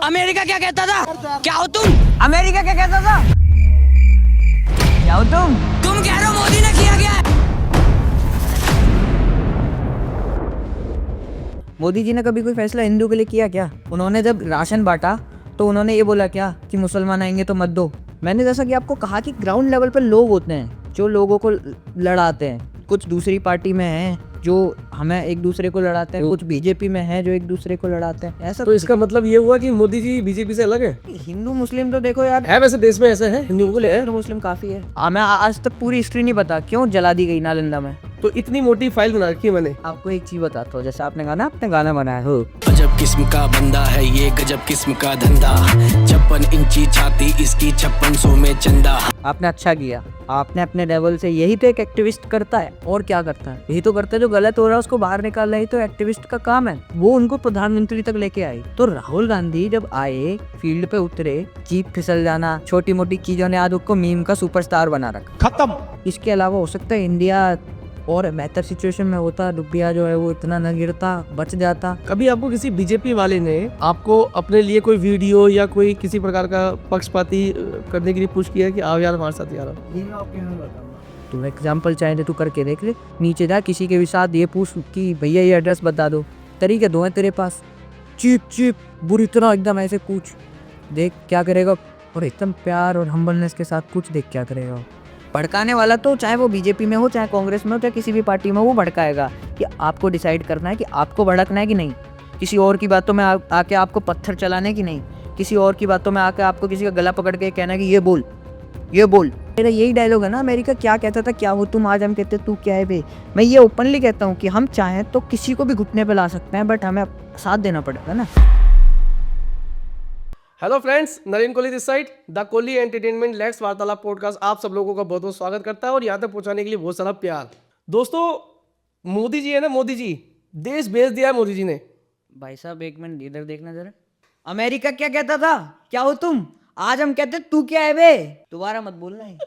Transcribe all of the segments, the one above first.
America क्या कहता था? क्या हो तुम? अमेरिका क्या कहता था? क्या हो तुम कह रहे हो मोदी ने किया क्या? मोदी जी ने कभी कोई फैसला हिंदू के लिए किया क्या? उन्होंने जब राशन बांटा तो उन्होंने ये बोला क्या कि मुसलमान आएंगे तो मत दो? मैंने जैसा कि आपको कहा कि ग्राउंड लेवल पर लोग होते हैं जो लोगों को लड़ाते हैं। कुछ दूसरी पार्टी में हैं जो हमें एक दूसरे को लड़ाते हैं, कुछ बीजेपी में हैं जो एक दूसरे को लड़ाते हैं। ऐसा तो इसका मतलब ये हुआ कि मोदी जी बीजेपी से अलग है? हिंदू मुस्लिम तो देखो यार, है वैसे देश में ऐसा है, हिंदू को है। मुस्लिम काफी है। मैं आज तक पूरी हिस्ट्री नहीं पता क्यों जला दी गई नालंदा में। तो इतनी मोटी फाइल बना रखी है मैंने। आपको एक चीज बताता हूँ, जैसे आपने कहा ना आपने गाना बनाया हो, गजब किस्म का बंदा है ये, गजब किस्म का धंधा, 56 इंची छाती इसकी 5600 में चंदा। आपने अच्छा किया, आपने अपने लेवल से, यही तो एक एक्टिविस्ट करता है। और क्या करता है? यही तो करता है, जो गलत हो रहा है उसको बाहर निकालना ही तो एक्टिविस्ट का काम है। वो उनको प्रधानमंत्री तक लेके आई। तो राहुल गांधी जब आए, फील्ड पे उतरे, जीप फिसल जाना, छोटी मोटी चीजों ने आज उसको मीम का सुपरस्टार बना रखा। खत्म। इसके अलावा हो सकता है इंडिया और बेहतर सिचुएशन में होता, रुपया जो है वो इतना न गिरता, बच जाता। कभी आपको किसी बीजेपी वाले ने आपको अपने लिए कोई वीडियो या कोई किसी प्रकार का पक्षपाती करने के लिए पुश किया कि आओ यार हमारे साथ यार? तू एग्जाम्पल चाहे तू करके देख ले, नीचे जा किसी के भी साथ ये पूछ कि भैया ये एड्रेस बता दो, तरीके दो हैं तेरे पास। चीप चीप बुरी तरह एकदम ऐसे पूछ, देख क्या करेगा। और एकदम प्यार और हम्बलनेस के साथ कुछ, देख क्या करेगा। भड़काने वाला तो चाहे वो बीजेपी में हो, चाहे कांग्रेस में हो, चाहे किसी भी पार्टी में, वो भड़काएगा। कि आपको डिसाइड करना है कि आपको भड़कना है कि नहीं, किसी और की बातों में आके आपको पत्थर चलाने की नहीं, किसी और की बातों में आके आपको किसी का गला पकड़ के कहना है कि ये बोल ये बोल। मेरा यही डायलॉग है ना, अमेरिका क्या कहता था, क्या हो तुम, आज हम कहते तू क्या है बे। मैं ये ओपनली कहता हूँ कि हम चाहें तो किसी को भी घुटने पे ला सकते हैं, बट हमें साथ देना पड़ेगा ना। Hello friends, Narendra Kohli this side, the Kohli entertainment let's वार्तालाप पॉडकास्ट आप सब लोगों का बहुत बहुत स्वागत करता है और यहाँ तक पहुँचाने के लिए बहुत सारा प्यार। दोस्तों, मोदी जी है ना, मोदी जी देश भेज दिया है मोदी जी ने। भाई साहब एक मिनट इधर देखना जरा। अमेरिका क्या कहता था, क्या हो तुम, आज हम कहते तू क्या है बे। दोबारा मत बोलना है।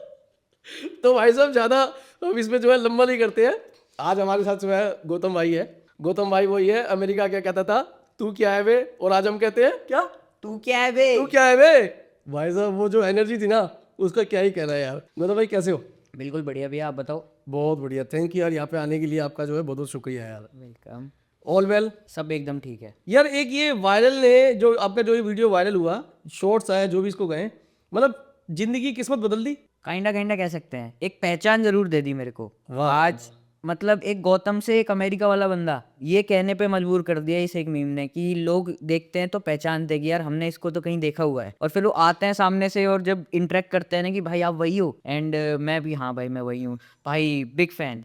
तो भाई साहब ज़्यादा हम इसमें जो है लंबा नहीं करते हैं। आज हमारे साथ जो है गौतम भाई है। गौतम भाई वही है, अमेरिका क्या कहता था तू क्या है बे, और आज हम कहते हैं क्या तू क्या है बे। तू क्या है बे। भाई साहब वो जो एनर्जी थी ना, उसका क्या ही कहना है यार। गौतम भाई कैसे हो? बिल्कुल बढ़िया भैया, आप बताओ। बहुत बढ़िया, थैंक यू यार, यहाँ पे आने के लिए आपका जो है बहुत बहुत शुक्रिया यार। वेलकम। All well? सब एकदम ठीक है। यार एक ये वायरल ने जो आपका जो ये वीडियो वायरल हुआ, शॉर्ट्स आए जो भी इसको गए, मतलब जिंदगी किस्मत बदल दी। काइंडा काइंडा कह सकते हैं, एक पहचान जरूर दे दी मेरे को। वाह। आज मतलब एक गौतम से एक अमेरिका वाला बंदा ये कहने पे मजबूर कर दिया इस एक मीम ने कि लोग देखते हैं तो पहचानते कि यार हमने इसको तो कहीं देखा हुआ है। और फिर वो आते हैं सामने से और जब इंटरेक्ट करते हैं ना कि भाई आप वही हो, एंड मैं भी, हाँ भाई मैं वही हूँ भाई, बिग फैन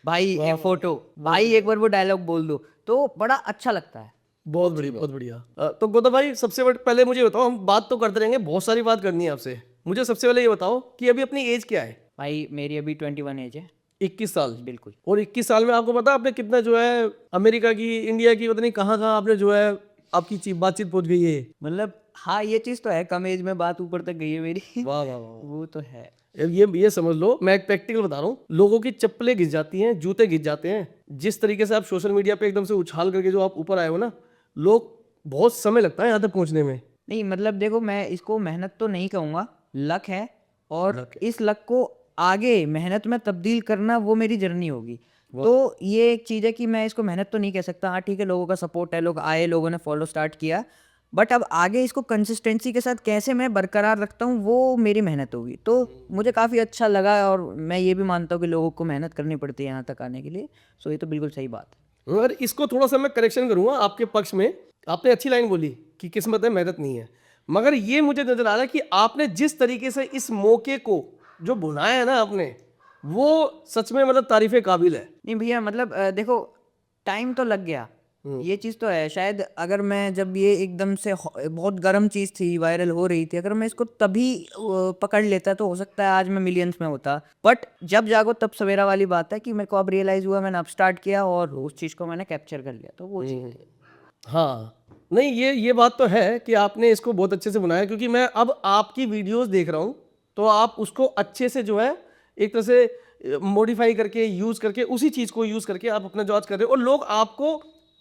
भाई, फोटो भाई, एक बार वो डायलॉग बोल दो तो बड़ा अच्छा लगता है। बहुत बढ़िया, बहुत बढ़िया। तो गौतम भाई सबसे पहले मुझे बताओ, हम बात तो करते रहेंगे, बहुत सारी बात करनी है आपसे। मुझे सबसे पहले ये बताओ कि अभी अपनी एज क्या है? भाई मेरी अभी 21 एज है। 21 साल? बिल्कुल। और 21 साल में आपको पता आपने कितना जो है अमेरिका की, इंडिया की, पता नहीं कहाँ कहाँ आपने जो है आपकी बातचीत पहुंच गई है। मतलब हाँ ये चीज़ तो है, कम एज में बात ऊपर तक गई है मेरी। वाह वाह वाह। वो तो है। ये समझ लो, मैं एक प्रैक्टिकल बता रहा हूँ, लोगों की चप्पलें घिस जाती हैं, जूते घिस जाते हैं। जिस तरीके से आप सोशल मीडिया पे एकदम से उछाल करके जो आप ऊपर आए हो ना, लोग बहुत समय लगता है यहाँ तक पहुँचने में। नहीं मतलब देखो, मैं इसको मेहनत तो नहीं कहूँगा, लक है। और इस लक को आगे मेहनत में तब्दील करना वो मेरी जर्नी होगी। तो ये एक चीज़ है कि मैं इसको मेहनत तो नहीं कह सकता। हाँ ठीक है, लोगों का सपोर्ट है, लोग आए, लोगों ने फॉलो स्टार्ट किया, बट अब आगे इसको कंसिस्टेंसी के साथ कैसे मैं बरकरार रखता हूँ वो मेरी मेहनत होगी। तो मुझे काफ़ी अच्छा लगा और मैं ये भी मानता हूँ कि लोगों को मेहनत करनी पड़ती है यहाँ तक आने के लिए। सो ये तो बिल्कुल सही बात है। और इसको थोड़ा सा मैं करेक्शन करूँगा आपके पक्ष में। आपने अच्छी लाइन बोली कि किस्मत है, मेहनत नहीं है, मगर ये मुझे नजर आ रहा है कि आपने जिस तरीके से इस मौके को जो बुलाया है ना आपने, वो सच में मतलब तारीफे काबिल है। नहीं भैया मतलब देखो, टाइम तो लग गया, ये चीज़ तो है। शायद अगर मैं, जब ये एकदम से बहुत गर्म चीज़ थी, वायरल हो रही थी, अगर मैं इसको तभी पकड़ लेता तो हो सकता है आज मैं मिलियंस में होता। बट जब जागो तब सवेरा वाली बात है कि मेरे को अब रियलाइज़ हुआ, मैंने अब स्टार्ट किया और उस चीज़ को मैंने कैप्चर कर लिया, तो वो चीज़। हाँ नहीं, ये बात तो है कि आपने इसको बहुत अच्छे से बनाया, क्योंकि मैं अब आपकी वीडियोस देख रहा हूँ तो आप उसको अच्छे से जो है एक तरह से मॉडिफाई करके, यूज़ करके, उसी चीज़ को यूज़ करके आप अपना जॉज कर रहे हो। और लोग आपको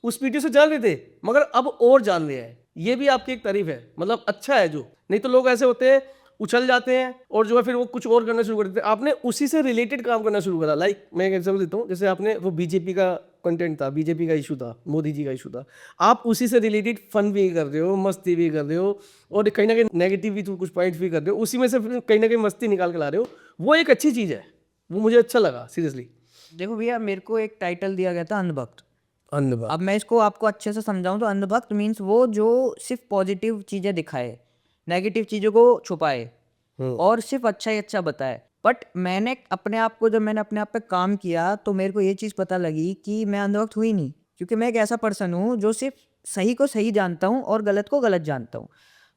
उस वीडियो से जान रहे थे, मगर अब और जान रहे हैं ये भी आपकी एक तारीफ है, मतलब अच्छा है जो, नहीं तो लोग ऐसे होते हैं उछल जाते हैं और जो है फिर वो कुछ और करना शुरू कर देते हैं। आपने उसी से रिलेटेड काम करना शुरू करा। लाइक मैं एक एग्जाम्पल देता हूँ, जैसे आपने वो बीजेपी का कंटेंट था, बीजेपी का इशू था, मोदी जी का इशू था, आप उसी से रिलेटेड फन भी कर रहे हो, मस्ती भी कर रहे हो और कहीं ना कहीं नेगेटिव भी कुछ पॉइंट भी कर रहे हो, उसी में से फिर कहीं ना कहीं मस्ती निकाल के ला रहे हो। वो एक अच्छी चीज़ है, वो मुझे अच्छा लगा सीरियसली। देखो भैया, मेरे को एक टाइटल दिया गया था अंधभक्त। धन्यवाद। अब मैं इसको आपको अच्छे से समझाऊं तो अंधभक्त मीन्स वो जो सिर्फ पॉजिटिव चीजें दिखाए, नेगेटिव चीजों को छुपाए और सिर्फ अच्छा ही अच्छा बताए। बट मैंने अपने आप को, जब मैंने अपने आप पे काम किया तो मेरे को ये चीज़ पता लगी कि मैं अंधभक्त हुई नहीं, क्योंकि मैं एक ऐसा पर्सन हूँ जो सिर्फ सही को सही जानता हूँ और गलत को गलत जानता हूँ।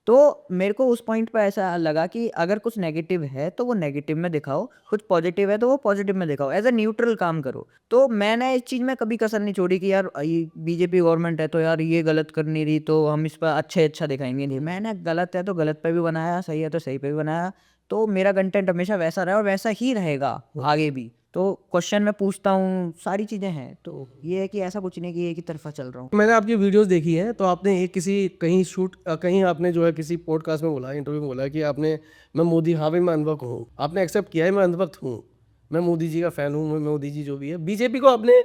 तो मेरे को उस पॉइंट पे ऐसा लगा कि अगर कुछ नेगेटिव है तो वो नेगेटिव में दिखाओ, कुछ पॉजिटिव है तो वो पॉजिटिव में दिखाओ, एज अ न्यूट्रल काम करो। तो मैंने इस चीज़ में कभी कसर नहीं छोड़ी कि यार ये बीजेपी गवर्नमेंट है तो यार ये गलत कर नहीं रही तो हम इस पर अच्छा दिखाएंगे। नहीं, मैंने गलत है तो गलत पे भी बनाया, सही है तो सही पे भी बनाया। तो मेरा कंटेंट हमेशा वैसा रहा और वैसा ही रहेगा आगे भी। तो क्वेश्चन मैं पूछता हूँ, सारी चीज़ें हैं, तो ये है कि ऐसा कुछ नहीं कि एक ही तरफा चल रहा हूँ। मैंने आपकी वीडियोस देखी है, तो आपने एक किसी कहीं कहीं आपने जो है किसी पॉडकास्ट में बोला, इंटरव्यू में बोला कि आपने, मैं मोदी, हाँ भाई मैं अंधभक्त हूँ, आपने एक्सेप्ट किया है मैं अंधभक्त हूँ, मैं मोदी जी का फैन हूँ, मैं मोदी जी जो भी है, बीजेपी को आपने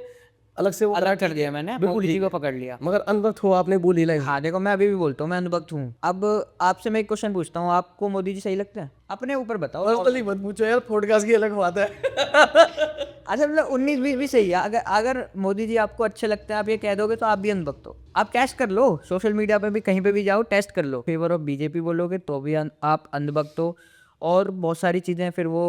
अलग से वो अलग कर दिया मैंने, बिल्कुल मोदी जी ठीक को है। पकड़ लिया। मगर अनवक्त हो आपने बोली लाइन। हाँ देखो, मैं अभी भी बोलता हूँ मैं अनुभक्त हूँ। अब आपसे मैं एक क्वेश्चन पूछता हूँ, आपको मोदी जी सही लगते हैं? अपने ऊपर बताओ। पर्सनली मत पूछो यार, पॉडकास्ट की अलग बात है। अच्छा मतलब 19-20 भी सही है। अगर अगर मोदी जी आपको अच्छे लगते हैं, आप ये कह दोगे तो आप भी अनुभक्त हो। आप टेस्ट कर लो, सोशल मीडिया पे भी कहीं पे भी जाओ, टेस्ट कर लो। फेवर ऑफ बीजेपी बोलोगे तो भी आप अंधभक्त हो। और बहुत सारी चीज़ें फिर वो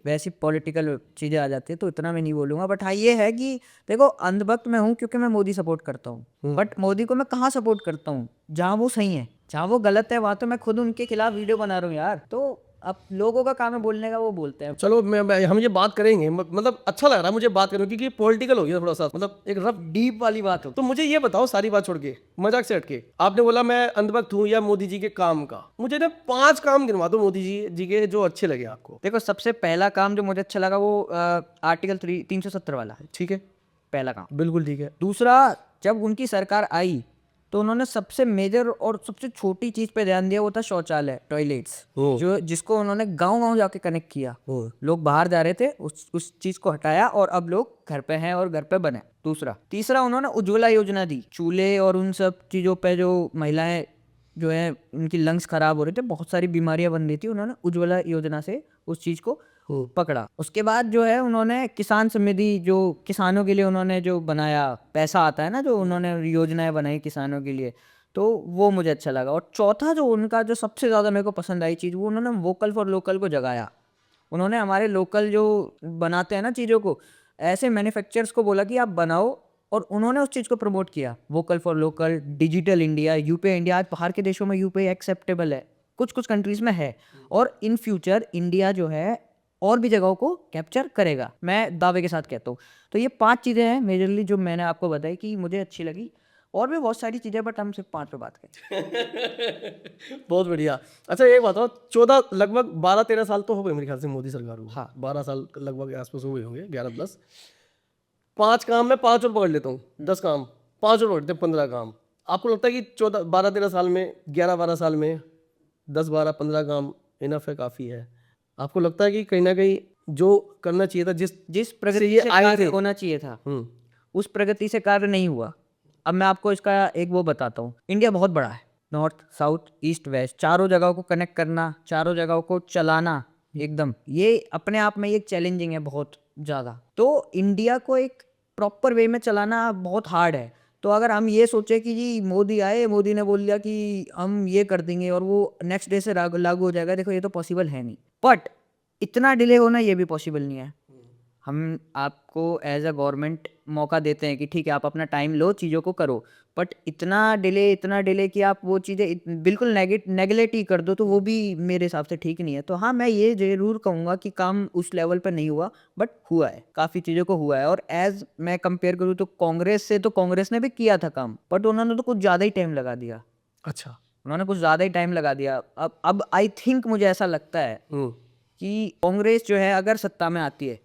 वैसी पॉलिटिकल चीज़ें आ जाती है, तो इतना मैं नहीं बोलूँगा। बट हाँ ये है कि देखो, अंधभक्त मैं हूँ क्योंकि मैं मोदी सपोर्ट करता हूँ। बट मोदी को मैं कहाँ सपोर्ट करता हूँ? जहाँ वो सही है। जहाँ वो गलत है वहाँ तो मैं खुद उनके खिलाफ वीडियो बना रहा हूँ यार। तो अब लोगों का काम है बोलने का, वो बोलते हैं। चलो हम ये बात करेंगे, मतलब अच्छा लग रहा है मुझे बात करने, क्योंकि पॉलिटिकल हो गया थोड़ा सा, मतलब एक रफ डीप वाली बात हो। तो मुझे ये बताओ, सारी बात छोड़ के मजाक से हटके, आपने बोला मैं अंधभक्त हूँ या मोदी जी के काम का, मुझे ना 5 काम गिनवा दो मोदी जी के जो अच्छे लगे आपको। देखो, सबसे पहला काम जो मुझे अच्छा लगा वो आर्टिकल 370 वाला है। ठीक है, पहला काम। बिल्कुल ठीक है। दूसरा, जब उनकी सरकार आई तो उन्होंने सबसे मेजर और सबसे छोटी चीज पे ध्यान दिया, वो था शौचालय, टॉयलेट्स, जो जिसको उन्होंने गांव-गांव जाके कनेक्ट किया। लोग बाहर जा रहे थे, उस चीज को हटाया और अब लोग घर पे हैं और घर पे बने। तीसरा उन्होंने उज्ज्वला योजना दी। चूल्हे और उन सब चीजों पे जो महिलाएं जो है उनकी लंग्स खराब हो रहे थे, बहुत सारी बीमारियां बन रही थी, उन्होंने उज्ज्वला योजना से उस चीज को पकड़ा। उसके बाद जो है उन्होंने किसान समृद्धि, जो किसानों के लिए उन्होंने जो बनाया, पैसा आता है ना, जो उन्होंने योजनाएं बनाई किसानों के लिए, तो वो मुझे अच्छा लगा। और चौथा जो उनका जो सबसे ज़्यादा मेरे को पसंद आई चीज़, वो उन्होंने वोकल फॉर लोकल को जगाया। उन्होंने हमारे लोकल जो बनाते हैं ना चीज़ों को, ऐसे मैन्युफैक्चरर्स को बोला कि आप बनाओ, और उन्होंने उस चीज़ को प्रमोट किया। Vocal for local, digital India, UPI India. आज बाहर के देशों में यूपीआई एक्सेप्टेबल है, कुछ कुछ कंट्रीज़ में है, और इन फ्यूचर इंडिया जो है और भी जगहों को कैप्चर करेगा, मैं दावे के साथ कहता हूँ। तो ये 5 चीज़ें हैं मेजरली जो मैंने आपको बताई कि मुझे अच्छी लगी। और भी बहुत सारी चीज़ें, बट हम सिर्फ 5 पे बात करें। बहुत बढ़िया। अच्छा एक बताओ, 14 लगभग 12-13 साल तो हो गए मेरे ख्याल से मोदी सरकार को। हाँ। 12 साल लगभग आसपास हो गए होंगे, 11 प्लस। 5 काम मैं 5 और पकड़ लेता हूँ, 10 काम 5 और पकड़ते हैं, 15 काम। आपको लगता है कि 12-13 साल में, 11-12 साल में 10-12-15 काम इनफ है, काफ़ी है? आपको लगता है कि कहीं ना कहीं जो करना चाहिए था, जिस प्रगति ये से आए कार्य थे, होना चाहिए था, उस प्रगति से कार्य नहीं हुआ। अब मैं आपको इसका एक वो बताता हूँ। इंडिया बहुत बड़ा है, नॉर्थ साउथ ईस्ट वेस्ट, चारों जगहों को कनेक्ट करना, चारों जगहों को चलाना, एकदम ये अपने आप में एक चैलेंजिंग है बहुत ज़्यादा। तो इंडिया को एक प्रॉपर वे में चलाना बहुत हार्ड है। तो अगर हम ये सोचे कि जी मोदी आए, मोदी ने बोल दिया कि हम ये कर देंगे और वो नेक्स्ट डे से लागू हो जाएगा, देखो ये तो पॉसिबल है नहीं। बट इतना डिले होना ये भी पॉसिबल नहीं है। हम आपको एज अ गवर्नमेंट मौका देते हैं कि ठीक है आप अपना टाइम लो, चीज़ों को करो, बट इतना डिले कि आप वो चीज़ें बिल्कुल नेगलेक्ट ही कर दो, तो वो भी मेरे हिसाब से ठीक नहीं है। तो हाँ, मैं ये ज़रूर कहूँगा कि काम उस लेवल पर नहीं हुआ, बट हुआ है, काफ़ी चीज़ों को हुआ है। और एज मैं कंपेयर करूँ तो कांग्रेस से, तो कांग्रेस ने भी किया था काम, बट उन्होंने तो कुछ ज़्यादा ही टाइम लगा दिया। अच्छा। उन्होंने कुछ ज़्यादा ही टाइम लगा दिया। अब आई थिंक मुझे ऐसा लगता है कि कांग्रेस जो है अगर सत्ता में आती है,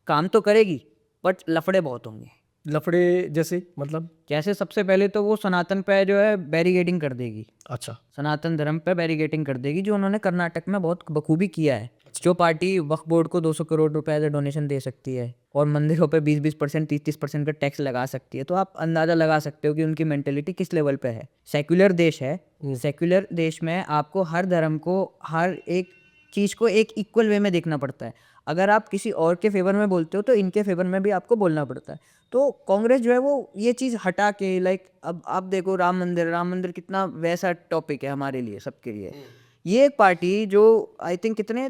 काम तो करेगी, बट लफड़े बहुत होंगे। लफड़े जैसे मतलब? जैसे सबसे पहले तो वो सनातन पे जो है बैरिकेडिंग कर देगी, अच्छा। सनातन धर्म पे बैरिकेडिंग कर देगी, जो उन्होंने कर्नाटक में बहुत बखूबी किया है। जो पार्टी वक्फ बोर्ड को 200 करोड़ रुपए एज डोनेशन दे सकती है और मंदिरों पे 20-20%, 30-30% का टैक्स लगा सकती है, तो आप अंदाजा लगा सकते हो कि उनकी मेंटेलिटी किस लेवल पे है। सेक्युलर देश है, सेक्युलर देश में आपको हर धर्म को, हर एक चीज़ को एक इक्वल वे में देखना पड़ता है। अगर आप किसी और के फेवर में बोलते हो तो इनके फेवर में भी आपको बोलना पड़ता है। तो कांग्रेस जो है वो ये चीज़ हटा के, लाइक अब आप देखो राम मंदिर कितना वैसा टॉपिक है हमारे लिए, सबके लिए। ये एक पार्टी जो आई थिंक कितने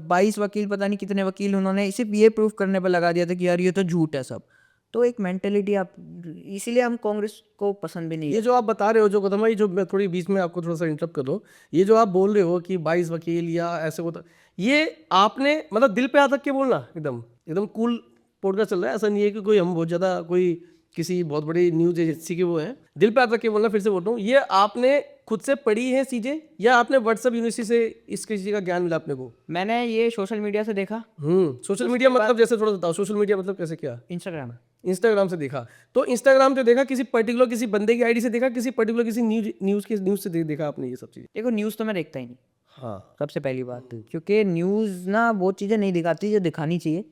22 वकील, पता नहीं कितने वकील, उन्होंने सिर्फ ये प्रूफ करने पर लगा दिया था कि यार ये तो झूठ है सब। तो एक मेंटेलिटी आप, इसीलिए हम कांग्रेस को पसंद भी नहीं ये जो आप बता रहे हो, जो गौतम भाई, जो मैं थोड़ी बीच में आपको थोड़ा सा इंटरप्ट कर दूं, ये जो आप बोल रहे हो कि 22 वकील या ऐसे होता, ये आपने मतलब दिल पे आ तक के बोलना, एकदम एकदम कूल पॉडकास्ट चल रहा है, ऐसा नहीं है कि कोई हम बहुत ज़्यादा कोई किसी बहुत बड़ी न्यूज़ एजेंसी के वो हैं। दिल पे आ तक के बोलना, फिर से बोल रहा हूँ, ये आपने खुद से पढ़ी है चीज़ें या आपने व्हाट्सएप यूनिवर्सिटी से इस किसी का ज्ञान मिला अपने को? मैंने ये सोशल मीडिया से देखा। सोशल मीडिया मतलब जैसे थोड़ा बताओ, सोशल मीडिया मतलब कैसे, क्या? इंस्टाग्राम। इंस्टाग्राम से देखा? तो इंस्टाग्राम से देखा, किसी पर्टिकुलर किसी बंदे की आईडी से देखा, किसी पर्टिकुलर किसी न्यूज़ से देखा आपने ये सब चीज़ें? देखो न्यूज़ तो मैं देखता ही नहीं, हाँ। सबसे पहली बात, क्योंकि न्यूज़ ना वो चीज़ें नहीं दिखाती जो दिखानी चाहिए,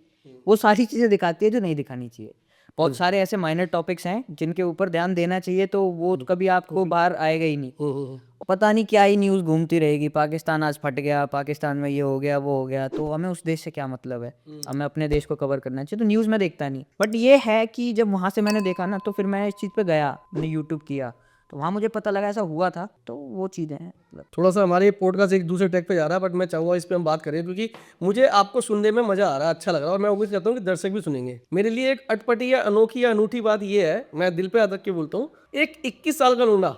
वो सारी चीज़ें दिखाती है जो नहीं दिखानी चाहिए। बहुत सारे ऐसे माइनर टॉपिक्स हैं जिनके ऊपर ध्यान देना चाहिए, तो वो तो कभी आपको बाहर आएगा ही नहीं। पता नहीं क्या ही न्यूज़ घूमती रहेगी, पाकिस्तान आज फट गया, पाकिस्तान में ये हो गया वो हो गया, तो हमें उस देश से क्या मतलब है, हमें अपने देश को कवर करना चाहिए। तो न्यूज़ में देखता नहीं, बट ये है कि जब वहाँ से मैंने देखा ना, तो फिर मैं इस चीज़ पे गया, मैंने यूट्यूब किया, तो वहाँ मुझे पता लगा ऐसा हुआ था, तो वो चीज़ें हैं मतलब। थोड़ा सा हमारे पॉडकास्ट एक दूसरे ट्रैक पे जा रहा है, बट मैं चाहूँगा इस पे हम बात करें, क्योंकि मुझे आपको सुनने में मज़ा आ रहा है, अच्छा लग रहा है, और मैं उम्मीद करता हूँ कि दर्शक भी सुनेंगे। मेरे लिए एक अटपटी या अनोखी या अनूठी बात ये है, मैं दिल पे अटक के बोलता हूँ, एक 21 साल का लौंडा,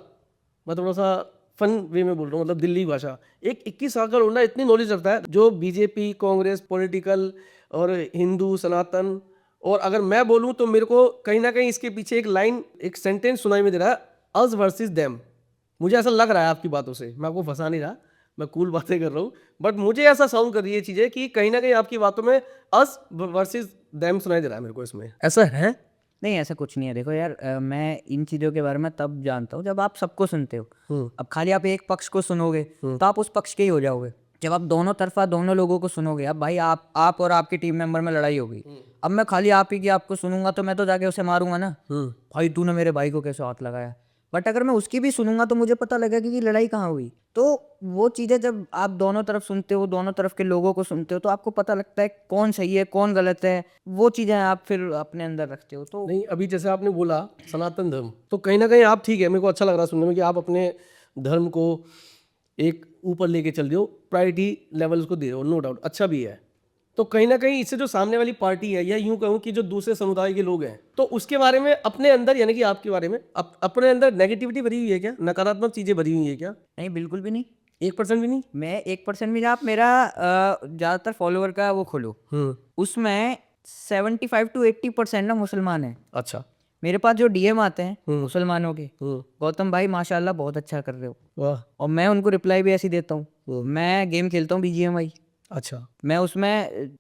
मैं थोड़ा सा फन वे में बोल रहा हूँ, मतलब दिल्ली भाषा, एक 21 साल का लौंडा इतनी नॉलेज रखता है, जो बीजेपी, कांग्रेस, पॉलिटिकल और हिंदू, सनातन, और अगर मैं बोलूँ तो मेरे को कहीं ना कहीं इसके पीछे एक लाइन, एक सेंटेंस सुनाई में दे रहा है, अस वर्सेस देम। मुझे ऐसा लग रहा है आपकी बातों से, मैं आपको फंसा नहीं रहा, मैं कूल बातें कर रहा हूँ, बट मुझे ऐसा साउंड कर रही है चीज़ें कि कहीं ना कहीं आपकी बातों में अस वर्सेस देम सुनाई दे रहा है मेरे को, इसमें ऐसा है? नहीं, ऐसा कुछ नहीं है। देखो यार, मैं इन चीज़ों के बारे में तब जानता हूँ जब आप सबको सुनते हो। अब खाली आप एक पक्ष को सुनोगे तो आप उस पक्ष के ही हो जाओगे। जब आप दोनों तरफा दोनों लोगों को सुनोगे, अब भाई आप और आपकी टीम मेंबर में लड़ाई होगी, अब मैं खाली आप ही की आपको सुनूंगा तो मैं तो जाके उसे मारूंगा ना, भाई तूने मेरे भाई को कैसे हाथ लगाया। बट अगर मैं उसकी भी सुनूंगा तो मुझे पता लगेगा कि लड़ाई कहाँ हुई। तो वो चीज़ें जब आप दोनों तरफ सुनते हो, दोनों तरफ के लोगों को सुनते हो, तो आपको पता लगता है कौन सही है कौन गलत है, वो चीज़ें आप फिर अपने अंदर रखते हो। तो नहीं, अभी जैसे आपने बोला सनातन धर्म, तो कहीं ना कहीं आप, ठीक है, मेरे को अच्छा लग रहा है सुनने में कि आप अपने धर्म को एक ऊपर लेके चल रहे हो, प्रायोरिटी लेवल को दे रहे हो, नो डाउट, अच्छा भी है। तो कहीं ना कहीं इससे जो सामने वाली पार्टी है, या यूं कहूं कि जो दूसरे समुदाय के लोग हैं, तो उसके बारे में अपने अंदर, यानी कि आपके बारे में अपने अंदर नेगेटिविटी भरी हुई है क्या, नकारात्मक चीजें भरी हुई है क्या? नहीं, बिल्कुल भी नहीं। 1% भी नहीं? मैं 1% भी, आप मेरा ज़्यादातर फॉलोअर का वो खोलो, उसमें 75-80% ना मुसलमान है। अच्छा। मेरे पास जो डीएम आते हैं मुसलमानों के, गौतम भाई माशाल्लाह बहुत अच्छा कर रहे हो, वाह। और मैं उनको रिप्लाई भी ऐसी देता हूँ। मैं गेम खेलता हूँ BGMI, अच्छा। मैं उसमें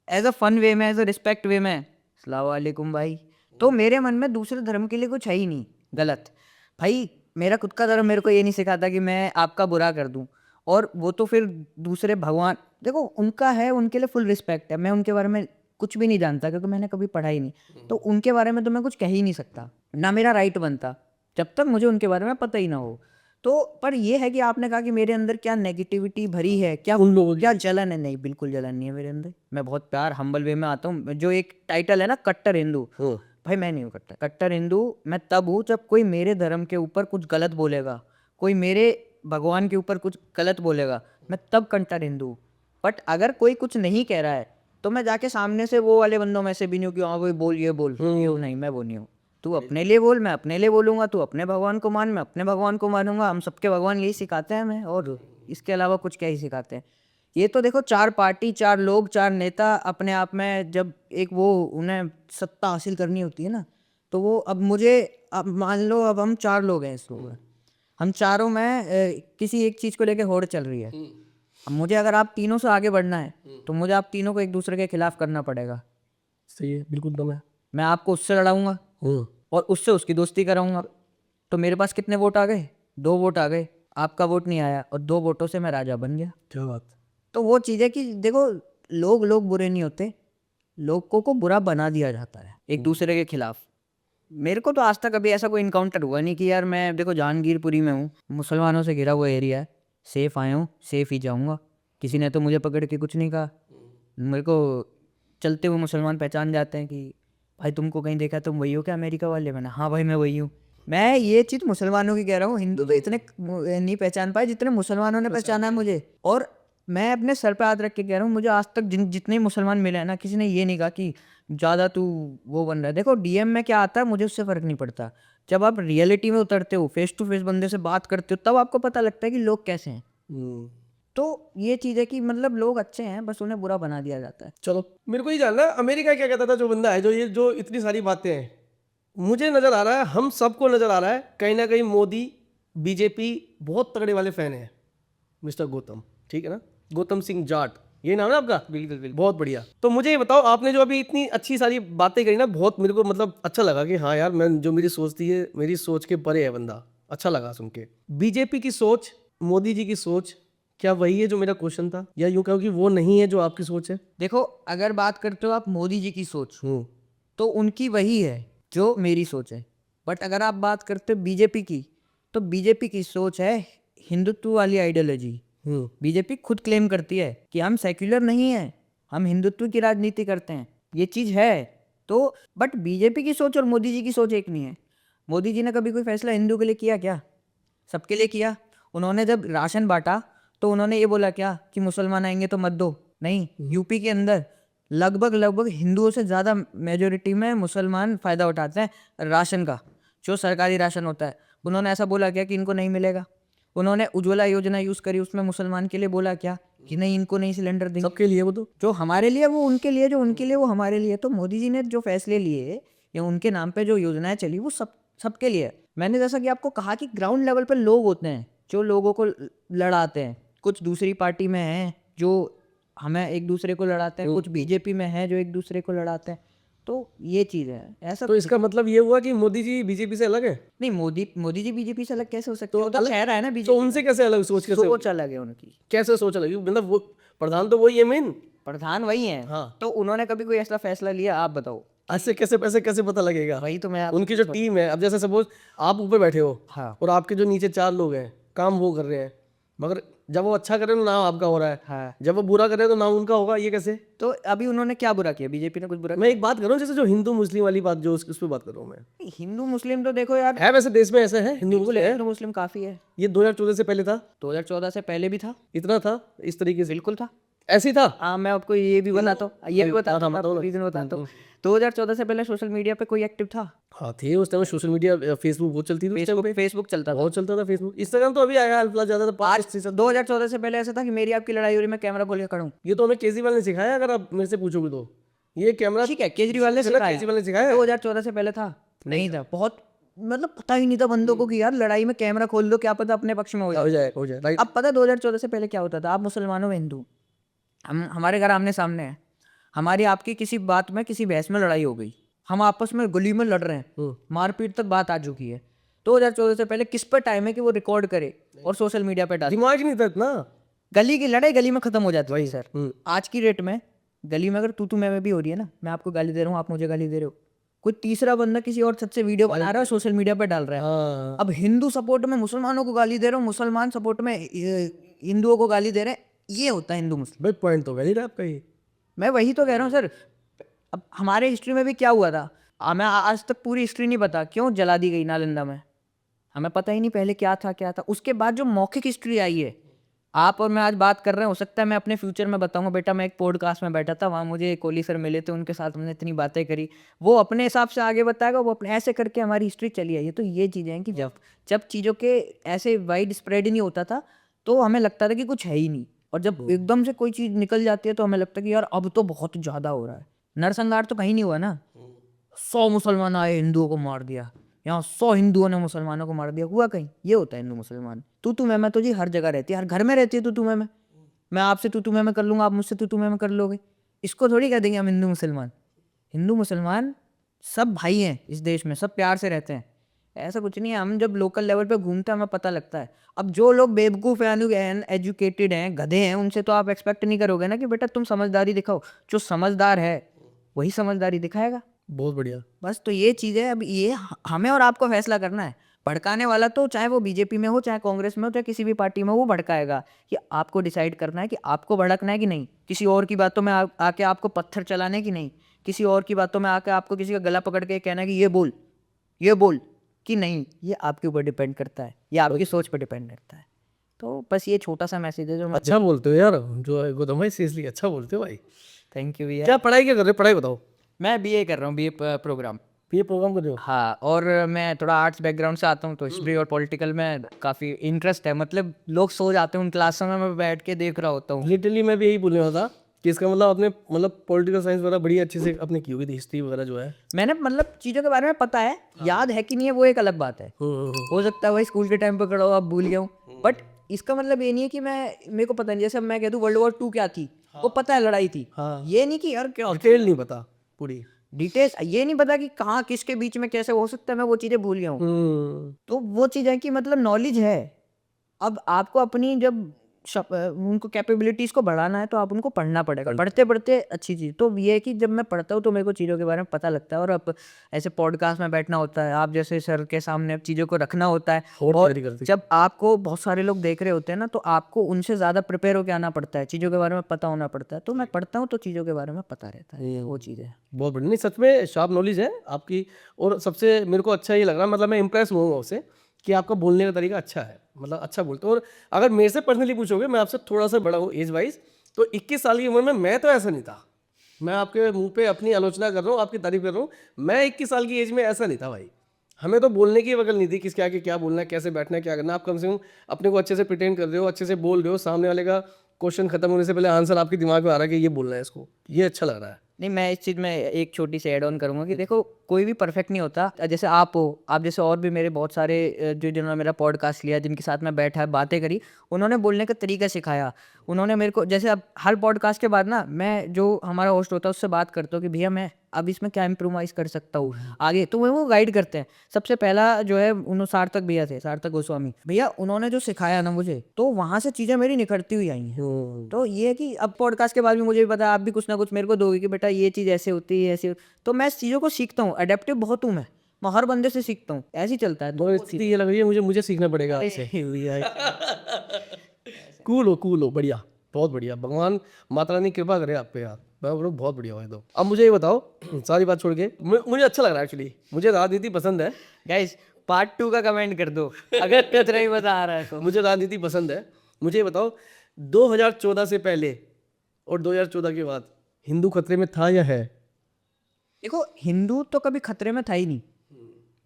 एज अ फन वे में, एज अ रिस्पेक्ट वे में, अस्सलाम वालेकुम भाई। तो मेरे मन में दूसरे धर्म के लिए कुछ है ही नहीं गलत। भाई मेरा खुद का धर्म मेरे को ये नहीं सिखाता कि मैं आपका बुरा कर दूं, और वो तो फिर दूसरे भगवान, देखो उनका है, उनके लिए फुल रिस्पेक्ट है, मैं उनके बारे में कुछ भी नहीं जानता क्योंकि मैंने कभी पढ़ा ही नहीं, तो उनके बारे में तो मैं कुछ कह ही नहीं सकता, ना मेरा राइट बनता जब तक मुझे उनके बारे में पता ही ना हो। तो पर ये है कि आपने कहा कि मेरे अंदर क्या नेगेटिविटी भरी है, क्या उन लोगों क्या जलन है, नहीं बिल्कुल जलन नहीं है मेरे अंदर। मैं बहुत प्यार हम्बल वे में आता हूँ। जो एक टाइटल है ना कट्टर हिंदू, भाई मैं नहीं हूँ कट्टर हिंदू। मैं तब हूँ जब कोई मेरे धर्म के ऊपर कुछ गलत बोलेगा, कोई मेरे भगवान के ऊपर कुछ गलत बोलेगा, मैं तब कट्टर हिंदू हूँ। बट अगर कोई कुछ नहीं कह रहा है तो मैं जाके सामने से वो वाले बंदों में से भी नहीं हूँ कि हाँ कोई बोल ये बोल, नहीं मैं वो नहीं हूँ। तू अपने लिए बोल, मैं अपने लिए बोलूँगा, तू अपने भगवान को मान, मैं अपने भगवान को मानूंगा। हम सबके भगवान यही सिखाते हैं हमें, और इसके अलावा कुछ क्या ही सिखाते हैं। ये तो देखो 4 पार्टी, 4 लोग, 4 नेता अपने आप में, जब एक वो उन्हें सत्ता हासिल करनी होती है ना, तो वो अब मुझे, अब मान लो अब हम 4 लोग हैं इस लोग में, हम चारों में किसी एक चीज़ को लेके होड़ चल रही है। अब मुझे अगर आप तीनों से आगे बढ़ना है तो मुझे आप तीनों को एक दूसरे के खिलाफ करना पड़ेगा। सही है, बिल्कुल दम है। मैं आपको उससे लड़ाऊंगा, और उससे उसकी दोस्ती कराऊंगा। तो मेरे पास कितने वोट आ गए? 2 वोट आ गए, आपका वोट नहीं आया, और 2 वोटों से मैं राजा बन गया। क्या बात। तो वो चीज़ है कि देखो, लोग बुरे नहीं होते, लोगों को बुरा बना दिया जाता है एक दूसरे के खिलाफ। मेरे को तो आज तक अभी ऐसा कोई इनकाउंटर हुआ नहीं कि यार मैं देखो जहांगीरपुरी में हूँ, मुसलमानों से घिरा हुआ एरिया है, सेफ आया हूँ, सेफ ही जाऊँगा, किसी ने तो मुझे पकड़ के कुछ नहीं कहा। मेरे को चलते हुए मुसलमान पहचान जाते हैं कि भाई तुमको कहीं देखा, तुम वही हो क्या अमेरिका वाले? मैंने हाँ भाई मैं वही हूँ। मैं ये चीज़ मुसलमानों की कह रहा हूँ, हिंदू तो इतने नहीं पहचान पाए जितने मुसलमानों ने पहचाना है मुझे। और मैं अपने सर पे हाथ रख के कह रहा हूँ, मुझे आज तक जितने मुसलमान मिले हैं ना, किसी ने ये नहीं कहा कि ज़्यादा तू वो बन रहा है। देखो डीएम में क्या आता है मुझे उससे फ़र्क नहीं पड़ता, जब आप रियलिटी में उतरते हो, फेस टू फेस बंदे से बात करते हो, तब आपको पता लगता है कि लोग कैसे हैं। तो ये चीज़ है कि मतलब लोग अच्छे हैं, बस उन्हें बुरा बना दिया जाता है। चलो मेरे को ये जानना है, अमेरिका क्या कहता था जो बंदा है, जो इतनी सारी बातें हैं, मुझे नजर आ रहा है, हम सबको नजर आ रहा है कहीं ना कहीं मोदी बीजेपी बहुत तगड़े वाले फैन है। मिस्टर गौतम, ठीक है ना, गौतम सिंह जाट, ये नाम है आपका? बिल्कुल बिल्कुल। बहुत बढ़िया। तो मुझे ये बताओ, आपने जो अभी इतनी अच्छी सारी बातें करी ना, बहुत मेरे को मतलब अच्छा लगा कि हाँ यार, मैं जो मेरी सोच थी, मेरी सोच के परे है बंदा, अच्छा लगा सुन के। बीजेपी की सोच, मोदी जी की सोच, क्या वही है जो मेरा क्वेश्चन था, या यूं कहो कि वो नहीं है जो आपकी सोच है? देखो अगर बात करते हो आप मोदी जी की सोच, तो उनकी वही है जो मेरी सोच है। बट अगर आप बात करते हो बीजेपी की, तो बीजेपी की सोच है हिंदुत्व वाली आइडियोलॉजी। बीजेपी खुद क्लेम करती है कि हम सेक्युलर नहीं हैं, हम हिंदुत्व की राजनीति करते हैं, ये चीज़ है। तो बट बीजेपी की सोच और मोदी जी की सोच एक नहीं है। मोदी जी ने कभी कोई फैसला हिंदू के लिए किया क्या? सबके लिए किया। उन्होंने जब राशन बांटा तो उन्होंने ये बोला क्या कि मुसलमान आएंगे तो मत दो? नहीं। यूपी के अंदर लगभग हिंदुओं से ज़्यादा मेजोरिटी में मुसलमान फ़ायदा उठाते हैं राशन का, जो सरकारी राशन होता है। उन्होंने ऐसा बोला क्या कि इनको नहीं मिलेगा? उन्होंने उज्ज्वला योजना यूज़ करी, उसमें मुसलमान के लिए बोला क्या कि नहीं इनको नहीं सिलेंडर देंगे? सबके लिए वो तो। जो हमारे लिए वो उनके लिए, जो उनके लिए वो हमारे लिए। तो मोदी जी ने जो फैसले लिए या उनके नाम पे जो योजनाएं चली, वो सबके लिए है। मैंने जैसा कि आपको कहा कि ग्राउंड लेवल पर लोग होते हैं जो लोगों को लड़ाते हैं। कुछ दूसरी पार्टी में हैं जो हमें एक दूसरे को लड़ाते हैं, कुछ बीजेपी में हैं जो एक दूसरे को लड़ाते हैं। तो ये चीज़ है ऐसा। तो इसका मतलब ये हुआ कि मोदी जी बीजेपी से अलग है? नहीं, मोदी जी बीजेपी से अलग कैसे हो सकते हैं? वो तो अलग- कह रहा है ना तो बीजेपी, उनसे कैसे अलग सोच, कैसे सोच अलग है उनकी। कैसे सोच अलग? मतलब वो प्रधान तो वही है मेन। प्रधान वही है। हाँ। तो उन्होंने कभी कोई ऐसा फैसला लिया? आप बताओ। ऐसे कैसे पता लगेगा? वही तो मैं उनकी जो टीम है, अब जैसे सपोज आप ऊपर बैठे हो, हाँ और आपके जो नीचे 4 लोग हैं, काम वो कर रहे हैं, मगर जब वो अच्छा करे तो नाम आपका हो रहा है, हाँ। जब वो बुरा करे तो नाम उनका होगा, ये कैसे? तो अभी उन्होंने क्या बुरा किया? बीजेपी ने कुछ बुरा मैं एक बात कर रहा हूँ, जैसे जो हिंदू मुस्लिम वाली बात, जो उस पर बात कर रहा हूँ मैं। किया? हिंदू मुस्लिम तो देखो यार, है वैसे देश में ऐसा है, हिंदू मुस्लिम है? हिंदू मुस्लिम काफ़ी है। ये 2014 से पहले था? 2014 से पहले भी था। इतना था इस तरीके से? बिल्कुल था। ऐसी था? हाँ, मैं आपको ये भी बताता हूँ, ये भी बताता हूँ, बताओ ना। रीजन बताता हूँ। 2014 से पहले सोशल मीडिया पे कोई एक्टिव था? हाँ थे उस टाइम, सोशल मीडिया फेसबुक बहुत चलती थी उस टाइम पे। फेसबुक चलता था। बहुत चलता था फेसबुक। इंस्टाग्राम तो अभी आया हाल फिलहाल, ज्यादा था आज 2014 से पहले ऐसा था कि मेरी आपकी लड़ाई हो रही, मैं कैमरा खोल के खड़ा हूँ। ये तो हमें केजरीवाल ने सिखाया, अगर आप मेरे से पूछोगे तो। ये कैमरा ठीक है, केजरीवाल ने सिखाया। केजरीवाल ने सिखाया। 2014 से पहले था? नहीं था। बहुत मतलब पता ही नहीं था बंदों को कि यार लड़ाई में कैमरा खोल दो, क्या पता अपने पक्ष में हो जाए। हो जाए राइट। अब पता है 2014 से पहले क्या होता था? आप मुसलमानों में हिंदू, हमारे घर आमने सामने है, हमारी आपकी किसी बात में, किसी बहस में लड़ाई हो गई, हम आपस में गली में लड़ रहे हैं, मारपीट तक बात आ चुकी है। 2014 से पहले किस पर टाइम है कि वो रिकॉर्ड करे और सोशल मीडिया पे डाले? दिमाग ही नहीं था इतना। गली की लड़ाई गली में खत्म हो जाती है सर। आज की डेट में गली में अगर तू मैं भी हो रही है ना, मैं आपको गाली दे रहा हूँ, आप मुझे गाली दे रहे हो, कोई तीसरा बंदा किसी और छत से वीडियो बना रहा है, सोशल मीडिया पे डाल रहा है। हाँ। अब हिंदू सपोर्ट में मुसलमानों को गाली दे रहे हो, मुसलमान सपोर्ट में हिंदुओं को गाली दे रहे हैं, ये होता है हिंदू मुस्लिम। भाई पॉइंट तो वैलिड है आपका ये। मैं वही तो कह रहा हूँ सर। अब हमारे हिस्ट्री में भी क्या हुआ था, हमें आज तक पूरी हिस्ट्री नहीं पता क्यों जला दी गई नालंदा में, हमें पता ही नहीं पहले क्या था। उसके बाद जो मौखिक हिस्ट्री आई है, आप और मैं आज बात कर रहे हैं, हो सकता है मैं अपने फ्यूचर में बताऊंगा, बेटा मैं एक पॉडकास्ट में बैठा था, वहाँ मुझे कोहली सर मिले थे, उनके साथ हमने इतनी बातें करी, वो अपने हिसाब से आगे बताएगा, वो अपने ऐसे करके हमारी हिस्ट्री चली आई है। तो ये चीज़ें हैं कि जब चीज़ों के ऐसे वाइड स्प्रेड नहीं होता था तो हमें लगता था कि कुछ है ही नहीं, और जब एकदम से कोई चीज़ निकल जाती है तो हमें लगता है कि यार अब तो बहुत ज़्यादा हो रहा है। नरसंहार तो कहीं नहीं हुआ ना, 100 मुसलमान आए हिंदुओं को मार दिया, यहाँ 100 हिंदुओं ने मुसलमानों को मार दिया, हुआ कहीं? ये होता है हिंदू मुसलमान। तू मैं तो जी हर जगह रहती है, हर घर में रहती है तू मैं आपसे तू मैं कर लूँगा, आप मुझसे तू मैं कर लोगे, इसको थोड़ी कह देंगे हम हिंदू मुसलमान। हिंदू मुसलमान सब भाई हैं इस देश में, सब प्यार से रहते हैं, ऐसा कुछ नहीं है। हम जब लोकल लेवल पे घूमते हैं हमें पता लगता है। अब जो लोग बेवकूफ़ हैं, एजुकेटेड हैं, गधे हैं, उनसे तो आप एक्सपेक्ट नहीं करोगे ना कि बेटा तुम समझदारी दिखाओ। जो समझदार है वही समझदारी दिखाएगा। बहुत बढ़िया। बस तो ये चीज़ है, अब ये हमें और आपको फैसला करना है। भड़काने वाला तो चाहे वो बीजेपी में हो, चाहे कांग्रेस में हो, चाहे किसी भी पार्टी में हो, वो भड़काएगा। कि आपको डिसाइड करना है कि आपको भड़कना है कि नहीं, किसी और की बातों में आके आपको पत्थर चलाना है कि नहीं, किसी और की बातों में आके आपको किसी का गला पकड़ के कहना है कि ये बोल कि नहीं, ये आपके ऊपर डिपेंड करता है, ये आपकी सोच पर डिपेंड करता है। तो बस ये छोटा सा मैसेज है जो मैं। अच्छा बोलते हो यार, जो है गौतम भाई, सीरियसली अच्छा बोलते हो भाई। थैंक यू भैया। क्या पढ़ाई क्या कर रहे हो, पढ़ाई बताओ। मैं बीए कर रहा हूँ, बीए प्रोग्राम। ये प्रोग्राम कर रहे हो? हाँ, और मैं थोड़ा आर्ट्स बैकग्राउंड से आता हूँ, तो हिस्ट्री और पॉलिटिकल में काफ़ी इंटरेस्ट है। मतलब लोग सो जाते हैं उन क्लासों में, मैं बैठ के देख रहा होता हूँ। लिटरली मैं भी यही बोलने वाला था कि इसका मतलब आपने मतलब पॉलिटिकल साइंस वगैरह बड़ी अच्छे से अपने की होगी थी, हिस्ट्री वगैरह जो है। मैंने मतलब चीज़ों के बारे में पता है, याद है कि नहीं है वो एक अलग बात है। हो सकता है भाई स्कूल के टाइम पर करो आप भूल गया हूँ, बट इसका मतलब ये नहीं है कि मेरे को पता नहीं। जैसे अब मैं कह दूँ वर्ल्ड वॉर 2 क्या थी, वो पता है लड़ाई थी। हाँ। ये नहीं कि यार क्या डिटेल नहीं पता पूरी। डिटेल्स, ये नहीं पता कि कहाँ किसके बीच में कैसे हो सकता है, मैं वो चीज़ें भूल गया हूँ। तो वो चीज़ है कि मतलब नॉलेज है। अब आपको अपनी जब उनको कैपेबिलिटीज़ को बढ़ाना है तो आप उनको पढ़ना पड़ेगा। पढ़ते पढ़ते अच्छी चीज़ तो ये है कि जब मैं पढ़ता हूँ तो मेरे को चीज़ों के बारे में पता लगता है। और अब ऐसे पॉडकास्ट में बैठना होता है, आप जैसे सर के सामने चीज़ों को रखना होता है, और जब आपको बहुत सारे लोग देख रहे होते हैं ना, तो आपको उनसे ज़्यादा प्रिपेयर होकर आना पड़ता है, चीज़ों के बारे में पता होना पड़ता है। तो मैं पढ़ता हूँ तो चीज़ों के बारे में पता रहता है, वो चीज़ है। बहुत बढ़िया। नहीं, सच में शार्प नॉलेज है आपकी। और सबसे मेरे को अच्छा ये लग रहा है, मतलब मैं इंप्रेस हुआ उससे कि आपका बोलने का तरीका अच्छा है, मतलब अच्छा बोलते हो। और अगर मेरे से पर्सनली पूछोगे, मैं आपसे थोड़ा सा बड़ा हूँ एज वाइज, तो 21 साल की उम्र में मैं तो ऐसा नहीं था। मैं आपके मुंह पे अपनी आलोचना कर रहा हूँ, आपकी तारीफ कर रहा हूँ। मैं 21 साल की एज में ऐसा नहीं था भाई। हमें तो बोलने की वकल नहीं थी, किसके आगे क्या बोलना है, कैसे बैठना है, क्या करना है। आप कम से कम अपने को अच्छे से प्रिटेंड कर रहे हो, अच्छे से बोल रहे हो, सामने वाले का क्वेश्चन खत्म होने से पहले आंसर आपके दिमाग में आ रहा है कि ये बोलना है इसको, ये अच्छा लग रहा है। नहीं, मैं इस चीज़ में एक छोटी सी ऐड ऑन करूँगा कि देखो कोई भी परफेक्ट नहीं होता। जैसे आप हो, आप जैसे और भी मेरे बहुत सारे जिन्होंने मेरा पॉडकास्ट लिया, जिनके साथ मैं बैठा बातें करी, उन्होंने बोलने का तरीका सिखाया। उन्होंने मेरे को, जैसे अब हर पॉडकास्ट के बाद ना मैं जो हमारा होस्ट होता है उससे बात करता हूँ कि भैया मैं अब इसमें क्या इम्प्रोवाइज़ कर सकता हूँ आगे, तो वो गाइड करते हैं। सबसे पहला जो है उन्होंने सार्थक भैया थे, सार्थक गोस्वामी भैया, उन्होंने जो सिखाया ना मुझे, तो वहाँ से चीज़ें मेरी निखरती हुई आई हैं। तो ये है कि अब पॉडकास्ट के बाद भी मुझे भी पता है, आप भी कुछ ना कुछ मेरे को दोगे कि बेटा ये चीज़ ऐसे होती है, ऐसे। तो मैं इस चीज़ों को सीखता हूँ, अडेप्टिव बहुत हूँ मैं हर बंदे से सीखता हूँ, ऐसे ही चलता है। तो स्थिति ये लग रही है मुझे सीखना पड़ेगा आपसे। कूल हो, बढ़िया, बहुत बढ़िया। भगवान माता रानी कृपा करे आप पे यार, मैं बोलूँ बहुत बढ़िया हुआ है। तो अब मुझे ये बताओ, सारी बात छोड़ के, मुझे अच्छा लग रहा है एक्चुअली, मुझे राजनीति पसंद है। गाइस पार्ट 2 का कमेंट कर दो अगर इतना ही बता आ रहा है तो। मुझे राजनीति पसंद है। मुझे ये बताओ, 2014 से पहले और 2014 के बाद हिंदू खतरे में था या है? देखो हिंदू तो कभी खतरे में था ही नहीं,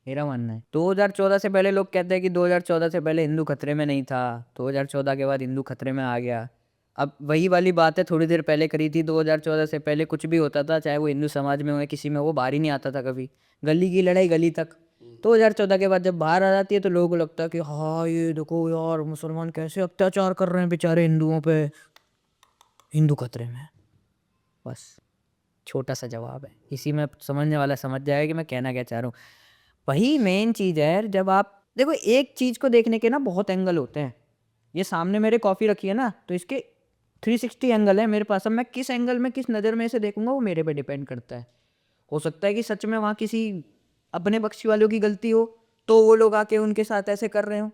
मेरा मानना है। 2014 से पहले लोग कहते हैं कि 2014 से पहले हिंदू खतरे में नहीं था, 2014 के बाद हिंदू खतरे में आ गया। अब वही वाली बात है, थोड़ी देर पहले करी थी। 2014 से पहले कुछ भी होता था, चाहे वो हिंदू समाज में हो या किसी में, वो बाहर ही नहीं आता था कभी। गली की लड़ाई गली तक। 2014 के बाद जब बाहर आ जाती है तो लोगों को लगता है कि हाँ ये देखो यार मुसलमान कैसे अत्याचार कर रहे हैं बेचारे हिंदुओं पे, हिंदू खतरे में। बस छोटा सा जवाब है, इसी में समझने वाला समझ जाएगा कि मैं कहना क्या चाह रहा हूँ। वही मेन चीज़ है। जब आप देखो एक चीज़ को देखने के ना बहुत एंगल होते हैं। ये सामने मेरे कॉफ़ी रखी है ना, तो इसके 360 एंगल है मेरे पास। अब मैं किस एंगल में किस नज़र में इसे देखूंगा वो मेरे पे डिपेंड करता है। हो सकता है कि सच में वहाँ किसी अपने बख्शी वालों की गलती हो, तो वो लोग आके उनके साथ ऐसे कर रहे हो।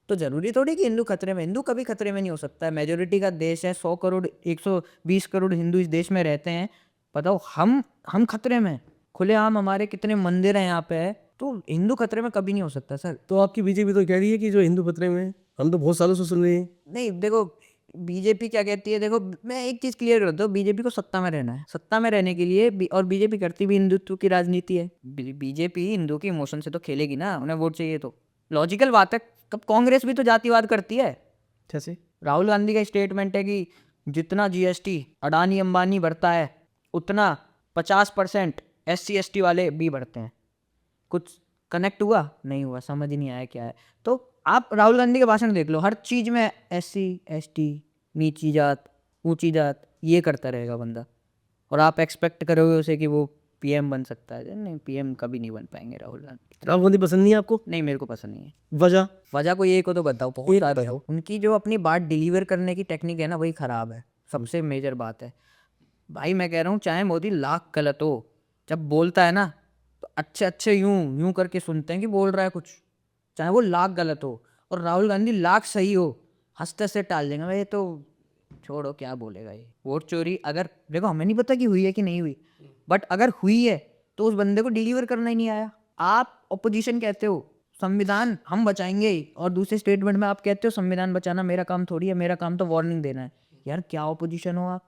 तो ज़रूरी थोड़ी कि हिंदू खतरे में, हिंदू कभी खतरे में नहीं हो सकता है। मेजोरिटी का देश है, 100 करोड़ 120 करोड़ हिंदू इस देश में रहते हैं। बताओ हम खतरे में, खुलेआम हमारे कितने मंदिर हैं यहाँ पे, तो हिंदू खतरे में कभी नहीं हो सकता सर। तो आपकी बीजेपी तो कह रही है कि जो हिंदू खतरे में, हम तो बहुत सालों से सुन रहे हैं। नहीं देखो बीजेपी क्या कहती है, देखो मैं एक चीज़ क्लियर कर दूँ, बीजेपी को सत्ता में रहना है। सत्ता में रहने के लिए और बीजेपी करती भी हिंदुत्व की राजनीति है। बीजेपी हिंदू के इमोशन से तो खेलेगी ना, उन्हें वोट चाहिए तो लॉजिकल बात है। कब कांग्रेस भी तो जातिवाद करती है। कैसे? राहुल गांधी का स्टेटमेंट है कि जितना जीएसटी अडानी अंबानी भरता है उतना 50% SC ST वाले भी भरते हैं। कुछ कनेक्ट हुआ? नहीं हुआ, समझ ही नहीं आया क्या है। तो आप राहुल गांधी के भाषण देख लो, हर चीज़ में SC ST, नीची जात ऊंची जात, ये करता रहेगा बंदा। और आप एक्सपेक्ट करोगे उसे कि वो पीएम बन सकता है। नहीं, पीएम कभी नहीं बन पाएंगे राहुल गांधी। राहुल गांधी पसंद नहीं है आपको? नहीं, मेरे को पसंद नहीं है। वजह? वजह कोई एक को तो बताओ, बहुत सारे हो। उनकी जो अपनी बात डिलीवर करने की टेक्निक है ना, वही खराब है, सबसे मेजर बात है भाई। मैं कह रहा हूँ चाहे मोदी लाख गलत हो, जब बोलता है ना तो अच्छे अच्छे यूं करके सुनते हैं कि बोल रहा है कुछ, चाहे वो लाख गलत हो। और राहुल गांधी लाख सही हो, हंसते से टाल देंगे भाई, ये तो छोड़ो क्या बोलेगा ये। वोट चोरी अगर देखो, हमें नहीं पता कि हुई है कि नहीं हुई, बट अगर हुई है तो उस बंदे को डिलीवर करना ही नहीं आया। आप ऑपोजिशन कहते हो संविधान हम बचाएंगे ही, और दूसरे स्टेटमेंट में आप कहते हो संविधान बचाना मेरा काम थोड़ी है, मेरा काम तो वार्निंग देना है। यार क्या ऑपोजिशन हो आप?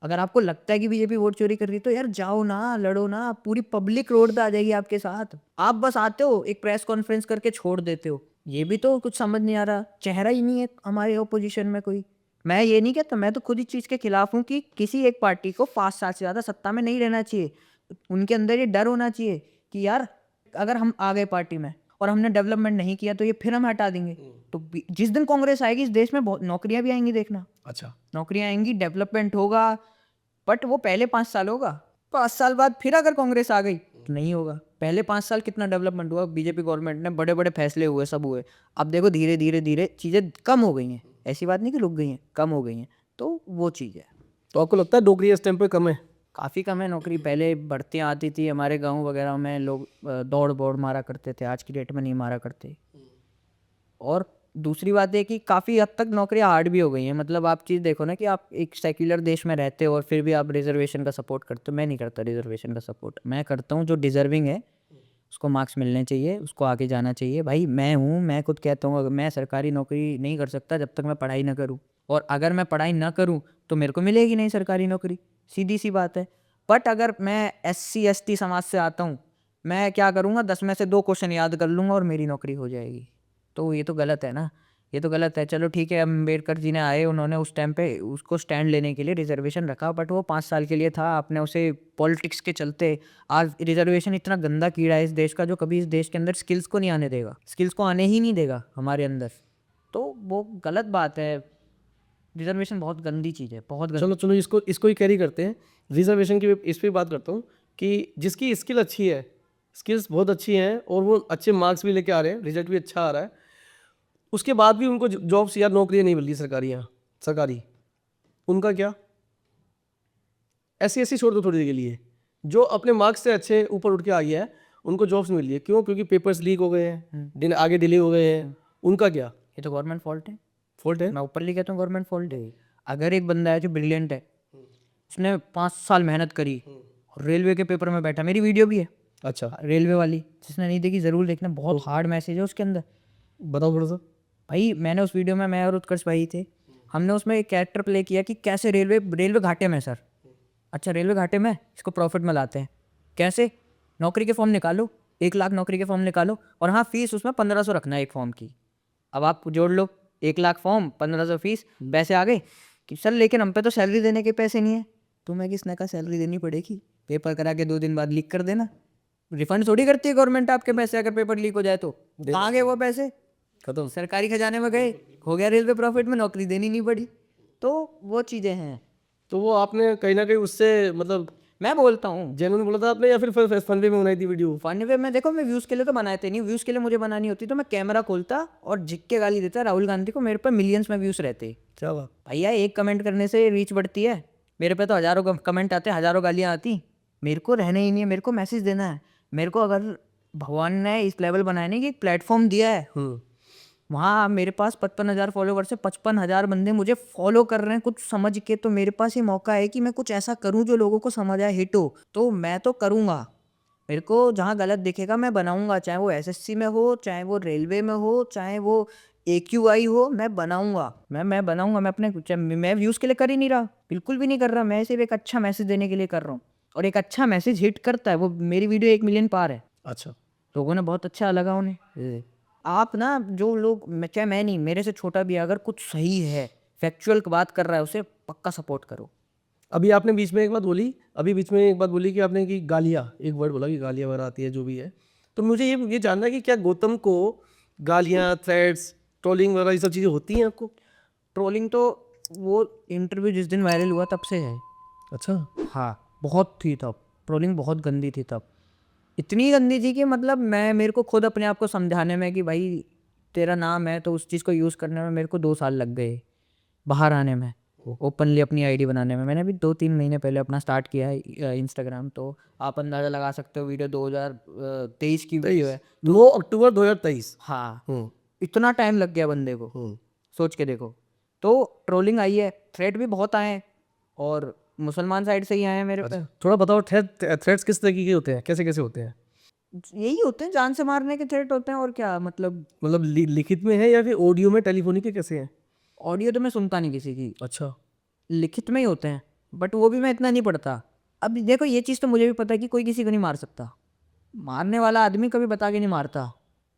अगर आपको लगता है कि बीजेपी वोट चोरी कर रही है तो यार जाओ ना, लड़ो ना, पूरी पब्लिक रोड पे आ जाएगी आपके साथ। आप बस आते हो, एक प्रेस कॉन्फ्रेंस करके छोड़ देते हो। ये भी तो कुछ समझ नहीं आ रहा, चेहरा ही नहीं है हमारे ऑपोजिशन में कोई। मैं ये नहीं कहता, मैं तो खुद इस चीज़ के खिलाफ हूँ कि किसी एक पार्टी को 5 साल से ज़्यादा सत्ता में नहीं रहना चाहिए। उनके अंदर ये डर होना चाहिए कि यार अगर हम आ गए पार्टी में और हमने डेवलपमेंट नहीं किया तो ये फिर हम हटा देंगे। तो जिस दिन कांग्रेस आएगी इस देश में बहुत नौकरियां भी आएंगी, देखना। अच्छा, नौकरियां आएंगी, डेवलपमेंट होगा, बट वो पहले 5 साल होगा। 5 साल बाद फिर अगर कांग्रेस आ गई तो नहीं होगा। पहले 5 साल कितना डेवलपमेंट हुआ, बीजेपी गवर्नमेंट ने बड़े बड़े फैसले हुए, सब हुए। अब देखो धीरे धीरे धीरे चीज़ें कम हो गई हैं, ऐसी बात नहीं कि रुक गई हैं, कम हो गई हैं। तो वो चीज़ है। तो आपको लगता है नौकरी इस टाइम पे कम है? काफ़ी कम है नौकरी। पहले भर्तियाँ आती थी, हमारे गांव वगैरह में लोग दौड़ मारा करते थे, आज की डेट में नहीं मारा करते। और दूसरी बात है कि काफ़ी हद तक नौकरियाँ हार्ड भी हो गई हैं। मतलब आप चीज़ देखो ना कि आप एक सेक्युलर देश में रहते हो और फिर भी आप रिजर्वेशन का सपोर्ट करते हो। मैं नहीं करता रिजर्वेशन का सपोर्ट, मैं करता हूँ जो डिज़र्विंग है उसको मार्क्स मिलने चाहिए, उसको आगे जाना चाहिए। भाई मैं खुद कहता हूँ, अगर मैं सरकारी नौकरी नहीं कर सकता जब तक मैं पढ़ाई ना करूँ, और अगर मैं पढ़ाई ना करूँ तो मेरे को मिलेगी नहीं सरकारी नौकरी, सीधी सी बात है। बट अगर मैं SC ST समाज से आता हूँ, मैं क्या करूँगा, 10 में से 2 क्वेश्चन याद कर लूँगा और मेरी नौकरी हो जाएगी। तो ये तो गलत है ना, ये तो गलत है। चलो ठीक है, अम्बेडकर जी ने आए, उन्होंने उस टाइम पे उसको स्टैंड लेने के लिए रिजर्वेशन रखा, बट वो 5 साल के लिए था। आपने उसे पॉलिटिक्स के चलते, आज रिजर्वेशन इतना गंदा कीड़ा है इस देश का, जो कभी इस देश के अंदर स्किल्स को नहीं आने देगा, स्किल्स को आने ही नहीं देगा हमारे अंदर। तो वो गलत बात है। रिजर्वेशन बहुत गंदी चीज़ है, बहुत गंदी। चलो इसको ही कैरी करते हैं। रिजर्वेशन की इस पे बात करता हूँ कि जिसकी स्किल अच्छी है, स्किल्स बहुत अच्छी हैं और वो अच्छे मार्क्स भी लेके आ रहे हैं, रिजल्ट भी अच्छा आ रहा है, उसके बाद भी उनको जॉब्स या नौकरियाँ नहीं मिल रही सरकारी, उनका क्या? ऐसी छोड़ दो थोड़ी देर के लिए। जो अपने मार्क्स से अच्छे ऊपर उठ के आ गया है उनको जॉब्स मिल रही है, क्यों? क्योंकि पेपर्स लीक हो गए हैं, आगे डिले हो गए हैं, उनका क्या? ये तो गवर्नमेंट फॉल्ट है। फॉल्ट है? मैं ऊपरली कहता हूँ गवर्नमेंट फॉल्ट है। अगर एक बंदा है जो ब्रिलियंट है, उसने 5 साल मेहनत करी और रेलवे के पेपर में बैठा, मेरी वीडियो भी है अच्छा, रेलवे वाली, जिसने नहीं देखी ज़रूर देखना, बहुत हार्ड मैसेज है उसके अंदर। बताओ थोड़ा सा। भाई मैंने उस वीडियो में, मैं और उत्कर्ष भाई थे, हमने उसमें एक कैरेक्टर प्ले किया कि कैसे रेलवे घाटे में सर। अच्छा रेलवे घाटे में, इसको प्रॉफिट में लाते हैं कैसे? नौकरी के फॉर्म निकालो, 1 लाख नौकरी के फॉर्म निकालो, और हाँ फीस उसमें 1500 रखना है एक फॉर्म की। अब आप जोड़ लो, 1 लाख फॉर्म, 1500 फीस, पैसे आ गए कि सर लेकिन हम पे तो सैलरी देने के पैसे नहीं है। तुम्हें किसने कहा सैलरी देनी पड़ेगी? पेपर करा के 2 दिन बाद लीक कर देना। रिफंड थोड़ी करती है गवर्नमेंट आपके पैसे, अगर पेपर लीक हो जाए तो। कहाँ गए वो पैसे? खत्म। सरकारी खजाने में गए, हो गया रेलवे प्रॉफिट में, नौकरी देनी नहीं पड़ी। तो वो चीज़ें हैं। तो वो आपने कहीं ना कहीं उससे मतलब मैं बोलता हूँ जेन्युइन बोला था आपने या फिर फनवे में बनाई थी वीडियो? फन वे में, देखो मैं व्यूज़ के लिए तो बनाते नहीं, व्यूज़ के लिए मुझे बनानी होती तो मैं कैमरा खोलता और झिक के गाली देता राहुल गांधी को, मेरे पर मिलियंस में व्यूज़ रहते। क्या बात। भैया एक कमेंट करने से रीच बढ़ती है, मेरे पे तो हज़ारों कमेंट आते, हज़ारों गालियाँ आती। मेरे को रहना ही नहीं है, मेरे को मैसेज देना है। मेरे को अगर भगवान ने इस लेवल बनाने की एक प्लेटफॉर्म दिया है, वहाँ मेरे पास 55,000 फॉलोवर से 55,000 बंदे मुझे फॉलो कर रहे हैं कुछ समझ के, तो मेरे पास ये मौका है कि मैं कुछ ऐसा करूँ जो लोगों को समझ आए, हिट हो। तो मैं तो करूँगा, मेरे को जहाँ गलत दिखेगा मैं बनाऊँगा, चाहे वो SSC में हो, चाहे वो रेलवे में हो, चाहे वो AQI हो, मैं बनाऊँगा। मैं बनाऊँगा। मैं व्यूज़ के लिए कर ही नहीं रहा, बिल्कुल भी नहीं कर रहा। मैं सिर्फ एक अच्छा मैसेज देने के लिए कर रहा हूँ, और एक अच्छा मैसेज हिट करता है। वो मेरी वीडियो 1 मिलियन पार है। अच्छा, लोगों ने बहुत अच्छा लगा उन्हें। आप ना जो लोग, चाहे मैं नहीं, मेरे से छोटा भी अगर कुछ सही है, फैक्चुअल बात कर रहा है, उसे पक्का सपोर्ट करो। अभी आपने बीच में एक बात बोली कि आपने कि गालियाँ, एक वर्ड बोला कि गालियाँ वगैरह आती है जो भी है। तो मुझे ये जानना है कि क्या गौतम को गालियाँ, थ्रेड्स, ट्रोलिंग वगैरह ये सब चीज़ें होती हैं आपको? ट्रोलिंग तो वो इंटरव्यू जिस दिन वायरल हुआ तब से है। अच्छा, हाँ बहुत थी तब। ट्रोलिंग बहुत गंदी थी तब, इतनी गंदी थी कि मतलब मेरे को खुद अपने आप को समझाने में कि भाई तेरा नाम है तो उस चीज़ को यूज़ करने में मेरे को 2 साल लग गए, बाहर आने में, ओपनली अपनी आईडी बनाने में। मैंने अभी 2-3 महीने पहले अपना स्टार्ट किया है इंस्टाग्राम, तो आप अंदाज़ा लगा सकते हो वीडियो 2023 की वीडियो है। 9 अक्टूबर 2023। हाँ, हम्म इतना टाइम लग गया बंदे को, सोच के देखो। तो ट्रोलिंग आई है, थ्रेट भी बहुत आए हैं और मुसलमान साइड से ही आए हैं मेरे पे। थोड़ा बताओ थ्रेट्स किस तरीके के होते हैं, कैसे कैसे होते हैं? यही होते हैं, जान से मारने के थ्रेट होते हैं और क्या, मतलब मतलब लिखित में है या फिर ऑडियो में, टेलीफोनिक के कैसे हैं? ऑडियो तो मैं सुनता नहीं किसी की, अच्छा। लिखित में ही होते हैं, बट वो भी मैं इतना नहीं पढ़ता। अब देखो ये चीज़ तो मुझे भी पता है कि कोई किसी को नहीं मार सकता, मारने वाला आदमी कभी बता के नहीं मारता।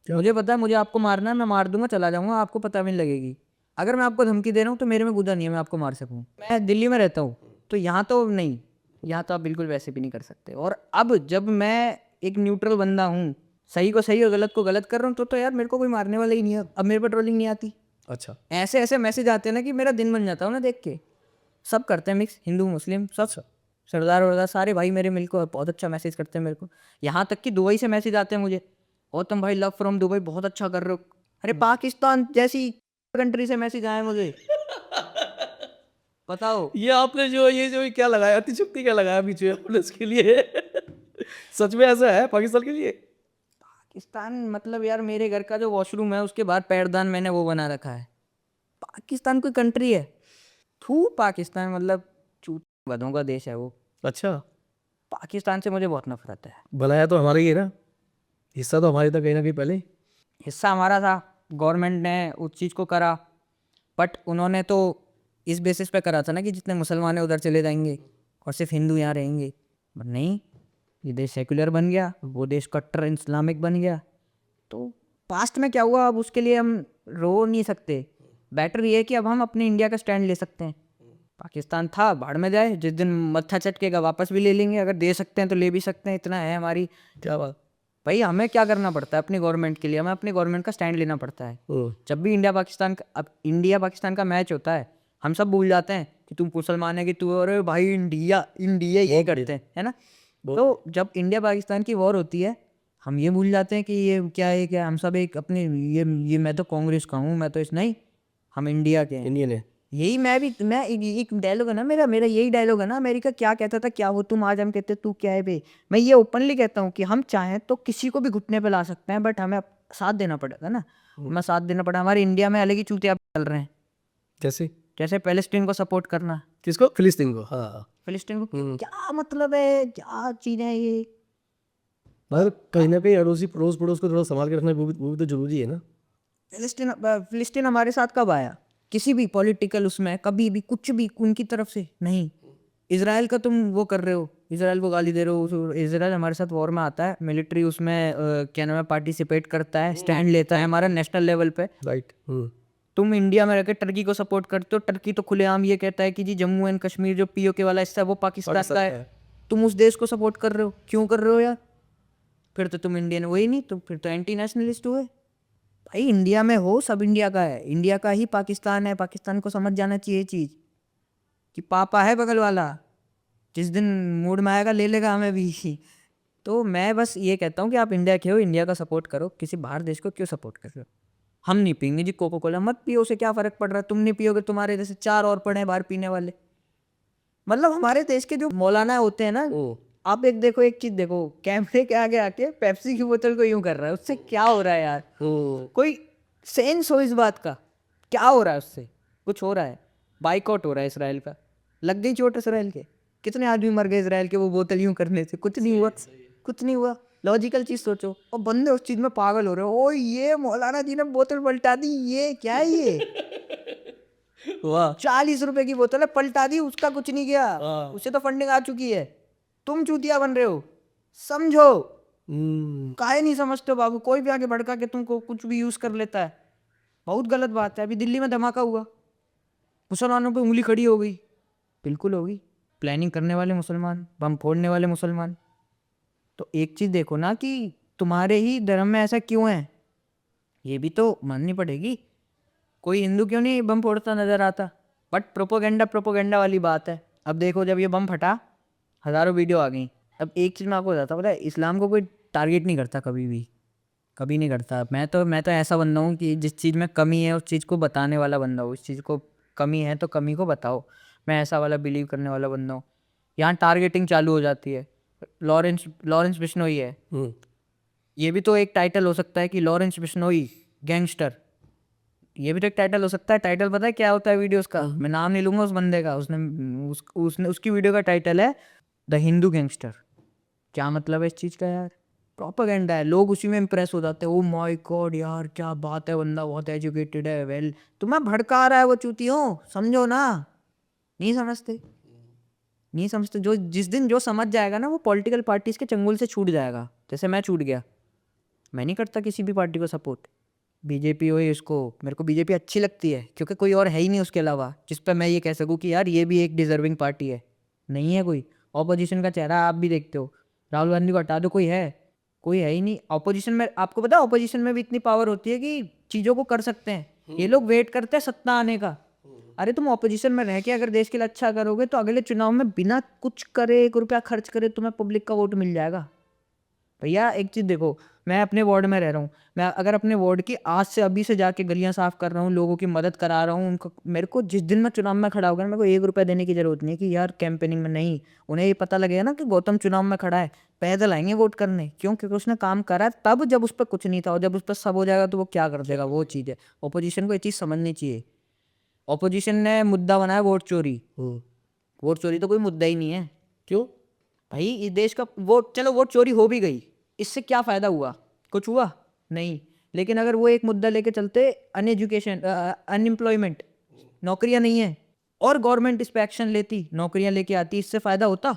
मुझे पता है मुझे आपको मारना है, मैं मार दूंगा, चला जाऊंगा, आपको पता भी नहीं लगेगी। अगर मैं आपको धमकी दे रहा हूँ तो मेरे में गुदा नहीं है मैं आपको मार सकूँ। मैं दिल्ली में रहता हूँ तो यहाँ तो नहीं, यहाँ तो आप बिल्कुल वैसे भी नहीं कर सकते। और अब जब मैं एक न्यूट्रल बंदा हूँ, सही को सही और गलत को गलत कर रहा हूँ, तो यार मेरे को कोई मारने वाला ही नहीं है। अब मेरे पर ट्रोलिंग नहीं आती। अच्छा। ऐसे ऐसे मैसेज आते हैं ना कि मेरा दिन बन जाता है ना देख के। सब करते हैं मिक्स, हिंदू मुस्लिम सब, सरदार वरदार सारे भाई मेरे मिल को बहुत अच्छा मैसेज करते हैं मेरे को। यहाँ तक कि दुबई से मैसेज आते हैं मुझे, और तुम भाई लव फ्रॉम दुबई बहुत अच्छा कर रहे हो। अरे पाकिस्तान जैसी कंट्री से मैसेज आए मुझे, बताओ। ये आपने जो क्या लगाया, अतिशक्ति क्या लगाया पीछे आपने इसके लिए? सच में ऐसा है पाकिस्तान के लिए? पाकिस्तान मतलब यार मेरे घर का जो वॉशरूम है उसके बाद पैरदान मैंने वो बना रखा है। पाकिस्तान कोई कंट्री है? थू, पाकिस्तान मतलब चूत गधों का देश है वो। अच्छा। पाकिस्तान से मुझे बहुत नफरत है। बनाया तो हमारा ही है ना, हिस्सा तो हमारे था कहीं ना कहीं पहले। हिस्सा हमारा था, गवर्नमेंट ने उस चीज़ को करा, बट उन्होंने तो इस बेसिस पे करा था ना कि जितने मुसलमान हैं उधर चले जाएंगे और सिर्फ हिंदू यहाँ रहेंगे। बट नहीं, ये देश सेकुलर बन गया, वो देश कट्टर इस्लामिक बन गया। तो पास्ट में क्या हुआ अब उसके लिए हम रो नहीं सकते। बेटर ये है कि अब हम अपने इंडिया का स्टैंड ले सकते हैं। पाकिस्तान था, भाड़ में जाए, जिस दिन मत्था चटकेगा वापस भी ले लेंगे, अगर दे सकते हैं तो ले भी सकते हैं, इतना है हमारी। क्या बात। भाई हमें क्या करना पड़ता है अपनी गवर्नमेंट के लिए, हमें अपनी गवर्नमेंट का स्टैंड लेना पड़ता है। जब भी इंडिया पाकिस्तान का मैच होता है, हम सब भूल जाते हैं कि तुम मुसलमान है कि तू, अरे भाई इंडिया इंडिया ये करते हैं, है ना। तो जब इंडिया पाकिस्तान की वॉर होती है हम ये भूल जाते हैं कि ये क्या है, क्या हम सब एक अपने ये मैं तो कांग्रेस का हूँ, मैं तो इस नहीं, हम इंडिया के हैं। इंडियन है। यही मैं एक डायलॉग है ना मेरा यही डायलॉग है ना, अमेरिका क्या कहता था, क्या हो तुम, आज हम कहते तू क्या है बे। मैं ये ओपनली कहता हूँ कि हम चाहें तो किसी को भी घुटने पे ला सकते हैं, बट हमें साथ देना पड़ेगा ना, हमें साथ देना पड़ा। हमारे इंडिया में अलग ही चूतिया चल रहे हैं, जैसे पैलेस्टीन को सपोर्ट करना। किसको? फिलिस्तीन को। हाँ, फिलिस्तीन को क्या मतलब है, क्या चीज़ है ये। मगर कहीं ना कहीं अड़ोसी पड़ोस पड़ोस को थोड़ा संभाल के रखना वो भी तो जरूरी है ना। फिलिस्तीन हमारे साथ कब आया, किसी भी पॉलिटिकल उसमें कभी भी कुछ भी उनकी तरफ से नहीं। इसराइल का तुम वो कर रहे हो, इसराइल को गाली दे रहे हो। इसराइल हमारे साथ वॉर में आता है, मिलिट्री उसमें क्या नाम है पार्टिसिपेट करता है, स्टैंड लेता है हमारा नेशनल लेवल पे। राइट। तुम इंडिया में रहकर टर्की को सपोर्ट करते हो, टर्की तो खुलेआम ये कहता है कि जी जम्मू एंड कश्मीर जो पीओके वाला हिस्सा है वो पाकिस्तान का है। तुम उस देश को सपोर्ट कर रहे हो, क्यों कर रहे हो यार? फिर तो तुम इंडियन वही नहीं, तो फिर तो एंटी नेशनलिस्ट हुए। भाई इंडिया में हो, सब इंडिया का है, इंडिया का ही पाकिस्तान है। पाकिस्तान को समझ जाना चाहिए चीज़ कि पापा है बगल वाला, जिस दिन मूड में आएगा ले लेगा हमें भी। तो मैं बस ये कहता हूँ कि आप इंडिया के हो, इंडिया का सपोर्ट करो, किसी बाहर देश को क्यों सपोर्ट कर रहे हो। हम नहीं पीएंगे जी कोको कोला, मत पियो, उसे क्या फ़र्क पड़ रहा है। तुम नहीं पियोगे, तुम्हारे जैसे 4 और पड़े हैं बाहर पीने वाले। मतलब हमारे देश के जो मौलाना होते हैं ना, आप एक देखो, एक चीज़ देखो, कैमरे के आगे आके पेप्सी की बोतल को यूं कर रहा है, उससे क्या हो रहा है यार? कोई सेंस हो इस बात का? क्या हो रहा है उससे? कुछ हो रहा है, बाइकआउट हो रहा है इसराइल का। लग गई चोट इसराइल के, कितने आदमी मर गए इसराइल के वो बोतल यूं करने से, कुछ नहीं हुआ, कुछ नहीं हुआ। लॉजिकल चीज़ सोचो, और बंदे उस चीज़ में पागल हो रहे हो। ओ ये मौलाना जी ने बोतल पलटा दी, ये क्या है ये? वाह। 40 रुपए की बोतल है, पलटा दी, उसका कुछ नहीं गया, उससे तो फंडिंग आ चुकी है। तुम चूतिया बन रहे हो, समझो। काहे नहीं समझते हो बाबू? कोई भी आगे भड़का के तुमको कुछ भी यूज कर लेता है, बहुत गलत बात है। अभी दिल्ली में धमाका हुआ, मुसलमानों पे उंगली खड़ी हो गई, बिल्कुल होगी। प्लानिंग करने वाले मुसलमान, बम फोड़ने वाले मुसलमान। तो एक चीज देखो ना कि तुम्हारे ही धर्म में ऐसा क्यों है, ये भी तो माननी पड़ेगी। कोई हिंदू क्यों नहीं बम फोड़ता नजर आता? बट प्रोपोगेंडा वाली बात है। अब देखो जब ये बम फटा, हज़ारों वीडियो आ गई, अब एक चीज़ मैं आपको बताता हूँ, पता है इस्लाम को कोई टारगेट नहीं करता कभी भी, कभी नहीं करता। मैं तो ऐसा बंदा हूँ कि जिस चीज़ में कमी है उस चीज़ को बताने वाला बंदा हूँ। इस चीज़ को कमी है तो कमी को बताओ, मैं ऐसा वाला बिलीव करने वाला बंदा हूँ। यहाँ टारगेटिंग चालू हो जाती है। लॉरेंस लॉरेंस बिश्नोई है, ये भी तो एक टाइटल हो सकता है कि लॉरेंस बिश्नोई गैंगस्टर, ये भी तो एक टाइटल हो सकता है। टाइटल पता है क्या होता है वीडियोस का? मैं नाम नहीं लूंगा उस बंदे का, उसने उसकी वीडियो का टाइटल है द हिंदू गैंगस्टर। क्या मतलब है इस चीज़ का यार? प्रोपेगेंडा है, लोग उसी में इंप्रेस हो जाते हैं। ओ माय गॉड यार क्या बात है, बंदा बहुत एजुकेटेड है, वेल तुम्हें भड़का रहा है वो चूतियों, समझो ना। नहीं समझते, नहीं समझते। जो जिस दिन जो समझ जाएगा ना वो पॉलिटिकल पार्टीज के चंगुल से छूट जाएगा, जैसे मैं छूट गया। मैं नहीं करता किसी भी पार्टी को सपोर्ट, बीजेपी हो इसको, मेरे को बीजेपी अच्छी लगती है क्योंकि कोई और है ही नहीं उसके अलावा जिस पर मैं ये कह सकूँ कि यार ये भी एक डिजर्विंग पार्टी है। नहीं है कोई। ऑपोजिशन का चेहरा आप भी देखते हो, राहुल गांधी को हटा दो, कोई है? कोई है ही नहीं ऑपोजिशन में। आपको पता है ऑपोजिशन में भी इतनी पावर होती है कि चीज़ों को कर सकते हैं। ये लोग वेट करते हैं सत्ता आने का। अरे तुम ऑपोजिशन में रह के अगर देश के लिए अच्छा करोगे तो अगले चुनाव में बिना कुछ करे, 1 रुपया खर्च करे तुम्हें पब्लिक का वोट मिल जाएगा। भैया एक चीज़ देखो, मैं अपने वार्ड में रह रहा हूँ, मैं अगर अपने वार्ड की आज से अभी से जाके गलियां साफ कर रहा हूँ, लोगों की मदद करा रहा हूँ, उनको मेरे को जिस दिन मैं चुनाव में खड़ा होगा मेरे को 1 रुपया देने की जरूरत नहीं है कि यार कैंपेनिंग में। नहीं, उन्हें ये पता लगेगा ना कि गौतम चुनाव में खड़ा है, पैदल आएंगे वोट करने। क्यों? क्योंकि उसने काम करा है तब, जब उस पर कुछ नहीं था, और जब उस पर सब हो जाएगा तो वो क्या कर देगा, वो चीज़ है। ऑपोजिशन को ये चीज़ समझनी चाहिए। ऑपोजिशन ने मुद्दा बनाया वोट चोरी। वोट चोरी तो कोई मुद्दा ही नहीं है। क्यों? भाई इस देश का वोट, चलो वोट चोरी हो भी गई, इससे क्या फ़ायदा हुआ? कुछ हुआ नहीं। लेकिन अगर वो एक मुद्दा लेके चलते, अनएजुकेशन, अनएम्प्लॉयमेंट, नौकरियां नहीं है, और गवर्नमेंट इस पे एक्शन लेती, नौकरियां लेके आती, इससे फ़ायदा होता।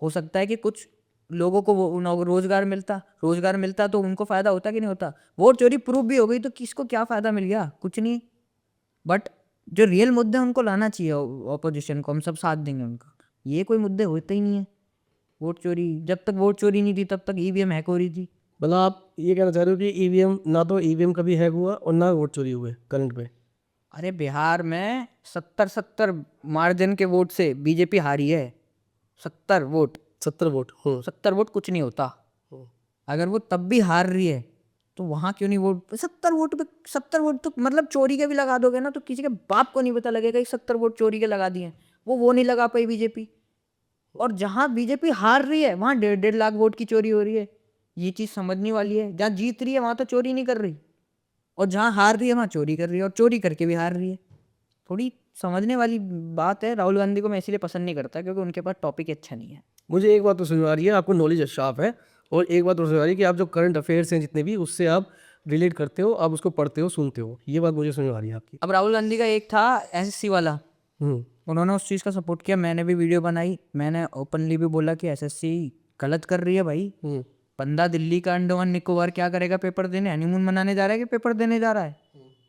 हो सकता है कि कुछ लोगों को रोजगार मिलता तो उनको फ़ायदा होता कि नहीं होता? वोट चोरी प्रूफ भी हो गई तो किसको क्या फ़ायदा मिल गया? कुछ नहीं। बट जो रियल मुद्दे हैं उनको लाना चाहिए ऑपोजिशन को, हम सब साथ देंगे उनका। ये कोई मुद्दे होते ही नहीं है। वोट चोरी, जब तक वोट चोरी नहीं थी तब तक ईवीएम हैक हो रही थी। मतलब आप ये कहना चाह रहे हो कि ईवीएम, ना तो ईवीएम कभी हैक हुआ और ना वोट चोरी हुए करंट पे? अरे बिहार में 70 मार्जिन के वोट से बीजेपी हारी है। 70 वोट, 70 वोट। 70 वोट कुछ नहीं होता। अगर वो तब भी हार रही है तो वहाँ क्यों नहीं वोट? 70 वोट पे, 70 वोट तो मतलब चोरी के भी लगा दोगे ना तो किसी के बाप को नहीं पता लगेगा कि 70 वोट चोरी के लगा दिए। वो नहीं लगा पाई बीजेपी। और जहाँ बीजेपी हार रही है वहाँ 1.5 लाख वोट की चोरी हो रही है। ये चीज़ समझने वाली है। जहाँ जीत रही है वहाँ तो चोरी नहीं कर रही, और जहाँ हार रही है वहाँ चोरी कर रही है, और चोरी करके भी हार रही है। थोड़ी समझने वाली बात है। राहुल गांधी को मैं इसीलिए पसंद नहीं करता क्योंकि उनके पास टॉपिक अच्छा नहीं है। मुझे एक बात तो समझ आ रही है, आपको नॉलेज शार्प है, और एक बात तो समझ आ रही है कि आप जो करंट अफेयर्स हैं जितने भी, उससे आप रिलेट करते हो, आप उसको पढ़ते हो, सुनते हो। ये बात मुझे समझ आ रही है आपकी। अब राहुल गांधी का एक था एसएससी वाला, हम्म उन्होंने उस चीज़ का सपोर्ट किया, मैंने भी वीडियो बनाई, मैंने ओपनली भी बोला कि एसएससी गलत कर रही है भाई। बंदा दिल्ली का अंडमान निकोबार क्या करेगा पेपर देने? हनीमून मनाने जा रहा है कि पेपर देने जा रहा है?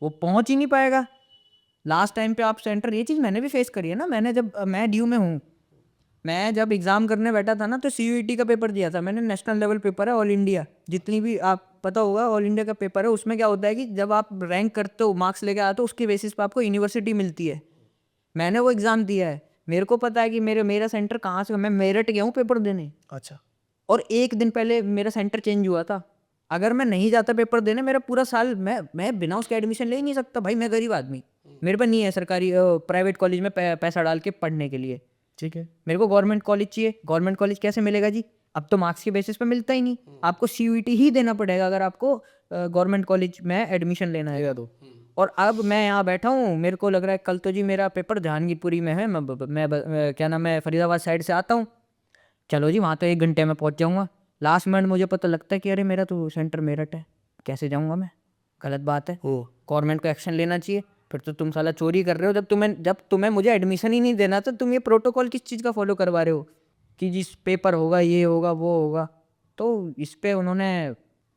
वो पहुंच ही नहीं पाएगा लास्ट टाइम पे आप सेंटर। ये चीज़ मैंने भी फेस करी है ना। मैं ड्यू में हूँ, मैं जब एग्ज़ाम करने बैठा था ना तो सीयूईटी का पेपर दिया था मैंने। नेशनल लेवल पेपर है, ऑल इंडिया, जितनी भी आप पता होगा ऑल इंडिया का पेपर है। उसमें क्या होता है कि जब आप रैंक करते हो, मार्क्स लेके आते हो, उसके बेसिस पे आपको यूनिवर्सिटी मिलती है। मैंने वो एग्ज़ाम दिया है, मेरे को पता है कि मेरा सेंटर कहाँ से। मैं मेरठ गया हूँ पेपर देने, अच्छा। और 1 दिन पहले मेरा सेंटर चेंज हुआ था। अगर मैं नहीं जाता पेपर देने, मेरा पूरा साल मैं बिना उसके एडमिशन ले ही नहीं सकता भाई। मैं गरीब आदमी, मेरे पास नहीं है सरकारी प्राइवेट कॉलेज में पैसा डाल के पढ़ने के लिए। ठीक है। मेरे को गवर्नमेंट कॉलेज चाहिए। गवर्नमेंट कॉलेज कैसे मिलेगा जी? अब तो मार्क्स के बेसिस पे मिलता ही नहीं, आपको सीयूईटी ही देना पड़ेगा अगर आपको गवर्नमेंट कॉलेज में एडमिशन लेना है तो। और अब मैं यहाँ बैठा हूँ, मेरे को लग रहा है कल तो जी मेरा पेपर जहांगीरपुरी में है। क्या नाम है, फरीदाबाद साइड से आता हूँ। चलो जी वहाँ तो 1 घंटे में पहुँच जाऊँगा। लास्ट मिनट मुझे पता लगता है कि अरे मेरा तो सेंटर मेरठ है, कैसे जाऊँगा मैं? गलत बात है, गवर्नमेंट को एक्शन लेना चाहिए। फिर तो तुम साला चोरी कर रहे हो। जब तुम्हें मुझे एडमिशन ही नहीं देना तो तुम ये प्रोटोकॉल किस चीज़ का फॉलो करवा रहे हो कि जिस पेपर होगा ये होगा वो होगा? तो इस पे उन्होंने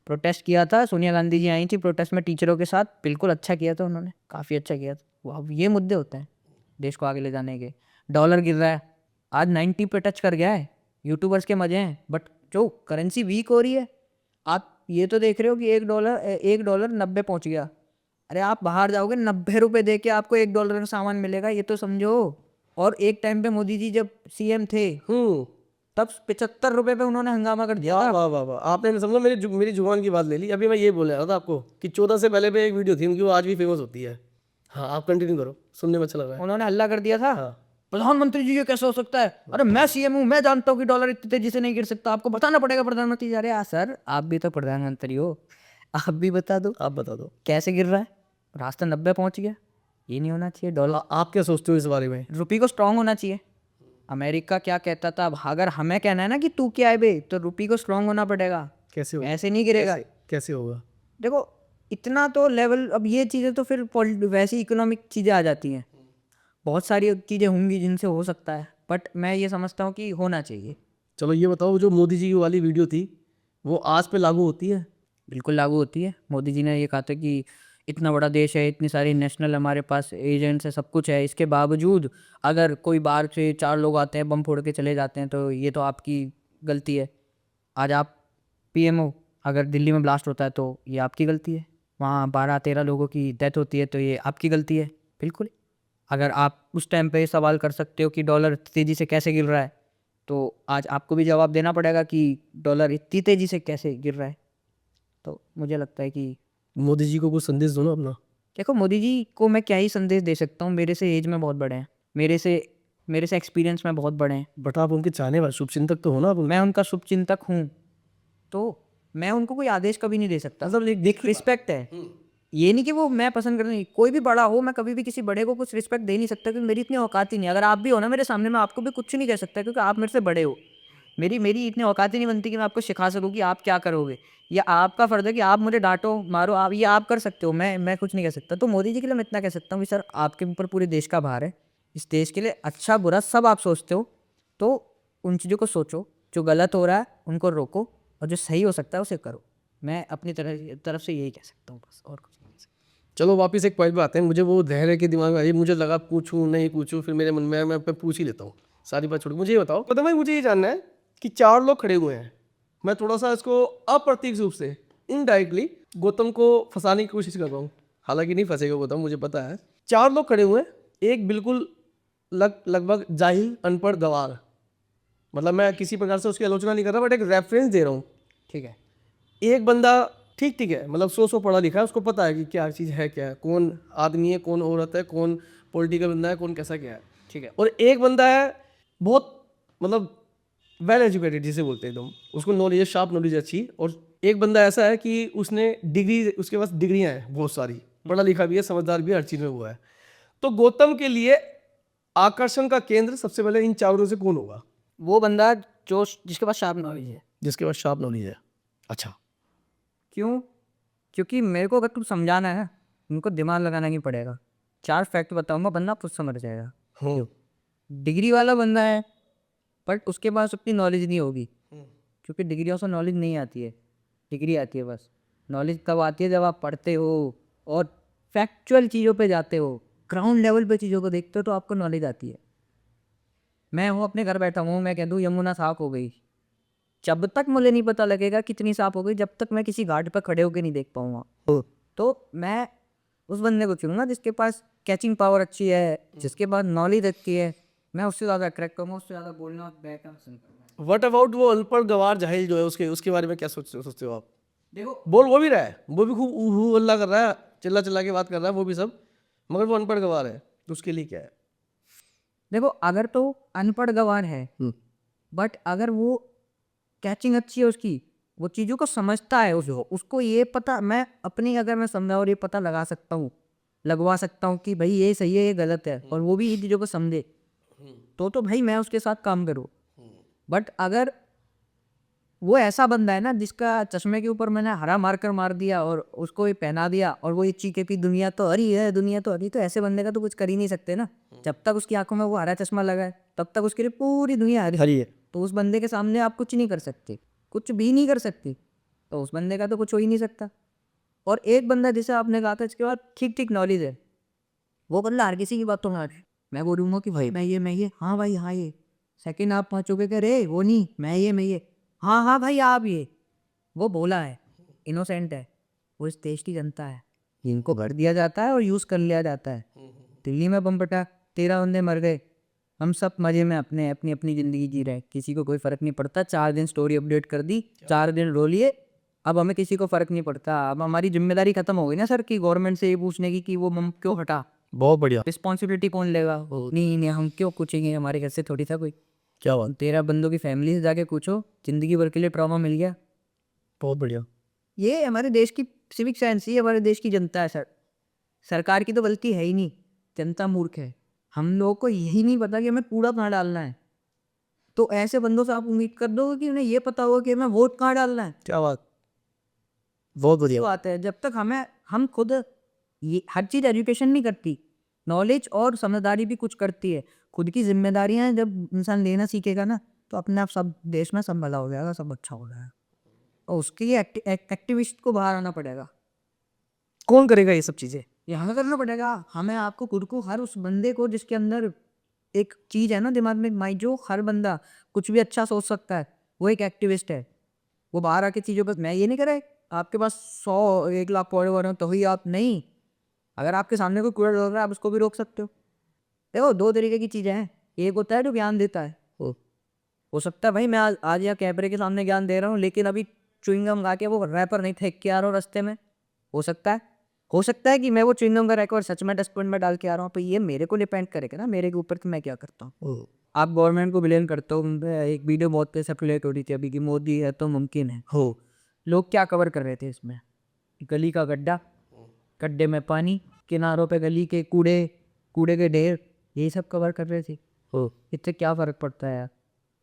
प्रोटेस्ट किया था, सोनिया गांधी जी आई थी प्रोटेस्ट में टीचरों के साथ। बिल्कुल अच्छा किया था उन्होंने, काफ़ी अच्छा किया था। अब ये मुद्दे होते हैं देश को आगे ले जाने के। डॉलर गिर रहा है, आज 90 पे टच कर गया है। यूट्यूबर्स के मजे हैं, बट जो करेंसी वीक हो रही है, आप ये तो देख रहे हो कि $1 90 पहुंच गया। अरे आप बाहर जाओगे 90 रुपये दे के आपको $1 का सामान मिलेगा, ये तो समझो। और एक टाइम पे मोदी जी जब सीएम थे तब 75 रुपए पे उन्होंने हंगामा कर दिया। वाह वाह वाह वाह, आपने समझो मेरी जुबान की बात ले ली। अभी मैं ये बोल रहा था आपको कि 14 से पहले पे एक वीडियो थी उनकी, वो आज भी फेमस होती है। हाँ आप कंटिन्यू करो, सुनने में अच्छा लग रहा है। उन्होंने हल्ला कर दिया था, हाँ। प्रधानमंत्री जी ये कैसे हो सकता है, अरे मैं सीएम हूँ, मैं जानता हूँ कि डॉलर इतनी तेजी से नहीं गिर सकता, आपको बताना पड़ेगा प्रधानमंत्री जी। अरे यार सर, आप भी तो प्रधानमंत्री हो, आप भी बता दो आप बता दो, कैसे गिर रहा है। रास्ता 90 पहुंच गया, ये नहीं होना चाहिए। डॉलर, आप क्या सोचते हो इस बारे में? रुपये को स्ट्रांग होना चाहिए। अमेरिका क्या कहता था, अब अगर हमें कहना है ना कि तू क्या है बे, तो रुपये को स्ट्रांग होना पड़ेगा, कैसे होगा? ऐसे नहीं गिरेगा। कैसे होगा? देखो इतना तो लेवल, अब ये चीज़ें तो फिर वैसी इकोनॉमिक चीज़ें आ जाती हैं, बहुत सारी चीज़ें होंगी जिनसे हो सकता है, बट मैं ये समझता हूँ कि होना चाहिए। चलो ये बताओ, जो मोदी जी की वाली वीडियो थी वो आज पे लागू होती है? बिल्कुल लागू होती है। मोदी जी ने ये कहा था कि इतना बड़ा देश है, इतनी सारी नेशनल हमारे पास एजेंट्स है, सब कुछ है, इसके बावजूद अगर कोई बाहर से 4 लोग आते हैं, बम फोड़ के चले जाते हैं, तो ये तो आपकी गलती है। आज आप पीएम हो, अगर दिल्ली में ब्लास्ट होता है तो ये आपकी गलती है। वहाँ 12-13 लोगों की डेथ होती है तो ये आपकी गलती है। बिल्कुल, अगर आप उस टाइम पे सवाल कर सकते हो कि डॉलर तेज़ी से कैसे गिर रहा है, तो आज आपको भी जवाब देना पड़ेगा कि डॉलर इतनी तेज़ी से कैसे गिर रहा है। तो मुझे लगता है कि मोदी जी को कुछ संदेश दो ना अपना। देखो, मोदी जी को मैं क्या ही संदेश दे सकता हूँ, मेरे से एज में बहुत बड़े हैं, मेरे से एक्सपीरियंस में बहुत बड़े हैं, बट आप उनके चाहने वाले शुभचिंतक तो हो ना आप। मैं उनका शुभचिंतक हूँ, तो मैं उनको कोई आदेश कभी नहीं दे सकता। मतलब देख रिस्पेक्ट है, ये नहीं कि वो मैं पसंद करता नहीं, कोई भी बड़ा हो, मैं कभी भी किसी बड़े को कुछ रिस्पेक्ट दे नहीं सकता, क्योंकि मेरी इतनी औकात ही नहीं। अगर आप भी हो ना मेरे सामने, मैं आपको भी कुछ नहीं कह सकता, क्योंकि आप मेरे से बड़े हो। मेरी इतनी औकात ही नहीं बनती कि मैं आपको सिखा सकूँ कि आप क्या करोगे, या आपका फ़र्ज़ है कि आप मुझे डांटो मारो, आप ये आप कर सकते हो, मैं कुछ नहीं कह सकता। तो मोदी जी के लिए मैं इतना कह सकता हूँ कि सर, आपके ऊपर पूरे देश का भार है, इस देश के लिए अच्छा बुरा सब आप सोचते हो, तो उन चीज़ों को सोचो, जो गलत हो रहा है उनको रोको, और जो सही हो सकता है उसे करो। मैं अपनी तरफ से यही कह सकता हूँ, बस और कुछ नहीं कह सकता। चलो वापस एक पॉइंट पे आते हैं। मुझे वो धैर्य के दिमाग में आई, मुझे लगा पूछूं नहीं पूछूं, फिर मेरे मन में मैं पूछ ही लेता हूँ सारी बात छोड़। मुझे ये बताओ, पता भाई, मुझे ये जानना है कि 4 लोग खड़े हुए हैं, मैं थोड़ा सा इसको अप्रत्यक्ष रूप से इनडायरेक्टली गौतम को फंसाने की कोशिश कर रहा हूँ, हालांकि नहीं फंसेगा गौतम, मुझे पता है। 4 लोग खड़े हुए हैं, एक बिल्कुल लगभग जाहिल अनपढ़ गवार, मतलब मैं किसी प्रकार से उसकी आलोचना नहीं कर रहा, बट एक रेफरेंस दे रहा हूँ, ठीक है, एक बंदा ठीक है, मतलब 100 पढ़ा लिखा है, उसको पता है कि क्या चीज़ है, क्या है, कौन आदमी है, कौन औरत है, कौन पॉलिटिकल बंदा है, कौन कैसा क्या है, ठीक है, और एक बंदा है बहुत मतलब वेल एजुकेटेड जिसे बोलते हैं एकदम, उसको नॉलेज है, शार्प नॉलेज अच्छी, और एक बंदा ऐसा है कि उसने डिग्री, उसके पास डिग्रियां हैं बहुत सारी, पढ़ा लिखा भी है, समझदार भी है, हर चीज़ में वो है। तो गौतम के लिए आकर्षण का केंद्र सबसे पहले इन चारों से कौन होगा? वो बंदा जो जिसके पास शार्प नॉलेज है। जिसके पास शार्प नॉलेज है। अच्छा, क्यों? क्योंकि मेरे को अगर कुछ समझाना है, उनको दिमाग लगाना नहीं पड़ेगा। 4 फैक्ट बताऊंगा, बंदा खुद समझ जाएगा। हाँ, डिग्री वाला बंदा है, बट उसके पास उतनी नॉलेज नहीं होगी, क्योंकि डिग्रियों से नॉलेज नहीं आती है, डिग्री आती है बस। नॉलेज तब आती है जब आप पढ़ते हो और फैक्चुअल चीज़ों पे जाते हो, ग्राउंड लेवल पे चीज़ों को देखते हो, तो आपको नॉलेज आती है। मैं हूँ अपने घर बैठा हूँ, मैं कह दूँ यमुना साफ हो गई, जब तक मुझे नहीं पता लगेगा कितनी साफ हो गई, जब तक मैं किसी घाट पर खड़े होकर नहीं देख पाऊंगा। तो मैं उस बंदे को चुनूंगा जिसके पास कैचिंग पावर अच्छी है, जिसके पास नॉलेज अच्छी है, मैं उससे ज़्यादा अट्रैक्ट करूँगा, उससे ज़्यादा बोलना और बैठना पसंद करूँगा। व्हाट अबाउट वो अनपढ़ गवार जाहिल जो है, उसके बारे में क्या सोचते हो आप? देखो बोल वो भी रहा है, वो भी खूब ऊहू अल्लाह कर रहा है, चिल्ला के बात कर रहा है, वो भी सब, मगर वो अनपढ़ गवार है, तो उसके लिए क्या है? देखो, अगर तो अनपढ़ गवार है, बट अगर वो कैचिंग अच्छी है उसकी, वो चीज़ों को समझता है, उसको ये पता, मैं अपनी अगर मैं समझा और ये पता लगवा सकता हूँ कि भाई ये सही है, ये गलत है, और वो भी इन चीज़ों को समझे, तो भाई मैं उसके साथ काम करूँ। बट अगर वो ऐसा बंदा है ना जिसका चश्मे के ऊपर मैंने हरा मार्कर मार दिया और उसको ये पहना दिया, और वो ये चीखे कि दुनिया तो हरी है, दुनिया तो हरी, तो ऐसे बंदे का तो कुछ कर ही नहीं सकते ना। जब तक उसकी आंखों में वो हरा चश्मा लगा है, तब तक उसके लिए पूरी दुनिया हरी है। तो उस बंदे के सामने आप कुछ नहीं कर सकते, कुछ भी नहीं कर सकते, तो उस बंदे का तो कुछ हो ही नहीं सकता। और एक बंदा जिसे आपने कहा था इसके बाद ठीक नॉलेज है, वो बंदा हर किसी की बात तो ना, मैं बोलूँगा कि भाई मैं ये, हाँ भाई हाँ ये, सेकंड आप पाँचों के रे वो नहीं, मैं ये, हाँ भाई आप ये, वो बोला है, इनोसेंट है, वो इस देश की जनता है, इनको भर दिया जाता है और यूज़ कर लिया जाता है। दिल्ली में बम फटा, 13 बंदे मर गए, हम सब मज़े में अपने अपनी अपनी ज़िंदगी जी रहे हैं, किसी को कोई फ़र्क नहीं पड़ता। 4 दिन स्टोरी अपडेट कर दी, 4 दिन रो लिए, अब हमें किसी को फ़र्क नहीं पड़ता। अब हमारी जिम्मेदारी ख़त्म हो गई ना सर कि गवर्नमेंट से ये पूछने की कि वो मम क्यों हटा, बहुत बढ़िया, रिस्पॉन्सिबिलिटी कौन लेगा? नहीं नहीं, हम क्यों पूछेंगे, हमारे घर से थोड़ी था कोई। क्या बात, 13 बंदों की फैमिली से जाके पूछो, ज़िंदगी भर के लिए ट्रॉमा मिल गया। बहुत बढ़िया। ये हमारे देश की सिविक सेंस ही हमारे देश की जनता है सर। सरकार की तो गलती है ही नहीं, जनता मूर्ख है। हम लोगों को यही नहीं पता कि हमें कूड़ा कहाँ डालना है। तो ऐसे बंदों से आप उम्मीद कर दो कि उन्हें ये पता होगा कि हमें वोट कहाँ डालना है। क्या बात, बहुत बढ़िया। तो बात है, जब तक हम खुद ये हर चीज़ एजुकेशन नहीं करती, नॉलेज और समझदारी भी कुछ करती है। खुद की जिम्मेदारियां जब इंसान लेना सीखेगा ना, तो अपने आप सब देश में सब भला हो जाएगा, सब अच्छा हो जाएगा। और उसके लिए एक्टिविस्ट को बाहर आना पड़ेगा, कौन करेगा ये सब चीज़ें? यहाँ करना पड़ेगा। हमें आपको खुद को, हर उस बंदे को जिसके अंदर एक चीज़ है ना दिमाग में, माई जो हर बंदा कुछ भी अच्छा सोच सकता है, वो एक एक्टिविस्ट है। वो बाहर आके चीज़ों पर, मैं ये नहीं करा आपके पास 100-1 लाख फॉलोवर हो तो ही आप नहीं, अगर आपके सामने कोई कूड़ा डाल रहा है आप उसको भी रोक सकते हो। देखो 2 तरीके की चीज़ें हैं, एक होता है जो ज्ञान देता है, हो सकता है भाई मैं आज या कैमरे के सामने ज्ञान दे रहा हूँ, लेकिन अभी च्युइंगम खा के वो रैपर नहीं फेंक के आ रहा हूँ रास्ते में। हो सकता है कि मैं वो च्युइंगम का रैपर सच में डस्टबिन में डाल के आ रहा हूँ, तो ये मेरे को डिपेंड करेगा ना, मेरे के ऊपर कि मैं क्या करता हूँ। आप गवर्नमेंट को ब्लेम करते हो। एक वीडियो बहुत पे सर्कुलेट हो रही थी अभी कि मोदी है तो मुमकिन है हो। लोग क्या कवर कर रहे थे इसमें? गली का गड्ढा, गड्ढे में पानी, किनारों पे गली के कूड़े के ढेर, यही सब कवर कर रहे थे। इससे क्या फ़र्क पड़ता है यार?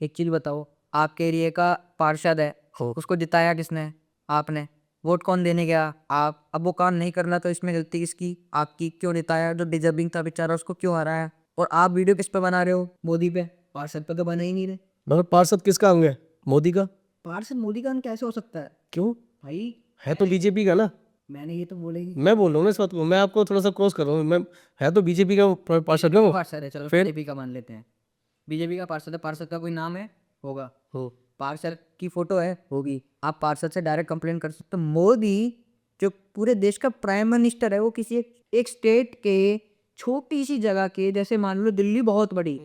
एक चीज़ बताओ, आपके एरिए का पार्षद है, उसको जिताया किसने? आपने। वोट कौन देने गया? आप। अब वो काम नहीं करना तो इसमें गलती किसकी? आपकी। क्यों जिताया? जो डिजर्विंग था बेचारा, उसको क्यों हराया? और आप वीडियो किस पे बना रहे हो? मोदी पे। पार्षद पे तो बना ही नहीं रहे। मगर पार्षद किसका अंग है? मोदी का। पार्षद मोदी का कैसे हो सकता है क्यों? भाई? है तो बीजेपी का ना। मैंने ये तो बोलेगी मैं बोल रहा हूँ ना इस बात को, मैं आपको थोड़ा सा क्रॉस कर रहा हूँ। मैं, है तो बीजेपी का पार्षद ना वो। पार्षद है, चलो फिर? बीजेपी का मान लेते हैं। बीजेपी का पार्षद है, पार्षद का कोई नाम है? होगा। पार्षद की फोटो है? होगी। आप पार्षद से डायरेक्ट कंप्लेन कर सकते हो। मोदी जो पूरे देश का प्राइम मिनिस्टर है, वो किसी एक स्टेट के छोटी सी जगह के, जैसे मान लो दिल्ली बहुत बड़ी,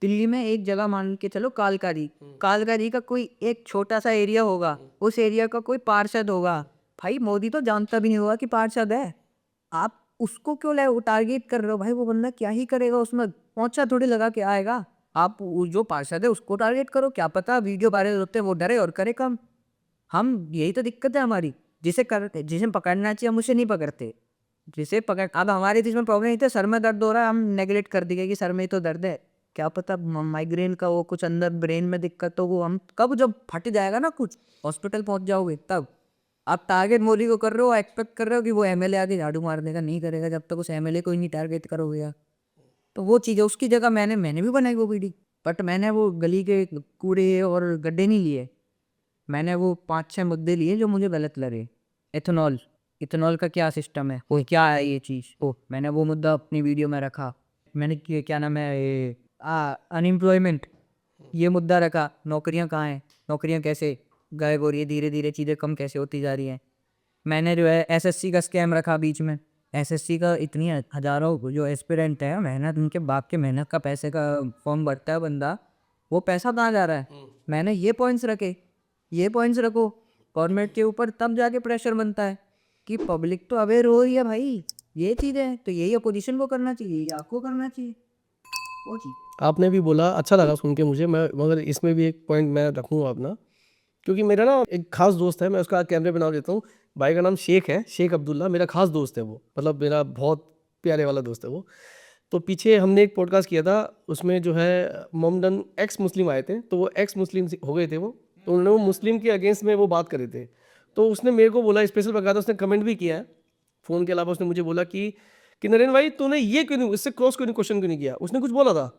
दिल्ली में एक जगह मान के चलो कालकारी का कोई एक छोटा सा एरिया होगा, उस एरिया का कोई पार्षद होगा। भाई मोदी तो जानता भी नहीं होगा कि पार्षद है, आप उसको क्यों टारगेट कर रहे हो? भाई वो बंदा क्या ही करेगा उसमें, पहुंचा थोड़ी लगा के आएगा। आप जो पार्षद है उसको टारगेट करो, क्या पता वीडियो वायरल होते हैं वो डरे और करे कम। हम, यही तो दिक्कत है हमारी। जिसे पकड़ना चाहिए हम उसे नहीं पकड़ते। जिसे पकड़, अब हमारे देश में प्रॉब्लम नहीं था, सर में दर्द हो रहा है, हम नेगलेक्ट कर देंगे कि सर में ही तो दर्द है। क्या पता माइग्रेन का वो कुछ अंदर ब्रेन में दिक्कत हो, वो हम कब जब फट जाएगा ना कुछ, हॉस्पिटल पहुंच जाओगे तब। आप टारगेट मोदी को कर रहे हो, एक्सपेक्ट कर रहे हो कि वो एमएलए आके झाड़ू मार देगा, नहीं करेगा जब तक उस एमएलए को ही नहीं टारगेट करोगे यार। तो वो चीज़ है, उसकी जगह मैंने भी बनाई वो वीडियो, बट मैंने वो गली के कूड़े और गड्ढे नहीं लिए। मैंने वो 5-6 मुद्दे लिए जो मुझे गलत लगे। इथेनॉल का क्या सिस्टम है, वो क्या है ये चीज़, मैंने वो मुद्दा अपनी वीडियो में रखा। मैंने क्या नाम है, अनएम्प्लॉयमेंट, ये मुद्दा रखा। नौकरियां कहाँ हैं, नौकरियां कैसे गायब हो रही है, धीरे धीरे चीज़ें कम कैसे होती जा रही हैं। मैंने जो है एसएससी का स्कैम रखा बीच में। एसएससी का इतनी हज़ारों जो एस्पिरेंट है, मेहनत, उनके बाप के मेहनत का पैसे का फॉर्म भरता है बंदा, वो पैसा कहाँ जा रहा है। मैंने ये पॉइंट्स रखे, ये पॉइंट्स रखो गवर्नमेंट के ऊपर, तब जाके प्रेशर बनता है कि पब्लिक तो अवेयर हो रही है भाई, ये चीज़ें हैं, तो यही अपोजिशन को करना चाहिए, यही आपको करना चाहिए वो चीज़। आपने भी बोला, अच्छा लगा सुन के मुझे। मैं, मगर इसमें भी एक पॉइंट मैं रखूँगा अपना, क्योंकि मेरा ना एक खास दोस्त है, मैं उसका कैमरे बना देता हूँ। भाई का नाम शेख है, शेख अब्दुल्ला, मेरा खास दोस्त है वो, मतलब मेरा बहुत प्यारे वाला दोस्त है वो। तो पीछे हमने एक पॉडकास्ट किया था, उसमें जो है मोमडन एक्स मुस्लिम आए थे, तो वो एक्स मुस्लिम हो गए थे वो, तो उन्होंने वो मुस्लिम के अगेंस्ट में वो बात करे थे। तो उसने मेरे को बोला, स्पेशल बकायदा उसने कमेंट भी किया है फ़ोन के अलावा, उसने मुझे बोला कि नरेंद्र भाई तूने ये क्यों नहीं, इससे क्रॉस क्यों नहीं, क्वेश्चन क्यों नहीं किया। उसने कुछ बोला था,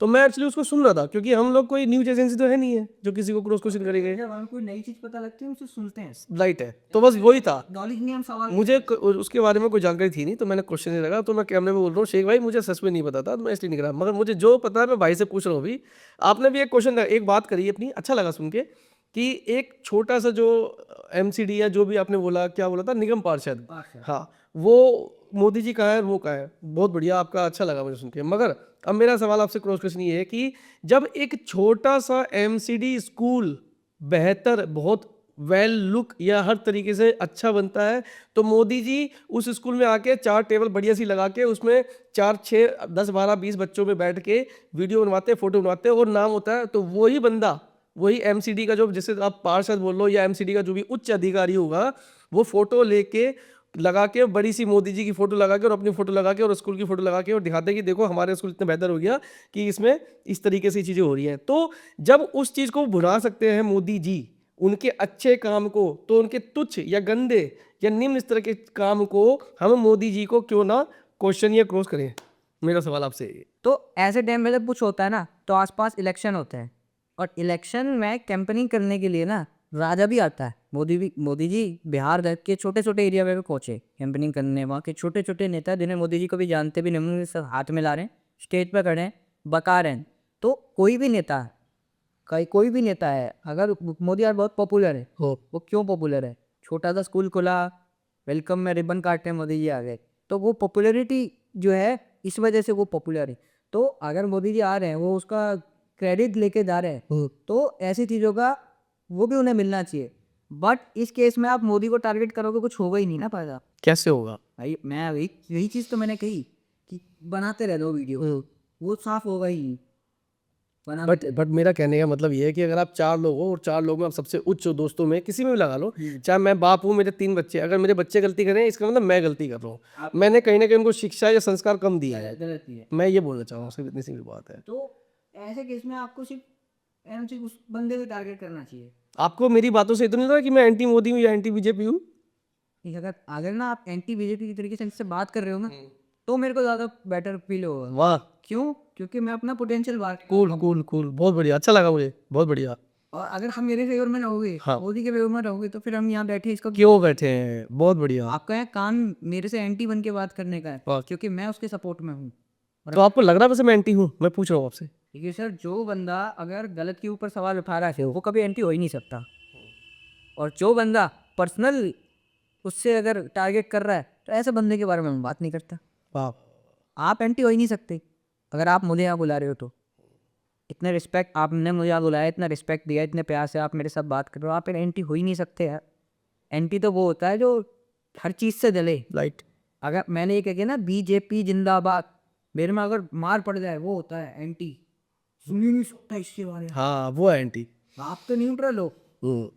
तो मैं एक्चुअली उसको सुन रहा था, क्योंकि हम लोग कोई न्यूज एजेंसी तो है नहीं है जो किसी को क्रॉस क्वेश्चन करेंगे। जब हमें कोई नई चीज़ पता लगती है उसे सुनते हैं, राइट है, तो बस वही था। नॉलेज नहीं, हम सवाल मुझे उसके बारे में कोई जानकारी थी नहीं, तो मैंने क्वेश्चन नहीं लगा। तो मैं कैमरे में बोल रहा हूँ, शेख भाई मुझे सच में नहीं पता था, तो मैं इसलिए नहीं करा, मगर मुझे जो पता है मैं भाई से पूछ रहा हूँ अभी। आपने भी एक क्वेश्चन, एक बात करी अपनी, अच्छा लगा सुन के, कि एक छोटा सा जो एमसीडी या जो भी आपने बोला, क्या बोला था, निगम पार्षद, हाँ, वो मोदी जी कहाँ है वो कहाँ है, बहुत बढ़िया, आपका अच्छा लगा मुझे सुन के। मगर अब मेरा सवाल आपसे क्रॉस क्वेश्चन ये है कि जब एक छोटा सा एमसीडी स्कूल बेहतर, बहुत वेल लुक या हर तरीके से अच्छा बनता है, तो मोदी जी उस स्कूल में आके 4 टेबल बढ़िया सी लगा के उसमें 4 6 10 12 20 बच्चों में बैठ के वीडियो बनवाते, फोटो बनवाते और नाम होता है। तो वही बंदा, वही एमसीडी का जो, जिसे आप पार्षद बोल लो या एमसीडी का जो भी उच्च अधिकारी होगा, वो फोटो लेके लगा के, बड़ी सी मोदी जी की फोटो लगा के और अपनी फोटो लगा के और स्कूल की फोटो लगा के और दिखाते हैं कि देखो हमारे स्कूल इतना बेहतर हो गया कि इसमें इस तरीके से चीजें हो रही हैं। तो जब उस चीज को भुला सकते हैं मोदी जी, उनके अच्छे काम को, तो उनके तुच्छ या गंदे या निम्न स्तर के काम को हम मोदी जी को क्यों ना क्वेश्चन या क्रॉस करें। मेरा सवाल आपसे ये। तो ऐसे टाइम में जब कुछ होता है ना, तो आसपास इलेक्शन होते हैं, और इलेक्शन में कैंपेनिंग करने के लिए ना राजा भी आता है। मोदी जी बिहार के छोटे छोटे एरिया में भी पहुंचे कैंपेनिंग करने। वहाँ के छोटे छोटे नेता जिन्हें मोदी जी को भी जानते भी नहीं, उन्होंने सब हाथ में ला रहे हैं, स्टेज पर खड़े हैं, बका रहे हैं। तो कोई भी नेता है, कोई भी नेता है, अगर मोदी यार बहुत पॉपुलर है, वो क्यों पॉपुलर है? छोटा सा स्कूल खुला, वेलकम में रिबन काटते मोदी जी आ गए, तो वो पॉपुलैरिटी जो है इस वजह से वो पॉपुलर है। तो अगर मोदी जी आ रहे हैं, वो उसका क्रेडिट लेके जा रहे हैं, तो ऐसी चीज़ों का वो भी उन्हें मिलना चाहिए। बट इस केस में आप मोदी को टारगेट करोगे, कुछ होगा ही नहीं ना फायदा। कैसे होगा भाई मैं यही चीज़ तो मैंने कही कि बनाते रह दो वीडियो, वो साफ होगा ही नहीं। बट मेरा कहने का मतलब ये है कि अगर आप 4 लोग हो और 4 लोग में आप सबसे उच्च हो, दोस्तों में किसी में भी लगा लो, चाहे मैं बाप हूँ, मेरे 3 बच्चे, अगर मेरे बच्चे गलती करें इसका मतलब मैं गलती कर रहा हूँ, मैंने कहीं ना कहीं उनको शिक्षा या संस्कार कम दिया है। गलती है। मैं ये बोलना चाह रहा हूँ, सिर्फ इतनी सी बात है। तो ऐसे केस में आपको सिर्फ उस बंदे को टारगेट करना चाहिए। आपको मेरी बातों से इतना नहीं लगा कि मैं एंटी मोदी हूँ या एंटी बीजेपी हूँ? कि अगर अगर ना आप एंटी बीजेपी की तरीके से इससे बात कर रहे हो ना, तो मेरे को ज़्यादा बेटर फील होगा। वाह, क्यों? क्योंकि मैं अपना पोटेंशियल बात कूल कूल कूल, बहुत बढ़िया, अच्छा लगा मुझे, बहुत बढ़िया। और अगर हम मेरे फेवर में रहोगे, हाँ। मोदी के फेवर में रहोगे, तो फिर हम यहाँ बैठे इसको क्यों बैठे हैं, बहुत बढ़िया। आपका यहाँ काम मेरे से एंटी बन के बात करने का है, वाह। क्योंकि मैं उसके सपोर्ट में हूँ। तो आपको लग रहा है वैसे मैं एंटी हूँ? मैं पूछ रहा हूँ आपसे। देखिए सर, जो बंदा अगर गलत के ऊपर सवाल उठा रहा है वो कभी एंटी हो ही नहीं सकता। और जो बंदा पर्सनल उससे अगर टारगेट कर रहा है, तो ऐसे बंदे के बारे में हम बात नहीं करता। वाह, आप एंटी हो ही नहीं सकते अगर आप मुझे यहाँ बुला रहे हो तो। इतने रिस्पेक्ट आपने मुझे यहाँ बुलाया, इतना रिस्पेक्ट दिया, इतने प्यार से आप मेरे साथ बात कर रहे हो, आप एंटी हो ही नहीं सकते यार। एंटी तो वो होता है जो हर चीज़ से जले। राइट। अगर मैंने ये कह दिया ना बीजेपी जिंदाबाद, मेरे में अगर मार पड़ जाए, वो होता है एंटी। सुन ही नहीं सकता इसके बारे में। हाँ, वो है एंटी। आप तो न्यूट्रल हो।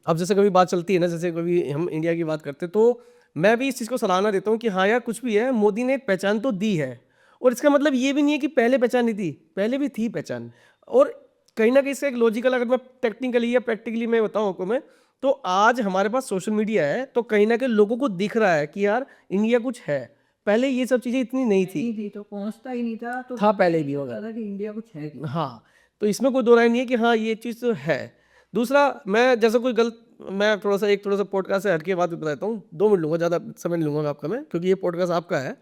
अब जैसे कभी बात चलती है ना, जैसे कभी हम इंडिया की बात करते, तो मैं भी इस चीज़ को सराहना देता हूँ कि हाँ यार, कुछ भी है, मोदी ने एक पहचान तो दी है। और इसका मतलब ये भी नहीं है कि पहले पहचान नहीं थी, पहले भी थी पहचान। और कहीं ना कहीं इसका एक लॉजिकल, अगर मैं टेक्निकली या प्रैक्टिकली मैं बताऊँ आपको मैं, तो आज हमारे पास सोशल मीडिया है, तो कहीं ना कहीं लोगों को दिख रहा है कि यार इंडिया कुछ है। पहले ये सब चीज़ें इतनी नहीं थी। तो पहुंचता ही नहीं था, तो था पहले भी होगा। कि इंडिया कुछ है। हाँ, तो इसमें कोई दो राय नहीं है कि हाँ ये चीज़ तो है। दूसरा, मैं जैसे कोई मैं थोड़ा सा पॉडकास्ट से हटके बात बताता हूँ, 2 मिनट लूँगा, ज़्यादा समय नहीं लूँगा आपका मैं, क्योंकि ये पॉडकास्ट आपका है।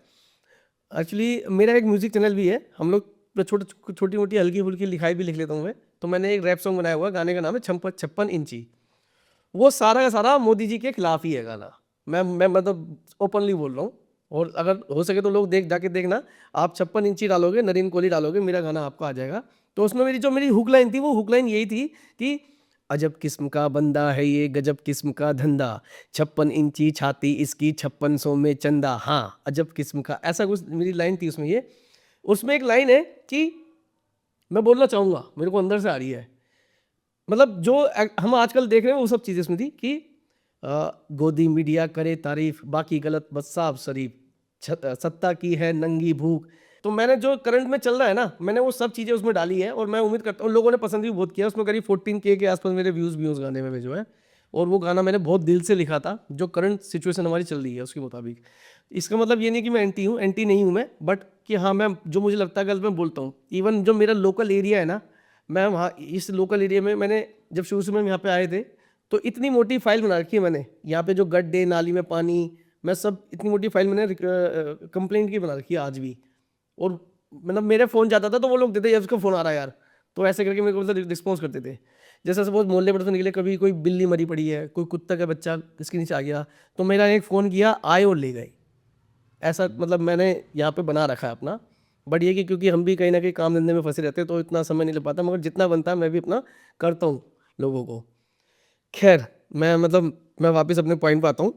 एक्चुअली मेरा एक म्यूज़िक चैनल भी है, हम लोग छोटी मोटी हल्की फुल्की लिखाई भी लिख लेता हूँ मैं। तो मैंने एक रैप सॉन्ग बनाया हुआ, गाने का नाम है 56 इंची। वो सारा का सारा मोदी जी के खिलाफ ही है गाना। मैं मतलब ओपनली बोल रहा हूँ, और अगर हो सके तो लोग जाके देखना, आप 56 इंची डालोगे, नरेंद्र कोहली डालोगे, मेरा गाना आपको आ जाएगा। तो उसमें मेरी हुक लाइन थी, वो हुक लाइन यही थी कि अजब किस्म का बंदा है ये, गजब किस्म का धंधा, 56 इंची छाती इसकी, 5600 में चंदा, हाँ अजब किस्म का, ऐसा कुछ मेरी लाइन थी उसमें। ये उसमें एक लाइन है कि मैं बोलना चाहूँगा, मेरे को अंदर से आ रही है, मतलब जो हम आजकल देख रहे हैं वो सब चीज़ें इसमें थी कि गोदी मीडिया करे तारीफ, बाकी गलत बस साफ शरीफ, सत्ता की है नंगी भूख। तो मैंने जो करंट में चल रहा है ना, मैंने वो सब चीज़ें उसमें डाली है, और मैं उम्मीद करता हूँ लोगों ने पसंद भी बहुत किया। उसमें करीब 14K के आसपास मेरे व्यूज़ भी उस गाने में जो है, और वो गाना मैंने बहुत दिल से लिखा था, जो करंट सिचुएशन हमारी चल रही है उसके मुताबिक। इसका मतलब ये नहीं कि मैं एंटी हूँ, एंटी नहीं हूँ मैं, बट कि हाँ मैं जो मुझे लगता है गलत मैं बोलता हूँ। इवन जो मेरा लोकल एरिया है ना, मैं वहाँ इस लोकल एरिया में, मैंने जब शुरू से मैं यहाँ पे आए थे, तो इतनी मोटी फाइल बना रखी है मैंने, यहाँ पे जो गड्ढे नाली में पानी, मैं सब इतनी मोटी फाइल मैंने कंप्लेंट की बना रखी है आज भी। और मतलब मेरे फ़ोन जाता था तो वो लोग देते यार उसका फ़ोन आ रहा है यार, तो ऐसे करके मेरे को मतलब रिस्पॉन्स करते थे। जैसे सपोज मोहल्ले पर तो निकले, कभी कोई बिल्ली मरी पड़ी है, कोई कुत्ता का बच्चा इसके नीचे आ गया, तो मेरा एक फ़ोन किया, आए और ले गए। ऐसा मतलब मैंने यहाँ पे बना रखा है अपना। बट ये कि क्योंकि हम भी कहीं ना कहीं काम धंधे में फंसे रहते हैं तो इतना समय नहीं ले पाता, मगर जितना बनता है मैं भी अपना करता हूँ लोगों को। खैर मैं वापस अपने पॉइंट पे आता हूँ।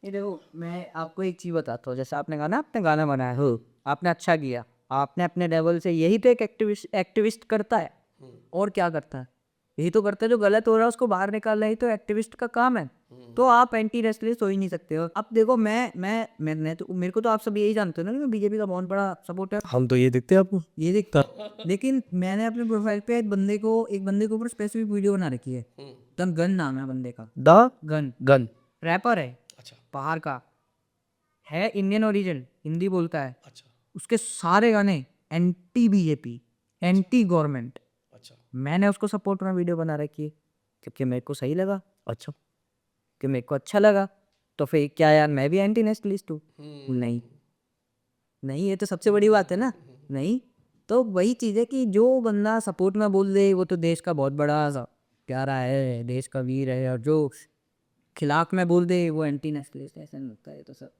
ये देखो, मैं आपको एक चीज़ बताता हूँ। जैसे आपने कहा ना, आपने गाना बनाया हो, आपने अच्छा किया, आपने अपने लेवल से, यही तो एक एक्टिविस्ट करता है। और क्या करता है? यही तो करता है, जो गलत हो रहा है उसको बाहर निकालना ही तो एक्टिविस्ट का काम है। तो आप एंटी नेशनलिस्ट हो ही नहीं सकते हो। अब देखो, मैंने तो, मेरे को तो आप सब यही जानते हो ना कि मैं बीजेपी का बहुत बड़ा सपोर्टर। हम तो ये देखते हैं आपको। ये दिखता, लेकिन मैंने अपने प्रोफाइल पे एक बंदे के ऊपर स्पेसिफिक वीडियो बना रखी है। द गन नाम है बंदे का। The gun gun. रैपर है, अच्छा बाहर का है, इंडियन ओरिजिन, हिंदी बोलता है। अच्छा उसके सारे गाने एंटी बीजेपी, एंटी गवर्नमेंट। अच्छा मैंने उसको सपोर्ट में वीडियो बना रखी है क्योंकि मेरे को सही लगा। अच्छा, कि मेरे को अच्छा लगा तो फिर क्या यार, मैं भी एंटी नेशनलिस्ट हूँ? नहीं नहीं, ये तो सबसे बड़ी बात है ना। नहीं, तो वही चीज़ है कि जो बंदा सपोर्ट में बोल दे वो तो देश का बहुत बड़ा प्यारा है, देश का वीर है, और जो खिलाफ में बोल दे वो एंटी नेशनलिस्ट है। ऐसा नहीं होता, है तो सब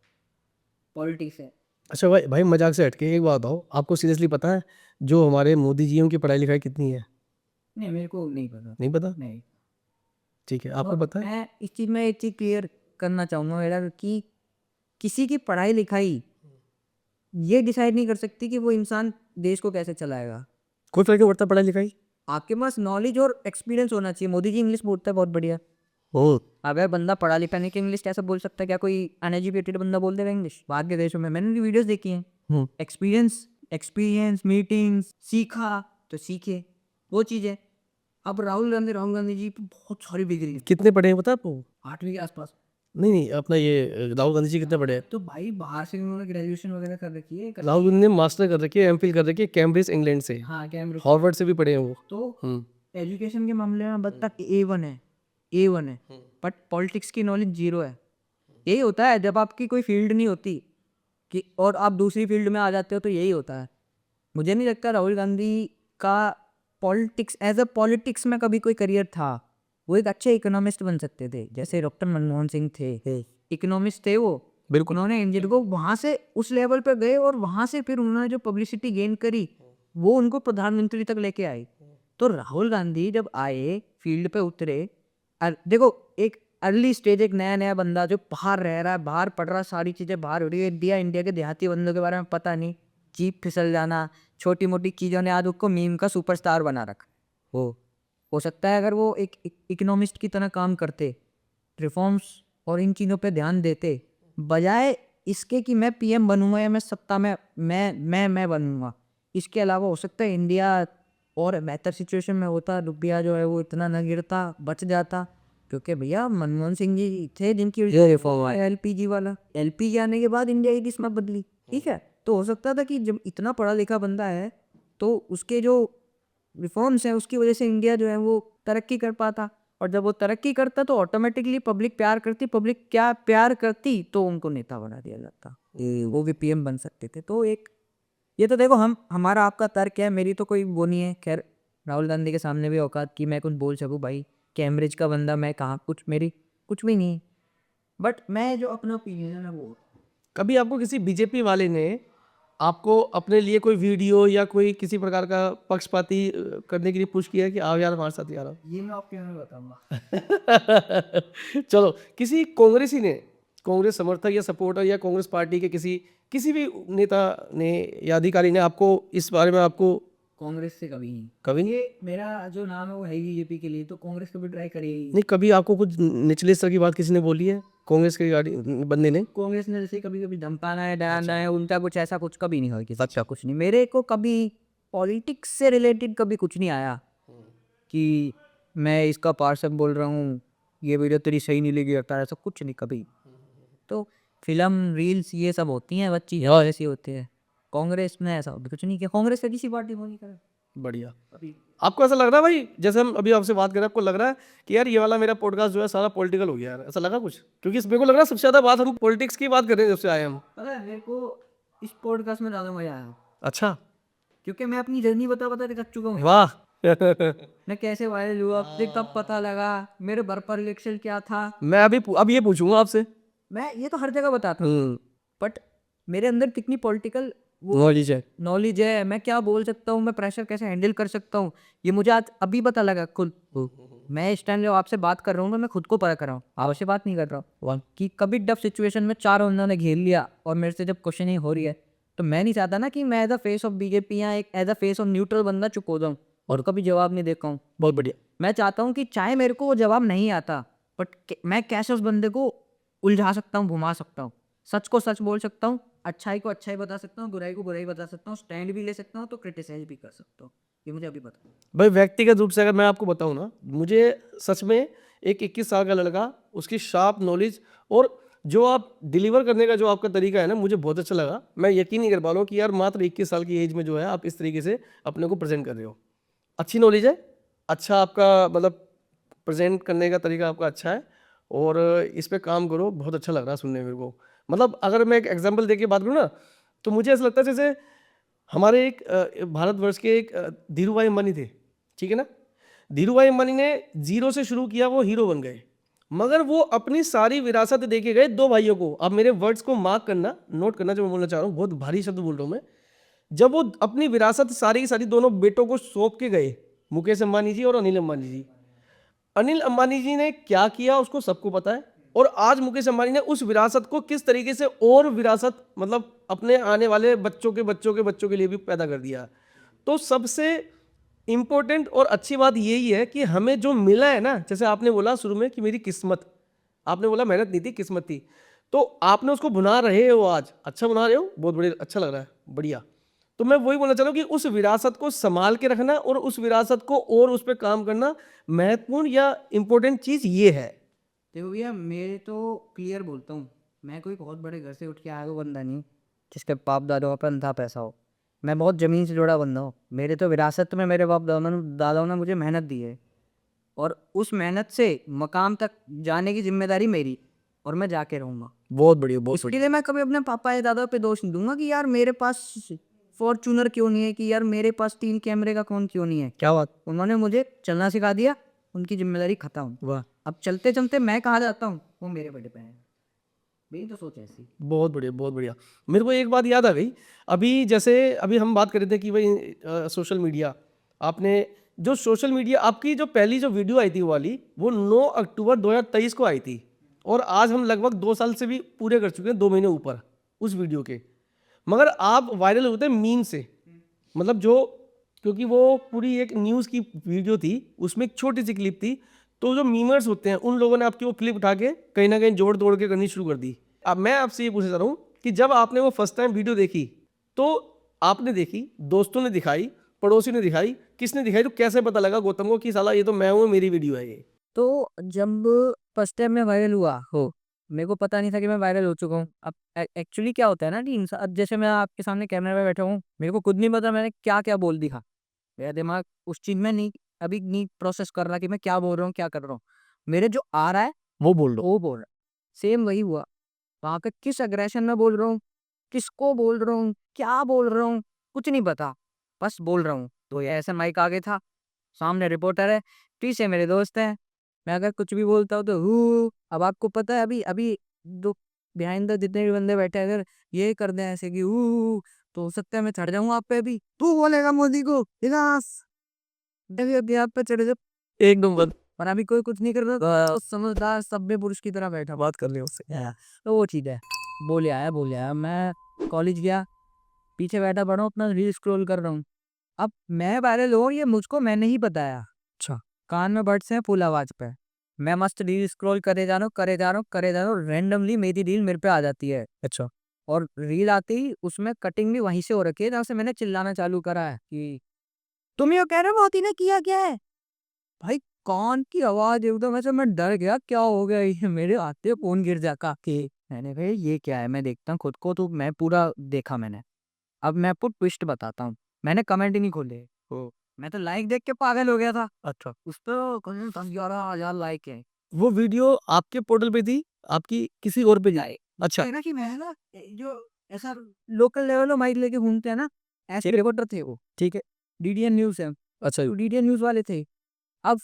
पॉलिटिक्स है। अच्छा भाई मजाक से हटके एक बात बताओ, आपको सीरियसली पता है जो हमारे मोदी जी हैं उनकी पढ़ाई लिखाई कितनी है? नहीं, मेरे को नहीं पता। नहीं पता? नहीं, ठीक है, आपको और पता है? मैं इस चीज़ में एक चीज़ क्लियर करना चाहूँगा मेरा, कि किसी की पढ़ाई लिखाई ये डिसाइड नहीं कर सकती कि वो इंसान देश को कैसे चलाएगा। कोई फर्क नहीं पड़ता पढ़ाई लिखाई? आपके पास नॉलेज और एक्सपीरियंस होना चाहिए। मोदी जी इंग्लिश बोलता है बहुत बढ़िया। हो अगर बंदा पढ़ा लिखा नहीं कि इंग्लिश कैसे बोल सकता है? क्या कोई अनएजुकेटेड बंदा बोल देगा इंग्लिश? बाहर के देशों में मैंने उनकी वीडियोस देखी हैं। एक्सपीरियंस एक्सपीरियंस मीटिंग्स सीखा तो सीखे, वो चीज़ है। अब राहुल गांधी जी पे बहुत सारी डिग्री है, कितने पढ़े हैं पता है आपको? 8वीं के आसपास। नहीं अपना ये राहुल गांधी जी कितने पढ़े हैं? तो भाई बाहर से उन्होंने ग्रेजुएशन वगैरह कर रखी है। राहुल गांधी ने मास्टर कर रखी है, एमफिल कर रखी है कैम्ब्रिज इंग्लैंड से। हाँ, कैमरे। हार्वर्ड से भी पढ़े हैं वो। तो एजुकेशन के मामले में बच्चा A1 है, A1 है, बट पॉलिटिक्स की नॉलेज 0 है। यही होता है जब आपकी कोई फील्ड नहीं होती कि और आप दूसरी फील्ड में आ जाते हो, तो यही होता है। मुझे नहीं लगता राहुल गांधी का पॉलिटिक्स, एज अ पॉलिटिक्स में कभी कोई करियर था। वो एक अच्छे इकोनॉमिस्ट बन सकते थे, जैसे डॉक्टर मनमोहन सिंह थे, इकोनॉमिस्ट थे वो। बिल्कुल। उन्होंने इंडिया को वहाँ से उस लेवल पर गए, और वहाँ से फिर उन्होंने जो पब्लिसिटी गेन करी वो उनको प्रधानमंत्री तक लेके आई। तो राहुल गांधी जब आए, फील्ड पे उतरे, देखो एक अर्ली स्टेज, एक नया नया बंदा जो बाहर रह रहा है, बाहर पढ़ रहा है, सारी चीज़ें बाहर हो रही है। इंडिया के देहाती बंदों के बारे में पता नहीं, जीप फिसल जाना, छोटी मोटी चीज़ों ने आज उसको मीम का सुपरस्टार बना रखा। हो सकता है अगर वो एक इकोनॉमिस्ट की तरह काम करते, रिफॉर्म्स और इन चीज़ों पे ध्यान देते, बजाय इसके कि मैं पीएम बनूंगा या मैं सत्ता में मैं बनूंगा। इसके अलावा हो सकता है इंडिया और बेहतर सिचुएशन में होता, रुपया जो है वो इतना न गिरता, बच जाता। क्योंकि भैया मनमोहन सिंह जी थे जिनकी रिफॉर्म है एलपीजी वाला। एलपीजी आने के बाद इंडिया की किस्मत बदली, ठीक है। तो हो सकता था कि जब इतना पढ़ा लिखा बंदा है तो उसके जो रिफॉर्म्स हैं उसकी वजह से इंडिया जो है वो तरक्की कर पाता, और जब वो तरक्की करता तो ऑटोमेटिकली पब्लिक प्यार करती। पब्लिक क्या प्यार करती तो उनको नेता बना दिया जाता, वो भी पीएम बन सकते थे। तो एक ये तो देखो, हमारा आपका तर्क है, मेरी तो कोई वो नहीं है। खैर, राहुल गांधी के सामने भी औकात की मैं कुछ बोल सकूं भाई, कैम्ब्रिज का बंदा मैं, कहाँ कुछ मेरी कुछ भी नहीं है। बट मैं जो अपना ओपिनियन है ना वो, कभी आपको किसी बीजेपी वाले ने आपको अपने लिए कोई वीडियो या कोई किसी प्रकार का पक्षपाती करने के लिए पुश किया है कि आओ यार हमारे साथ यार आओ? ये मैं आपके में बताऊंगा। चलो, किसी कांग्रेसी ने, कांग्रेस समर्थक या सपोर्टर या कांग्रेस पार्टी के किसी भी नेता ने या अधिकारी ने आपको इस बारे में आपको कांग्रेस से कभी नहीं। कभी नहीं? ये मेरा जो नाम है वो है बीजेपी के लिए, तो कांग्रेस कभी ट्राई करेगी नहीं, कभी आपको कुछ निचले स्तर की बात किसी ने बोली है कांग्रेस के बंदे ने? कांग्रेस ने जैसे कभी कभी धमकाना है, डराना है, उनका कुछ ऐसा कुछ कभी नहीं हुआ कि अच्छा कुछ नहीं। मेरे को कभी पॉलिटिक्स से रिलेटेड कभी कुछ नहीं आया कि मैं इसका पार्षद बोल रहा हूँ, ये वीडियो तेरी सही नहीं लगी, लगता है ऐसा कुछ नहीं कभी। तो फिल्म रील्स ये सब होती हैं बच्ची, और ऐसी होती है। कांग्रेस ने ऐसा कुछ नहीं किया, कांग्रेस किसी पार्टी को नहीं करा बढ़िया। अभी। आपको ऐसा लग रहा है भाई, जैसे हम अभी आपसे बात कर रहे हैं, आपको लग रहा है कि यार ये वाला मेरा पॉडकास्ट जो है सारा पॉलिटिकल हो गया यार? ऐसा लगा कुछ? क्योंकि मेरे को लग रहा है सबसे ज्यादा बात हम पॉलिटिक्स की बात कर रहे हैं जब से आए हम। पता है मेरे को इस पॉडकास्ट में ज़्यादा मजा आया, अच्छा, क्योंकि मैं अपनी जर्नी बता थक चुका हूँ। वाह। मैं कैसे वायरल हुआ, मुझे कब पता लगा, मेरे घर पर रिएक्शन क्या था। मैं अब ये पूछूंगा आपसे। मैं ये तो हर जगह बताता हूँ, बट मेरे अंदर कितनी पॉलिटिकल नॉलेज है। नॉलेज है, मैं क्या बोल सकता हूँ, मैं प्रेशर कैसे हैंडल कर सकता हूँ, ये मुझे आज अभी पता लगा खुद। मैं इस टाइम जब आपसे बात कर रहा हूँ तो मैं खुद को पता कर रहा हूँ, आपसे बात नहीं कर रहा हूँ कि कभी टफ सिचुएशन में चार उन्होंने घेर लिया और मेरे से जब क्वेश्चन ही हो रही है तो मैं नहीं चाहता ना कि मैं as a face of BJP या एक as a face of neutral बंदा चुप हो जाऊँ और कभी जवाब नहीं दे पाऊँ। बहुत बढ़िया। मैं चाहता हूँ कि चाहे मेरे को वो जवाब नहीं आता बट मैं कैसे उस बंदे को उलझा सकता हूँ, घुमा सकता हूँ, सच को सच बोल सकता हूँ, अच्छाई को अच्छाई बता सकता हूँ, बुराई को बुराई बता सकता हूँ, स्टैंड भी ले सकता हूँ तो क्रिटिसाइज भी कर सकता हूँ। ये मुझे अभी पता है। भाई व्यक्तिगत रूप से अगर मैं आपको बताऊं ना, मुझे सच में एक 21 साल का लड़का, उसकी शार्प नॉलेज और जो आप डिलीवर करने का जो आपका तरीका है ना, मुझे बहुत अच्छा लगा। मैं यकीन नहीं कर पा रहा हूँ कि यार मात्र 21 साल की एज में जो है आप इस तरीके से अपने को प्रेजेंट कर रहे हो। अच्छी नॉलेज है, अच्छा आपका मतलब प्रेजेंट करने का तरीका आपका अच्छा है और इस पे काम करो। बहुत अच्छा लग रहा है सुनने में मेरे को। मतलब अगर मैं एक एग्जांपल देके बात करूँ ना, तो मुझे ऐसा लगता है जैसे हमारे एक भारतवर्ष के एक धीरू भाई अंबानी थे, ठीक है ना। धीरू भाई अंबानी ने जीरो से शुरू किया, वो हीरो बन गए, मगर वो अपनी सारी विरासत देके गए दो भाइयों को। अब मेरे वर्ड्स को मार्क करना, नोट करना, जो मैं बोलना चाह रहा हूँ, बहुत भारी शब्द बोल रहा हूँ मैं। जब वो अपनी विरासत सारी की सारी दोनों बेटों को सौंप के गए, मुकेश अंबानी जी और अनिल अंबानी जी, अनिल अंबानी जी ने क्या किया उसको सबको पता है। और आज मुकेश अंबानी ने उस विरासत को किस तरीके से और विरासत मतलब अपने आने वाले बच्चों के बच्चों के बच्चों के लिए भी पैदा कर दिया। तो सबसे इंपॉर्टेंट और अच्छी बात यही है कि हमें जो मिला है ना, जैसे आपने बोला शुरू में कि मेरी किस्मत, आपने बोला मेहनत नहीं थी किस्मत थी, तो आपने उसको बुना रहे हो, आज अच्छा बना रहे हो, बहुत बढ़िया, अच्छा लग रहा है, बढ़िया। तो मैं वही बोलना चाह रहा हूँ कि उस विरासत को संभाल के रखना और उस विरासत को और उस पर काम करना महत्वपूर्ण या इम्पोर्टेंट चीज़ ये है। देखो भैया, मेरे तो क्लियर बोलता हूँ, मैं कोई बहुत बड़े घर से उठ के आया हुआ बंदा नहीं जिसके बाप दादाओं पर अंधा पैसा हो। मैं बहुत ज़मीन से जुड़ा बंदा हूँ। मेरे तो विरासत में मेरे बाप दादाओं ने मुझे मेहनत दी है और उस मेहनत से मकाम तक जाने की जिम्मेदारी मेरी, और मैं जाके रहूँगा। बहुत बढ़िया, बहुत इसके लिए मैं कभी अपने पापा या दादा पे दोष नहीं दूंगा कि यार मेरे पास फॉर्चूनर क्यों नहीं है, कि यार मेरे पास 3 कैमरे का कौन क्यों नहीं है। क्या बात। उन्होंने मुझे चलना सिखा दिया, उनकी जिम्मेदारी खत्म। वाह, अब चलते चलते मैं कहाँ जाता हूँ वो मेरे बड़े पे है। मेरी तो सोच ऐसी। बहुत बढ़िया, बहुत बढ़िया। मेरे को एक बात याद आ गई, अभी जैसे अभी हम बात कर रहे थे कि भाई सोशल मीडिया, आपने जो सोशल मीडिया, आपकी जो पहली जो वीडियो आई थी वो वाली, वो 9 अक्टूबर 2023 को आई थी और आज हम लगभग 2 साल से भी पूरे कर चुके हैं, 2 महीने ऊपर उस वीडियो के। मगर आप वायरल होते हैं मीम से, मतलब जो, क्योंकि वो पूरी एक न्यूज़ की वीडियो थी, उसमें एक छोटी सी क्लिप थी, तो जो मीमर्स होते हैं उन लोगों ने आपकी वो क्लिप उठा के कहीं ना कहीं जोड़ तोड़ के करनी शुरू कर दी। अब मैं आपसे ये पूछना चाह रहा हूँ कि जब आपने वो फर्स्ट टाइम वीडियो देखी, तो आपने देखी, दोस्तों ने दिखाई, पड़ोसी ने दिखाई, किसने दिखाई, तो कैसे पता लगा गौतम को कि साला ये तो मैं हूँ, मेरी वीडियो है ये। तो जब फर्स्ट टाइम मैं वायरल हुआ हो, मेरे को पता नहीं था कि मैं वायरल हो चुका हूँ। अब एक्चुअली क्या होता है ना कि इंसान, जैसे मैं आपके सामने कैमरे में बैठा हूँ, मेरे को खुद नहीं पता मैंने क्या क्या बोल दिया। मेरा दिमाग उस चीज में नहीं, अभी नहीं प्रोसेस कर रहा कि मैं क्या बोल रहा हूँ, क्या कर रहा हूँ। मेरे जो आ रहा है वो बोल दो। वो बोल रहा है। सेम वही हुआ वहां पे। किस अग्रेशन में बोल रहा हूँ, किसको बोल रहा हूँ, क्या बोल रहा हूँ, कुछ नहीं पता, बस बोल रहा हूँ। तो ये ऐसे माइक आगे था, सामने रिपोर्टर है, पीछे मेरे दोस्त हैं। मैं अगर कुछ भी बोलता हूँ तो हु। अब आपको पता है अभी अभी दो बिहाइंड द जितने भी बंदे बैठे हैं, अगर ये कर दें ऐसे कि हु, तो हो सकता है मैं चढ़ जाऊँ आप पे। अभी तू बोलेगा मोदी को विकास, अभी अभी आप पे चढ़ जाओ। एकदम बंद। पर अभी कोई कुछ नहीं कर रहा, तो समझदार सभ्य पुरुष की तरह बैठा बात कर रहे हो उससे। तो वो चीज़ है। बोले आया मैं कॉलेज गया, पीछे बैठा पड़ा हूँ, अपना रील स्क्रॉल कर रहा हूँ। अब मैं वायरल हो, ये मुझको मैंने ही बताया। अच्छा। कान में बड्स हैं फुल आवाज पे, मैं मस्त रील स्क्रॉल करे जा रहा हूँ, करे जा रहा हूँ, रैंडमली मेरी रील मेरे पे आ जाती है। अच्छा। और रील आते ही उसमें कटिंग भी वहीं से हो रखी है जहाँ से मैंने चिल्लाना चालू करा है कि तुम ये कह रहे हो मोदी ने किया क्या है। भाई कान की आवाज एकदम ऐसे, मैं डर गया, क्या हो गया, ये मेरे आते फोन गिर जा का के। मैंने कहा ये क्या है, मैं देखता हूँ खुद को। तो मैं पूरा देखा मैंने। अब मैं आपको ट्विस्ट बताता हूँ, मैंने कमेंट ही नहीं खोले। ओ, मैं तो लाइक देख के पागल हो गया था। अच्छा। उस पर करीब 10-11 हज़ार लाइक है। वो वीडियो आपके पोर्टल पे थी, आपकी किसी और पे जाए? अच्छा। है ना कि मैं ना जो ऐसा लोकल लेवल माइक लेके घूमते हैं ना, ऐसे रिपोर्टर थे वो। ठीक है। डीडीएन न्यूज है, अच्छा। तो डीडीएन न्यूज वाले थे। अब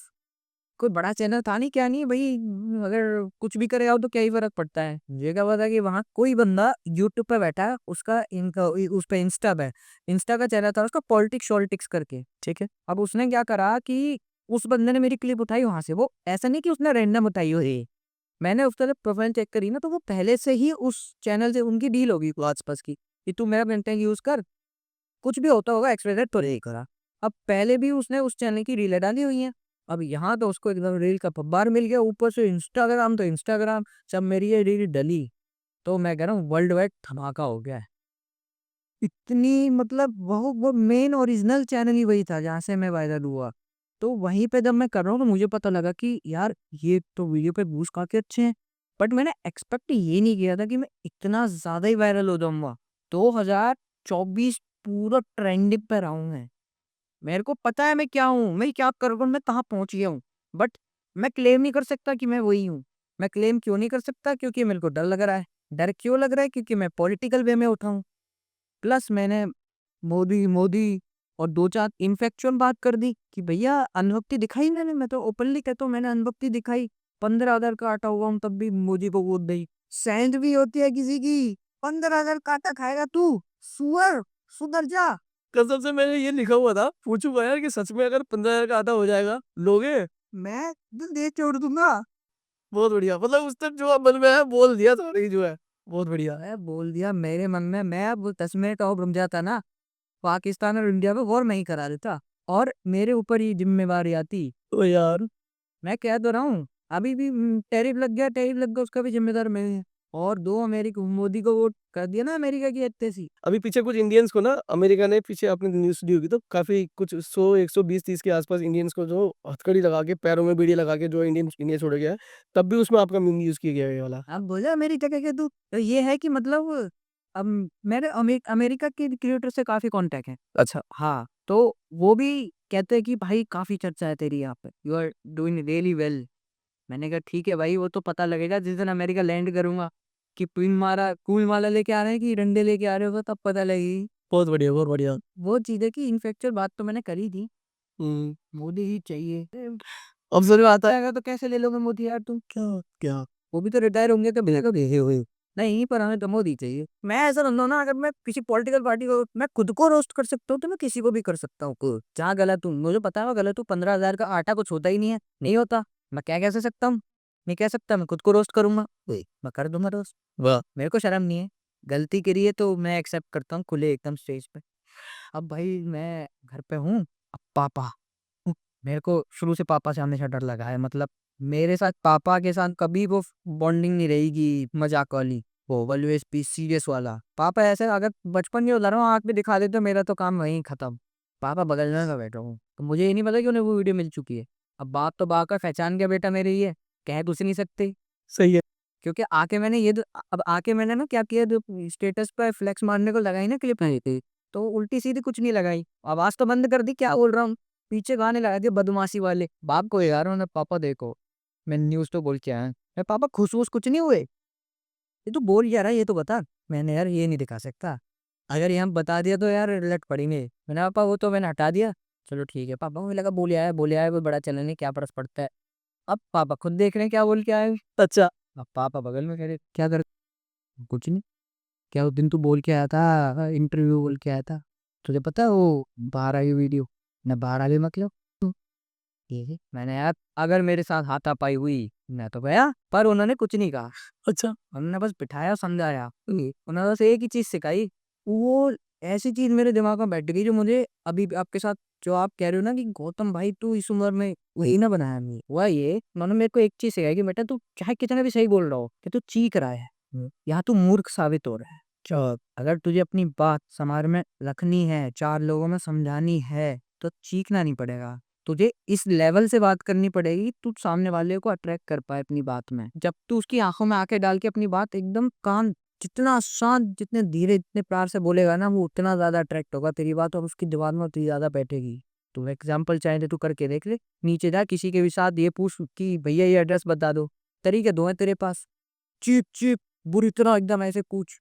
कोई बड़ा चैनल था नहीं, क्या नहीं भाई, अगर कुछ भी करेगा तो क्या ही फर्क पड़ता है। मुझे क्या पता कि वहाँ कोई बंदा यूट्यूब पे बैठा है, उसका इनका उस पे इंस्टा पे, इंस्टा का चैनल था उसका, पॉलिटिक्स शॉलिटिक्स करके, ठीक है। अब उसने क्या करा कि उस बंदे ने मेरी क्लिप उठाई वहां से, वो ऐसा नहीं कि उसने रैंडम उठाई हो ये, मैंने उसका जब प्रोफाइल चेक करी ना, तो वो पहले से ही उस चैनल से उनकी डील होगी आसपास की, कि तू मेरा कंटेंट यूज कर, कुछ भी होता होगा एक्सपेक्टेड तो नहीं करा। अब पहले भी उसने उस चैनल की रीलें डाली हुई हैं। अब यहाँ तो उसको एकदम रील का पब्बार मिल गया, ऊपर से इंस्टाग्राम तो इंस्टाग्राम। जब मेरी ये रील डली तो मैं कह रहा हूँ वर्ल्ड वाइड धमाका हो गया है। इतनी मतलब वो मेन ओरिजिनल चैनल ही वही था जहाँ से मैं वायरल हुआ। तो वहीं पे जब मैं कर रहा हूँ तो मुझे पता लगा कि यार ये तो वीडियो पे व्यूज काफी अच्छे हैं, बट मैंने एक्सपेक्ट ये नहीं किया था कि मैं इतना ज्यादा ही वायरल हो जाऊंगा। 2024 पूरा ट्रेंडिंग पे रहा हूँ मैं। मेरे को पता है मैं क्या हूँ, मैं क्या कर रहा हूँ, मैं कहाँ पहुंच गया हूँ। बट मैं क्लेम नहीं कर सकता कि मैं वही हूँ। मैं क्लेम क्यों नहीं कर सकता? क्योंकि मेरे को डर लग रहा है। डर क्यों लग रहा है? क्योंकि मैं पॉलिटिकल वे में उठाऊं। प्लस मैंने मोदी मोदी और दो चार इनफेक्चुअल बात कर दी कि भैया अनुभक्ति दिखाई मैंने, मैं तो ओपनली कहता हूँ मैंने अनुभक्ति दिखाई। 15,000 का आटा हुआ हूँ तब भी मोदी को वोट दी। सेंध भी होती है किसी की, 15,000 का आटा खाएगा तू, सुअर, सुधर जा। कसम से मैंने ये लिखा हुआ था, पूछूंगा यार कि सच में अगर 15,000 का आधा हो जाएगा लोगे? मैं दिल दे छोड़ दूंगा। बहुत बढ़िया, मतलब उस तक जो मन में है बोल दिया तो नहीं जो है। बहुत बढ़िया। मैं बोल दिया मेरे मन में, मैं अब 10 मिनट और रुक जाता ना, पाकिस्तान और इंडिया पे वॉर मैं ही करा देता और मेरे ऊपर ही जिम्मेवारी आती। तो यार मैं कह तो रहा हूँ, अभी भी टैरिफ लग गया, उसका भी जिम्मेदार मैं हूँ। और दो अमेरिका मोदी को वोट कर दिया ना अमेरिका की इतने सी। अभी पीछे कुछ इंडियंस को ना अमेरिका ने, पीछे आपने न्यूज़ दी होगी तो काफ़ी कुछ 100 120 30 के आसपास इंडियंस को जो हथकड़ी लगा के पैरों में बेड़ी लगा के जो इंडिया छोड़ गया है, तब भी उसमें आपका मीम यूज़ किया गया है ये वाला। अब बोला अमेरिका के तू, तो ये है कि मतलब अब मेरे अमेरिका के क्रिएटर से काफी कांटेक्ट है। अच्छा। हाँ, तो वो भी कहते हैं कि भाई काफी चर्चा है तेरी यहाँ पे, you are doing really well. मैंने कहा ठीक है भाई, वो तो पता लगेगा जिस दिन अमेरिका लैंड करूंगा कि कूल माला लेके आ रहे हैं कि डंडे लेके आ रहे हो, तब पता लगेगी। बहुत बढ़िया, बहुत बढ़िया। वो चीज है कि इनफेक्चुअल बात तो मैंने करी थी, हुँ। मोदी ही चाहिए। अब समझ में आता है। आएगा तो कैसे ले लोगे मोदी यार तुम? क्या? क्या? वो भी तो रिटायर होंगे कभी ना कभी हुए। नहीं, पर हमें तो मोदी चाहिए। मैं ऐसा बंदा हूं ना, अगर मैं किसी पॉलिटिकल पार्टी को, मैं खुद को रोस्ट कर सकता हूँ तो मैं किसी को भी कर सकता हूँ। जहाँ गलत हूँ मुझे पता है मैं गलत हूँ। 15,000 का आटा कुछ होता ही नहीं है, नहीं होता। मैं क्या कह सकता हूँ? मैं कह सकता, मैं खुद को रोस्ट करूंगा, मैं कर दूंगा रोस्ट। वाह! मेरे को शर्म नहीं है। गलती करी है तो मैं एक्सेप्ट करता हूँ खुले एकदम स्टेज पे। अब भाई मैं घर पे हूँ, अब पापा, मेरे को शुरू से पापा से हमेशा डर लगा है। मतलब मेरे साथ पापा के साथ कभी वो बॉन्डिंग नहीं रहेगी मजाक वाली, वो ऑलवेज बी सीरियस वाला। पापा ऐसे अगर बचपन में उधर आँख में दिखा दे तो मेरा तो काम वहीं खत्म। पापा बगल में मैं बैठा हूँ तो मुझे ये नहीं पता कि उन्हें वो वीडियो मिल चुकी है। अब बाप तो बाप का पहचान गया बेटा मेरे, ये कह कुछ नहीं सकते। सही है। क्योंकि आके मैंने ये अब आके मैंने ना क्या किया, जो स्टेटस पे फ्लेक्स मारने को लगाई ना क्लिप आई थी, तो उल्टी सीधी कुछ नहीं लगाई, आवाज तो बंद कर दी, क्या बोल रहा हूँ, पीछे गाने लगा दिए बदमाशी वाले। बाप को यार मैंने, पापा देखो मैं न्यूज तो बोल के आया। मैं पापा खुश वुश कुछ नहीं हुए, ये तो बोल क्या रहा है ये तो बता। मैंने यार ये नहीं दिखा सकता, अगर ये हम बता दिया तो यार लट पड़ेंगे। मैंने पापा वो तो मैंने हटा दिया। चलो ठीक है पापा, मुझे लगा बोले आया कोई बड़ा चैनल है, क्या फर्क पड़ता है। अब पापा खुद देख रहे हैं क्या बोल के आए। अच्छा। अब पापा बगल में कह रहे क्या कर, कुछ नहीं, क्या उस दिन तू बोल के आया था, इंटरव्यू बोल के आया था, तुझे पता है वो बाहर आई वीडियो न, बाहर आ गई मतलब। ये है। मैंने यार अगर मेरे साथ हाथापाई हुई मैं तो गया, पर उन्होंने कुछ नहीं कहा। अच्छा। उन्होंने बस बिठाया समझाया, उन्होंने बस एक ही चीज सिखाई। वो ऐसी चीज मेरे दिमाग में बैठ गई जो मुझे अभी भी आपके साथ, जो आप कह रहे हो ना कि गौतम भाई तू इस उम्र में वही ना बनाया, नहीं हुआ ये। उन्होंने मेरे को एक चीज सिखाई कि बेटा तू चाहे कितना भी सही बोल रहा हो कि तू चीख रहा है, यहाँ तू मूर्ख साबित हो रहा है। अगर तुझे अपनी बात समाज में रखनी है, चार लोगों में समझानी है, तो चीखना नहीं पड़ेगा, तुझे इस लेवल से बात करनी पड़ेगी तू सामने वाले को अट्रैक्ट कर पाए अपनी बात में। जब तू उसकी आंखों में आंखें डाल के अपनी बात एकदम कान, जितना शांत, जितने धीरे, जितने प्यार से बोलेगा ना, वो उतना ज्यादा अट्रैक्ट होगा तेरी बात और उसकी दिमाग में उतनी ज्यादा बैठेगी। तू एग्जाम्पल चाहे तो तू करके देख ले, नीचे जा किसी के भी साथ ये पूछ कि भैया ये एड्रेस बता दो, तरीके दो है तेरे पास, चीप चीप बुरी तरह एकदम ऐसे पूछ,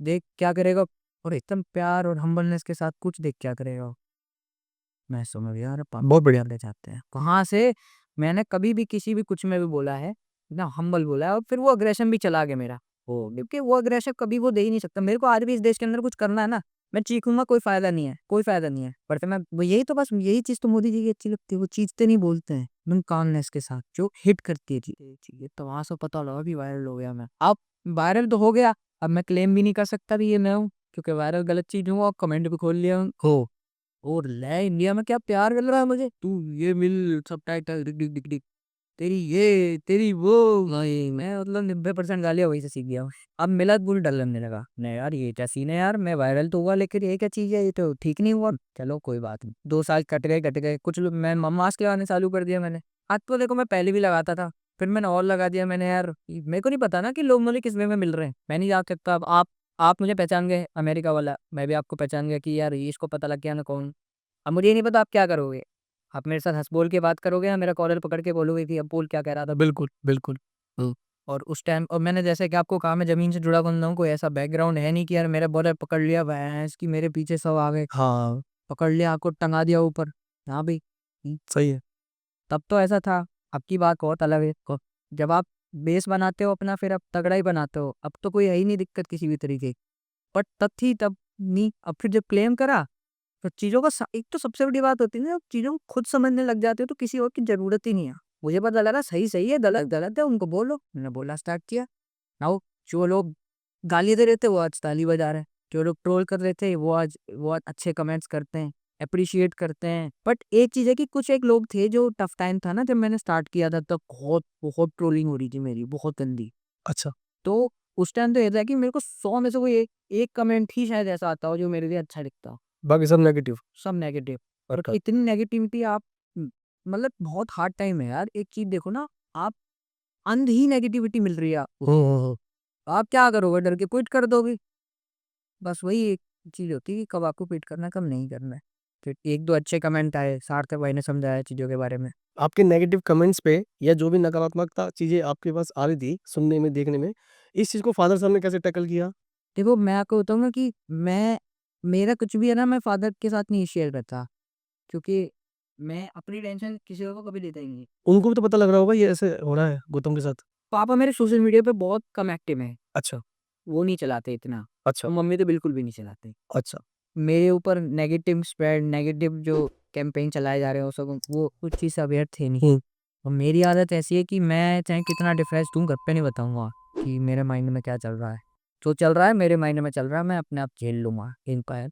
देख क्या करेगा। और एकदम प्यार और हम्बलनेस के साथ कुछ, देख क्या करेगा। मैं समझ गया, अरे बहुत बढ़िया ले जाते हैं कहाँ से। मैंने कभी भी किसी भी कुछ में भी बोला है, ना हम्बल बोला है और फिर वो अग्रेशन भी चला गया मेरा। क्योंकि वो अग्रेशन कभी वो दे ही नहीं सकता। मेरे को आज भी इस देश के अंदर कुछ करना है ना, मैं चीखूँगा कोई फ़ायदा नहीं है, कोई फ़ायदा नहीं है। पर फिर मैं वो यही तो बस यही चीज़ तो मोदी जी की अच्छी लगती है, वो चीखते नहीं बोलते हैं, एकदम कामनेस के साथ जो हिट करती है चीज़ें। तो वहाँ से पता लगा कि वायरल हो गया मैं। अब वायरल तो हो गया, अब मैं क्लेम भी नहीं कर सकता कि ये मैं हूँ, क्योंकि वायरल गलत चीज़ हूँ और कमेंट भी खोल लिया हो। और ले इंडिया में क्या प्यार मिल रहा है मुझे, तू ये मिल सबटाइटल डिग डिग डिग डिग, तेरी ये तेरी वो भाई मैं मतलब 90% गालियां वही से सीख गया हूँ। अब मिला बुल डर लगने लगा, नहीं यार ये क्या सीन है यार, मैं वायरल तो हुआ लेकिन ये क्या चीज है, ये तो ठीक नहीं हुआ। चलो कोई बात नहीं, 2 साल कट गए कुछ लोग मैं मास्क लगाने चालू कर दिया मैंने। आज तो देखो मैं पहले भी लगाता था, फिर मैंने और लगा दिया मैंने यार, मेरे को नहीं पता ना कि लोग मुझे किस वे में मिल रहे हैं, मैं नहीं जा सकता। अब आप मुझे पहचान गए अमेरिका वाला, मैं भी आपको पहचान गया कि यार ये इसको पता लग गया ना कौन। अब मुझे ये नहीं पता आप क्या करोगे, आप मेरे साथ हँस बोल के बात करोगे या मेरा कॉलर पकड़ के बोलोगे कि अब बोल क्या कह रहा था? बिल्कुल, बिल्कुल। और उस टाइम और मैंने जैसे कि आपको कहा मैं ज़मीन से जुड़ा बंदा हूँ, कोई ऐसा बैकग्राउंड है नहीं कि यार मेरा बॉलर पकड़ लिया भैंस की मेरे पीछे सब आ गए। हाँ। पकड़ लिया आपको टंगा दिया ऊपर। हाँ भई, सही है। तब तो ऐसा था, अब की बात बहुत अलग है। जब आप बेस बनाते हो अपना फिर आप तगड़ा ही बनाते हो। अब तो कोई है ही नहीं दिक्कत किसी भी तरीके की। बट तब थी तब नहीं, अब फिर जब क्लेम करा तो चीज़ों का एक तो सबसे बड़ी बात होती है ना, चीज़ों को खुद समझने लग जाते हो तो किसी और की ज़रूरत ही नहीं है। मुझे पता लगा सही सही है, गलत गलत है, उनको बोलो। मैंने बोलना स्टार्ट किया। नाउ जो लोग गाली दे रहे थे वो आज ताली बजा रहे हैं। जो लोग ट्रोल कर रहे थे वो आज अच्छे कमेंट्स करते हैं, एप्रिशिएट करते हैं। बट एक चीज़ है कि कुछ एक लोग थे जो टफ टाइम था ना जब मैंने स्टार्ट किया था तब बहुत बहुत ट्रोलिंग हो रही थी मेरी, बहुत गंदी। अच्छा। तो उस टाइम तो ये था कि मेरे को 100 में से कोई एक कमेंट ही शायद ऐसा आता हो जो मेरे लिए अच्छा दिखता हो। बाकी सब नेगेटिव। सब नेगेटिव। और अच्छा। इतनी नेगेटिविटी आप मतलब बहुत हार्ड टाइम है यार। एक चीज देखो ना, आप अंधी नेगेटिविटी मिल रही है आपको, आप क्या करोगे, डर के क्विट कर दोगे। बस वही एक चीज होती है कि कब आपको क्विट करना है कब नहीं करना है। फिर एक दो अच्छे कमेंट आए, सार्थक भाई ने समझाया चीजों के बारे में। आपके नेगेटिव कमेंट्स पे या जो भी नकारात्मकता चीज़ें आपके पास आ रही थी सुनने में, देखने में, इस चीज़ को फादर साहब ने कैसे टैकल किया? देखो मैं आपको बताऊंगा कि मैं मेरा कुछ भी है ना मैं फादर के साथ नहीं शेयर करता, क्योंकि मैं अपनी टेंशन किसी और को कभी देता ही नहीं। उनको भी तो पता लग रहा होगा ये ऐसे हो रहा है गौतम के साथ? पापा मेरे सोशल मीडिया पे बहुत कम एक्टिव हैं, अच्छा, वो नहीं चलाते इतना, अच्छा, और मम्मी तो बिल्कुल भी नहीं चलाते। अच्छा। मेरे ऊपर नेगेटिव स्प्रेड, नेगेटिव जो कैंपेन चलाए जा रहे हैं, वो सब वो कुछ चीज़ से अवेयर थे नहीं। और मेरी आदत ऐसी है कि मैं चाहे कितना डिप्रेस्ड हूँ, घर पे नहीं बताऊँगा कि मेरे माइंड में क्या चल रहा है। जो चल रहा है मेरे माइंड में चल रहा है, मैं अपने आप झेल लूँगा, इनका है,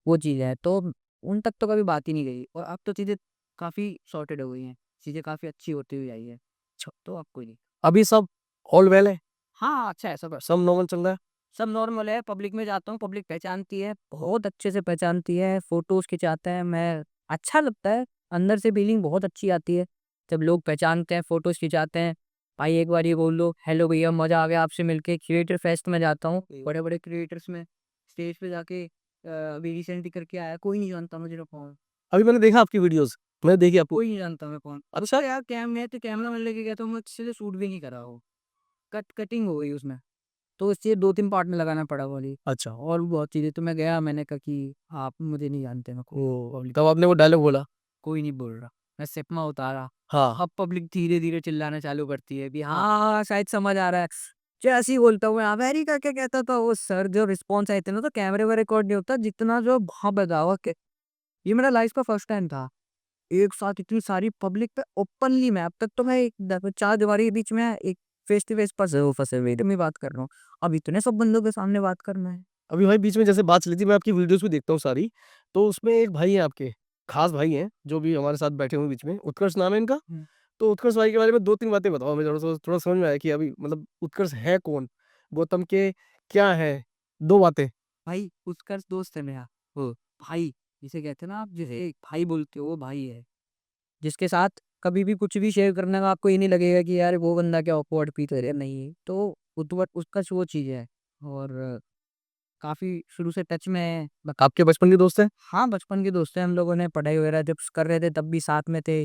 वो चीज़ है। तो उन तक तो कभी बात ही नहीं गई और अब तो चीज़ें काफ़ी सॉर्टेड हो गई हैं, चीज़ें काफ़ी अच्छी होती हुई आई है। अच्छा, तो अब कोई नहीं। अभी सब ऑल वेल है? हाँ, अच्छा है सब। सब नॉर्मल चल रहा है? सब नॉर्मल है, पब्लिक में जाता हूँ, पब्लिक पहचानती है, बहुत अच्छे से पहचानती है, फ़ोटोज़ खिंचाते हैं, मैं अच्छा लगता है, अंदर से फीलिंग बहुत अच्छी आती है, जब लोग पहचानते हैं, फ़ोटोज़ खिंचाते हैं। भाई एक बार ये बोल दो, "हेलो भैया, मज़ा आ गया आपसे मिलके।" क्रिएटर फेस्ट में जाता हूँ, बड़े-बड़े क्रिएटर्स में स्टेज पे जाके अभी रिसेंटली करके आया, कोई नहीं जानता मुझे मैं कौन, अभी मैंने देखा आपकी वीडियोज़, मैंने देखी आपको। कोई नहीं जानता मैं कौन। अच्छा। यार मैं तो कैमरा मैन लेके गया था, मैं अच्छे से शूट भी नहीं करा वो, कटिंग हो गई उसमें। तो इसलिए 2-3 पार्ट में लगाना पड़ा वाली। अच्छा। और भी बहुत चीज़ें, तो मैं गया, मैंने कहा कि आप मुझे नहीं जानते, मैं ओह! तब आपने वो डायलॉग बोला? कोई नहीं बोल रहा। मैं सिप्मा उतारा, हाँ। अब पब्लिक धीरे-धीरे चिल्लाना चालू करती है कि हाँ, शायद समझ आ रहा है। जैसे ही बोलता हूँ मैं अमेरिका क्या कहता था वो सर, जो रिस्पॉन्स आए थे ना, तो कैमरे में रिकॉर्ड नहीं होता जितना जो वहाँ बताओ कि ये मेरा लाइफ का फर्स्ट टाइम था। एक साथ इतनी सारी पब्लिक पे ओपनली, मैं अब तक तो मैं एक 4 दीवारी के बीच में एक फेस टू फेस फँसे हुए में बात कर रहा हूँ। अब इतने सब बंदों के सामने बात करना है। अभी भाई बीच में जैसे बात चली थी, मैं आपकी वीडियोज़ भी देखता हूँ सारी, तो उसमें एक भाई हैं आपके, ख़ास भाई हैं, जो भी हमारे साथ बैठे हुए हैं बीच में, उत्कर्ष नाम है इनका? हुँ। तो उत्कर्ष भाई के बारे में 2-3 बातें बताओ हमें, थोड़ा समझ में आया कि अभी मतलब उत्कर्ष है कौन? गौतम के क्या हैं? 2 बातें। भाई उत्कर्ष दोस्त है मेरा। वो भाई जिसे कहते हैं ना, आप जिसे भाई बोलते हो वो भाई है। जिसके साथ कभी भी कुछ भी शेयर करने में आपको ये नहीं लगेगा कि यार वो बंदा क्या ऑकवर्ड फील कर रहा है, नहीं। तो उत्कर्ष वो चीज़ है। और काफ़ी शुरू से टच में है। आपके बचपन के दोस्त हैं? हाँ, बचपन के दोस्त हैं, हम लोगों ने पढ़ाई वगैरह जब कर रहे थे तब भी साथ में थे।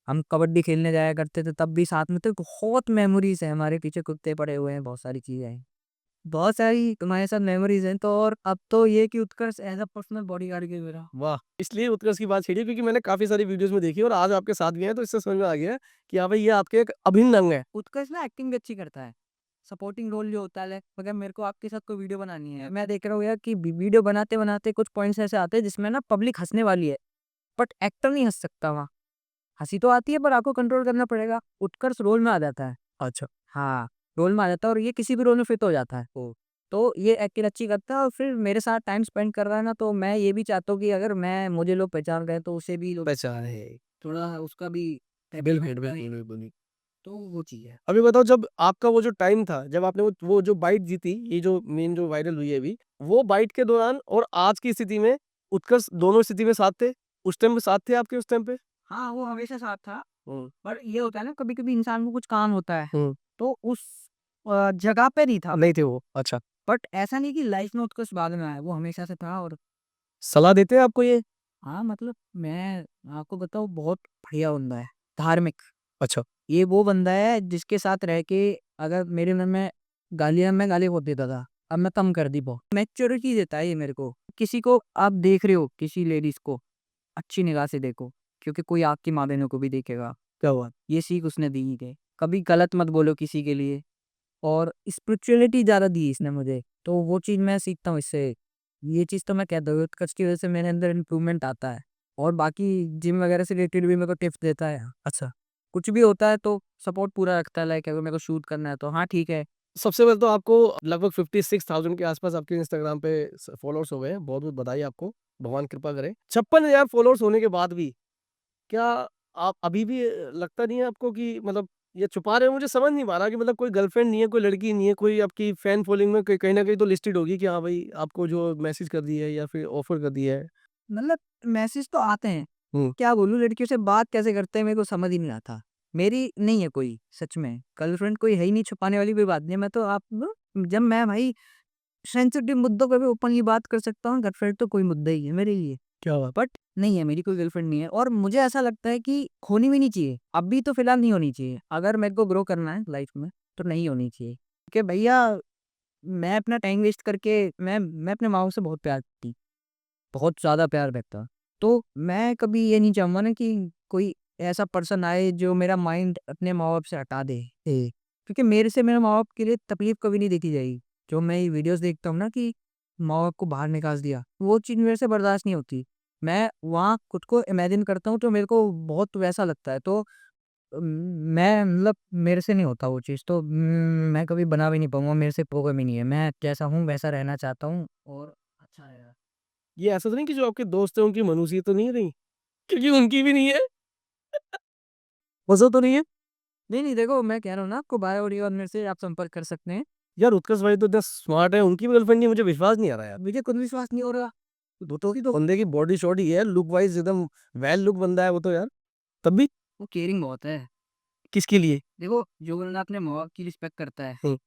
हम कबड्डी खेलने जाया करते थे तब भी साथ में थे। बहुत मेमोरीज़ है, हमारे पीछे कुत्ते पड़े हुए हैं, बहुत सारी चीज़ें हैं। बहुत सारी तुम्हारे साथ मेमोरीज हैं, तो और अब तो ये कि उत्कर्ष एज अ पर्सनल बॉडीगार्ड के मेरा। वाह! इसलिए उत्कर्ष की बात छेड़ी क्योंकि मैंने काफ़ी सारी वीडियोज़ में देखी और आज आपके साथ भी हैं तो इससे समझ में आ गया है कि हाँ भाई ये आपके एक अभिन्न अंग है। उत्कर्ष ना एक्टिंग भी अच्छी करता है, सपोर्टिंग रोल जो होता है, अगर मेरे को आपके साथ कोई वीडियो बनानी है, मैं देख रहा हूँ यार कि वीडियो बनाते बनाते कुछ पॉइंट्स ऐसे आते हैं जिसमें ना पब्लिक हंसने वाली है, बट एक्टर नहीं हंस सकता वहाँ। हंसी तो आती है पर आपको कंट्रोल करना पड़ेगा। उत्कर्ष रोल में आ जाता है। अच्छा। हाँ, रोल में आ जाता है और ये किसी भी रोल में फिट हो जाता है। तो ये एक्टिंग अच्छी करता है और फिर मेरे साथ टाइम स्पेंड कर रहा है ना, तो मैं ये भी चाहता हूँ कि अगर मुझे लोग पहचान गए तो उसे भी लोग पहचान है। थोड़ा उसका भी बिल्कुल। तो वो चीज़ है। अभी बताओ जब आपका वो जो टाइम था, जब आपने वो जो बाइट जीती, ये जो मेन जो वायरल हुई है अभी, वो बाइट के दौरान और आज की स्थिति में उत्कर्ष दोनों स्थिति में साथ थे? उस टाइम पे साथ थे आपके उस टाइम पे? हाँ, वो हमेशा साथ था, हुँ, पर ये होता है ना कभी-कभी इंसान को कुछ काम होता है, हुँ। तो उस जगह पे नहीं था। नहीं थे वो, अच्छा। बट ऐसा नहीं कि लाइफ में उत्कर्ष बाद में आया, वो हमेशा से था और सलाह देते हैं आपको ये? हाँ, मतलब मैं आपको बताऊँ बहुत बढ़िया बंदा है, धार्मिक। अच्छा। ये वो बंदा है जिसके साथ रह के अगर मेरे मन में मैं गाली बहुत देता था, अब मैं कम कर दी बहुत। मैच्योरिटी देता है ये मेरे को। किसी को आप देख रहे हो, किसी लेडीज़ को अच्छी निगाह से देखो, क्योंकि कोई आपकी माँ-बहनों को भी देखेगा। क्या हुआ? ये सीख उसने दी है। कभी गलत मत बोलो किसी के लिए और स्पिरिचुअलिटी ज़्यादा दी इसने मुझे, तो वो चीज़ मैं सीखता हूँ इससे। ये चीज़ तो मैं कहता हूँ उत्कर्ष की वजह से मेरे अंदर इम्प्रूवमेंट आता है और बाकी जिम वगैरह से रिलेटेड भी मेरे को टिप्स देता है। अच्छा। कुछ भी होता है तो सपोर्ट पूरा रखता है, लाइक अगर मेरे को शूट करना है तो हाँ, ठीक है। सबसे पहले तो आपको लगभग 56,000 के आसपास आपके इंस्टाग्राम पे फॉलोअर्स हो गए हैं। बहुत बहुत बधाई आपको, भगवान कृपा करे। 56,000 फॉलोअर्स होने के बाद भी क्या आप अभी भी लगता नहीं है आपको कि मतलब ये छुपा रहे हो? मुझे समझ नहीं पा रहा कि मतलब कोई गर्लफ्रेंड नहीं है, कोई लड़की नहीं है, कोई आपकी फैन फॉलोइंग में कहीं ना कहीं तो लिस्टेड होगी कि हाँ भाई आपको जो मैसेज कर दी है या फिर ऑफर कर दिया है। मतलब मैसेज तो आते हैं, हम्म। क्या बोलूँ लड़कियों से बात कैसे करते हैं मेरे को समझ ही नहीं आता। मेरी नहीं है कोई, सच में गर्लफ्रेंड कोई है ही नहीं, छुपाने वाली कोई बात नहीं है। मैं तो आप न जब मैं भाई सेंसिटिव मुद्दों पे भी ओपनली बात कर सकता हूँ, गर्लफ्रेंड तो कोई मुद्दा ही है मेरे लिए। क्या बात। बट नहीं है, मेरी कोई गर्लफ्रेंड नहीं है और मुझे ऐसा लगता है कि होनी भी नहीं चाहिए। अभी तो फिलहाल नहीं होनी चाहिए। अगर मेरे को ग्रो करना है लाइफ में तो नहीं होनी चाहिए। क्योंकि भैया मैं अपना टाइम वेस्ट करके मैं अपने माँ-बाप से बहुत प्यार करती, बहुत ज़्यादा प्यार करता। तो मैं कभी ये नहीं चाहूँगा ना कि कोई ऐसा पर्सन आए जो मेरा माइंड अपने माँ-बाप से हटा दे। क्योंकि मेरे से मेरे माँ-बाप के लिए तकलीफ़ कभी नहीं देखी जाएगी। जो मैं ये वीडियोज़ देखता हूँ ना कि माँ-बाप को बाहर निकाल दिया, वो चीज़ मेरे से बर्दाश्त नहीं होती। मैं वहाँ खुद को इमेजिन करता हूँ तो मेरे को बहुत वैसा लगता है। तो मैं मतलब मेरे से नहीं होता वो चीज़, तो मैं कभी बना भी नहीं पाऊँगा, मेरे से प्रॉब्लम ही नहीं है। मैं जैसा हूँ वैसा रहना चाहता हूँ और अच्छा रहेगा। ये ऐसा तो नहीं कि जो आपके दोस्त हैं उनकी मनुष्यत तो नहीं रही? क्योंकि उनकी भी नहीं है। वजह तो नहीं है। नहीं, नहीं देखो मैं कह रहा हूँ ना आपको बायो और ये और मेरे से आप संपर्क कर सकते हैं। यार उत्कर्ष भाई तो इतना स्मार्ट है, उनकी भी गर्लफ्रेंड नहीं है, मुझे विश्वास नहीं आ रहा यार। मुझे खुद विश्वास नहीं हो रहा। तो बंदे की बॉडी शॉडी है, लुक वाइज एकदम वेल लुक बंदा है वो तो यार। तब भी वो केयरिंग बहुत है। किसके लिए? देखो जो बंदा अपने माँ-बाप की रिस्पेक्ट करता है, हुँ।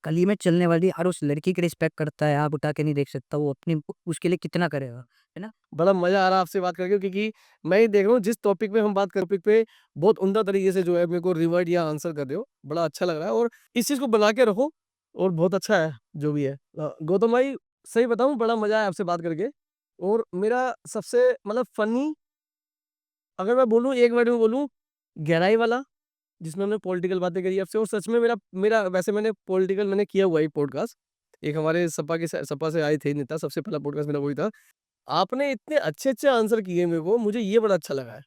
गली में चलने वाली हर उस लड़की की रिस्पेक्ट करता है, आप उठा के नहीं देख सकता, वो अपनी उसके लिए कितना करेगा, है ना? बड़ा मज़ा आ रहा है आपसे बात करके क्योंकि मैं ये देख रहा हूँ जिस टॉपिक पे हम बात कर टॉपिक पे बहुत उम्दा तरीके से जो है मेरे को रिवर्ट या आंसर कर रहे हो। बड़ा अच्छा लग रहा है और इस चीज़ को बना के रखो और बहुत अच्छा है जो भी है। गौतम भाई सही बताऊँ बड़ा मज़ा आया आपसे बात करके और मेरा सबसे मतलब फ़नी अगर मैं बोलूँ एक वर्ड में बोलूँ गहराई वाला जिसमें हमने पॉलिटिकल बातें करी आपसे और सच में मेरा मेरा वैसे मैंने पॉलिटिकल मैंने किया हुआ है पॉडकास्ट। एक हमारे सपा से आए थे नेता सबसे पहला पॉडकास्ट मेरा वही था। आपने इतने अच्छे-अच्छे आंसर किए मेरे को, मुझे ये बड़ा अच्छा लगा है।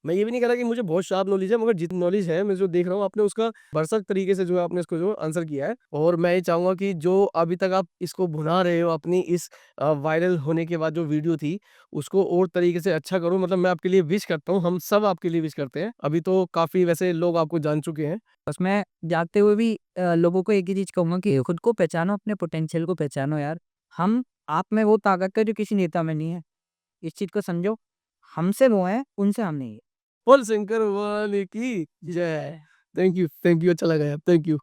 मैं ये भी नहीं कह रहा कि मुझे बहुत शार्प नॉलेज है, मगर जितनी नॉलेज है, मैं जो देख रहा हूँ, आपने उसका भरसक तरीके से जो है आपने इसको जो आंसर किया है और मैं ये चाहूँगा कि जो अभी तक आप इसको भुना रहे हो अपनी इस वायरल होने के बाद जो वीडियो थी, उसको और तरीके से अच्छा करो। मतलब मैं आपके लिए विश करता हूँ, हम सब आपके लिए विश करते हैं। अभी तो काफ़ी वैसे लोग आपको जान चुके हैं। बस मैं जागते हुए भी लोगों को एक ही चीज़ कहूँगा कि खुद को पहचानो, अपने पोटेंशियल को पहचानो यार। हम आप में वो ताकत है जो किसी नेता में नहीं है। इस चीज़ को समझो, हमसे वो हैं, उनसे हम नहीं है। बोल शंकर भगवान की जय। थैंक यू, अच्छा लगा यार। Thank you.